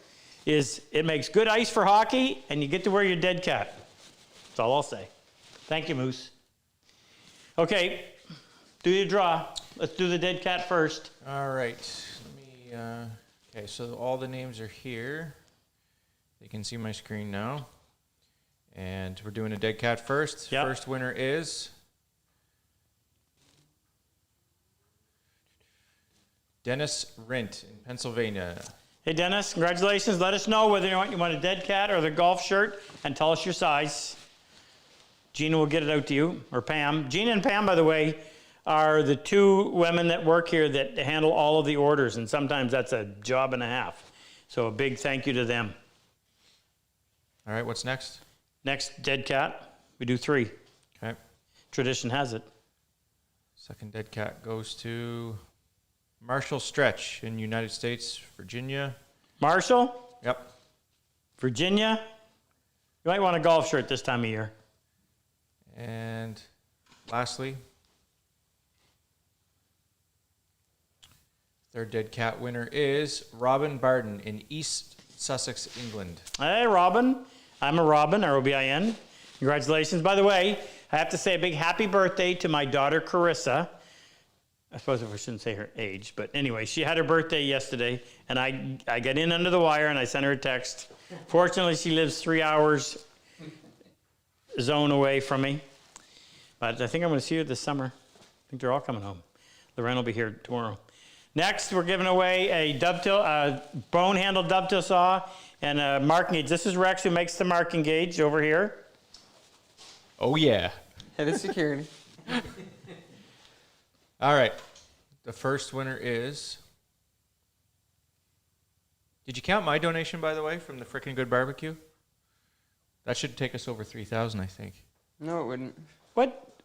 Speaker 2: is it makes good ice for hockey and you get to wear your dead cat. That's all I'll say. Thank you, Moose. Okay, do your draw. Let's do the dead cat first.
Speaker 4: All right. Let me. Okay, so all the names are here. You can see my screen now. And we're doing a dead cat first.
Speaker 2: Yep.
Speaker 4: First winner is Dennis Rint in Pennsylvania.
Speaker 2: Hey, Dennis, congratulations. Let us know whether you want a dead cat or the golf shirt and tell us your size. Gina will get it out to you, or Pam. Gina and Pam, by the way, are the two women that work here that handle all of the orders, and sometimes that's a job and a half. So a big thank you to them.
Speaker 4: All right, what's next?
Speaker 2: Next, dead cat. We do 3.
Speaker 4: Okay.
Speaker 2: Tradition has it.
Speaker 4: Second dead cat goes to Marshall Stretch in United States, Virginia.
Speaker 2: Marshall,
Speaker 4: Yep.
Speaker 2: Virginia. You might want a golf shirt this time of year.
Speaker 4: And lastly, third dead cat winner is Robin Barden in East Sussex, England.
Speaker 2: Hey, Robin. I'm a Robin, R-O-B-I-N. Congratulations. By the way, I have to say a big happy birthday to my daughter, Carissa. I suppose I shouldn't say her age, but anyway, she had her birthday yesterday, and I got in under the wire, and I sent her a text. Fortunately, she lives 3 hours zone away from me. But I think I'm going to see her this summer. I think they're all coming home. Lorraine will be here tomorrow. Next, we're giving away a dovetail, bone-handled dovetail saw and a marking gauge. This is Rex who makes the marking gauge over here.
Speaker 4: Oh, yeah.
Speaker 3: Head of security.
Speaker 4: All right. The first winner is... Did you count my donation, by the way, from the Frickin' Good Barbecue? That should take us over 3,000, I think.
Speaker 3: No, it wouldn't.
Speaker 2: What?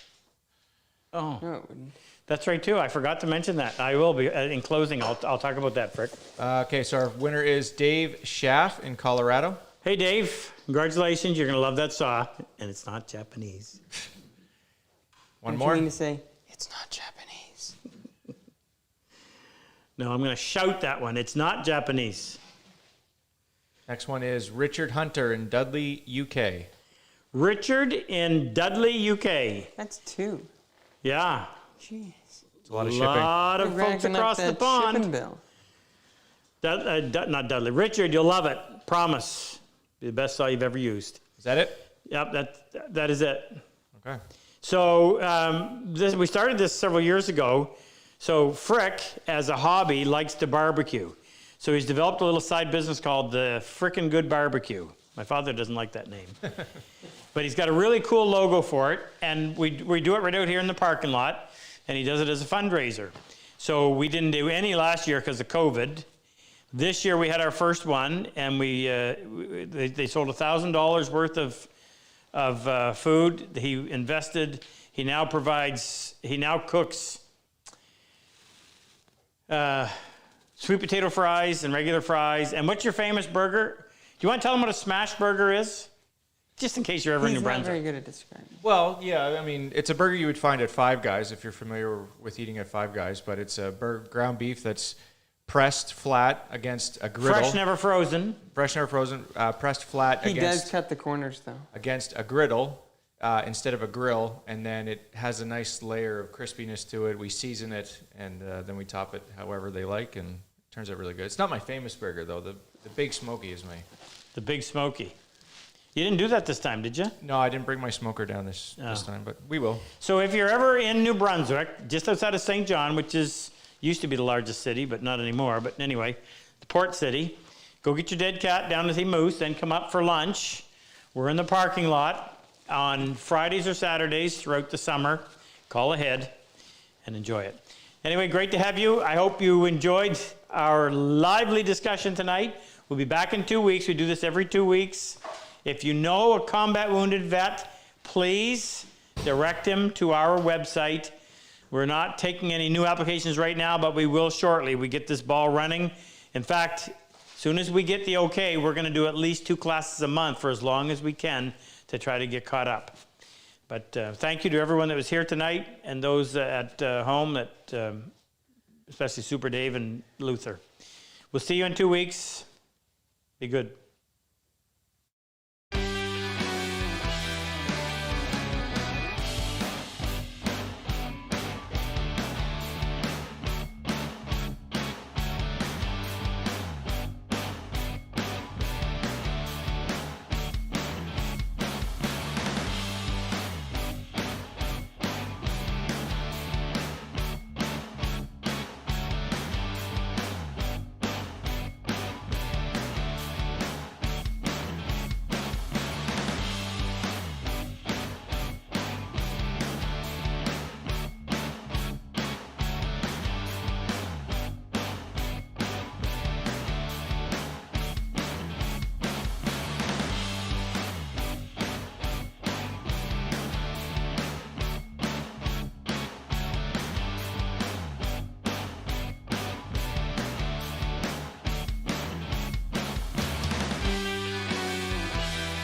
Speaker 2: Oh,
Speaker 3: No, it wouldn't.
Speaker 2: that's right, too. I forgot to mention that. I will be. In closing, I'll talk about that, Frick.
Speaker 4: Okay, so our winner is Dave Schaff in Colorado.
Speaker 2: Hey, Dave. Congratulations. You're going to love that saw. And it's not Japanese.
Speaker 4: One
Speaker 3: Don't
Speaker 4: more.
Speaker 3: you mean to say, it's not Japanese.
Speaker 2: No, I'm going to shout that one. It's not Japanese.
Speaker 4: Next one is Richard Hunter in Dudley, UK.
Speaker 2: Richard in Dudley, UK.
Speaker 3: That's 2.
Speaker 2: Yeah.
Speaker 3: Jeez.
Speaker 4: It's a lot of
Speaker 2: A
Speaker 4: shipping.
Speaker 2: lot of
Speaker 3: You're
Speaker 2: folks
Speaker 3: racking up
Speaker 2: across the
Speaker 3: that shipping
Speaker 2: pond.
Speaker 3: bill.
Speaker 2: Not Dudley. Richard, you'll love it. Promise. Be the best saw you've ever used.
Speaker 4: Is that it?
Speaker 2: Yep, that is it.
Speaker 4: Okay.
Speaker 2: So we started this several years ago. So Frick, as a hobby, likes to barbecue. So he's developed a little side business called the Frickin' Good Barbecue. My father doesn't like that name. But he's got a really cool logo for it, and we do it right out here in the parking lot, and he does it as a fundraiser. So we didn't do any last year because of COVID. This year we had our first one, and they sold $1,000 worth of food. He invested. He now cooks sweet potato fries and regular fries. And what's your famous burger? Do you want to tell them what a smash burger is? Just in case you're ever in New
Speaker 3: He's not very
Speaker 2: Brunswick.
Speaker 3: good at describing.
Speaker 4: Well, yeah, I mean, it's a burger you would find at Five Guys if you're familiar with eating at Five Guys, but it's a ground beef that's pressed flat against a griddle.
Speaker 2: Fresh, never frozen.
Speaker 4: Fresh, never frozen. Pressed flat
Speaker 3: He does
Speaker 4: against
Speaker 3: cut the corners, though.
Speaker 4: a griddle instead of a grill, and then it has a nice layer of crispiness to it. We season it, and then we top it however they like, and it turns out really good. It's not my famous burger, though. The Big Smoky is my...
Speaker 2: The Big Smoky. You didn't do that this time, did you?
Speaker 4: No, I didn't bring my smoker down this time, but we will.
Speaker 2: So if you're ever in New Brunswick, just outside of St. John, which used to be the largest city, but not anymore, but anyway, the port city, go get your dead cat down to the Moose, then come up for lunch. We're in the parking lot on Fridays or Saturdays throughout the summer. Call ahead and enjoy it. Anyway, great to have you. I hope you enjoyed our lively discussion tonight. We'll be back in 2 weeks. We do this every 2 weeks. If you know a combat wounded vet, please direct him to our website. We're not taking any new applications right now, but we will shortly. We get this ball running. In fact, as soon as we get the okay, we're going to do at least 2 classes a month for as long as we can to try to get caught up. But thank you to everyone that was here tonight and those at home, especially Super Dave and Luther. We'll see you in 2 weeks. Be good.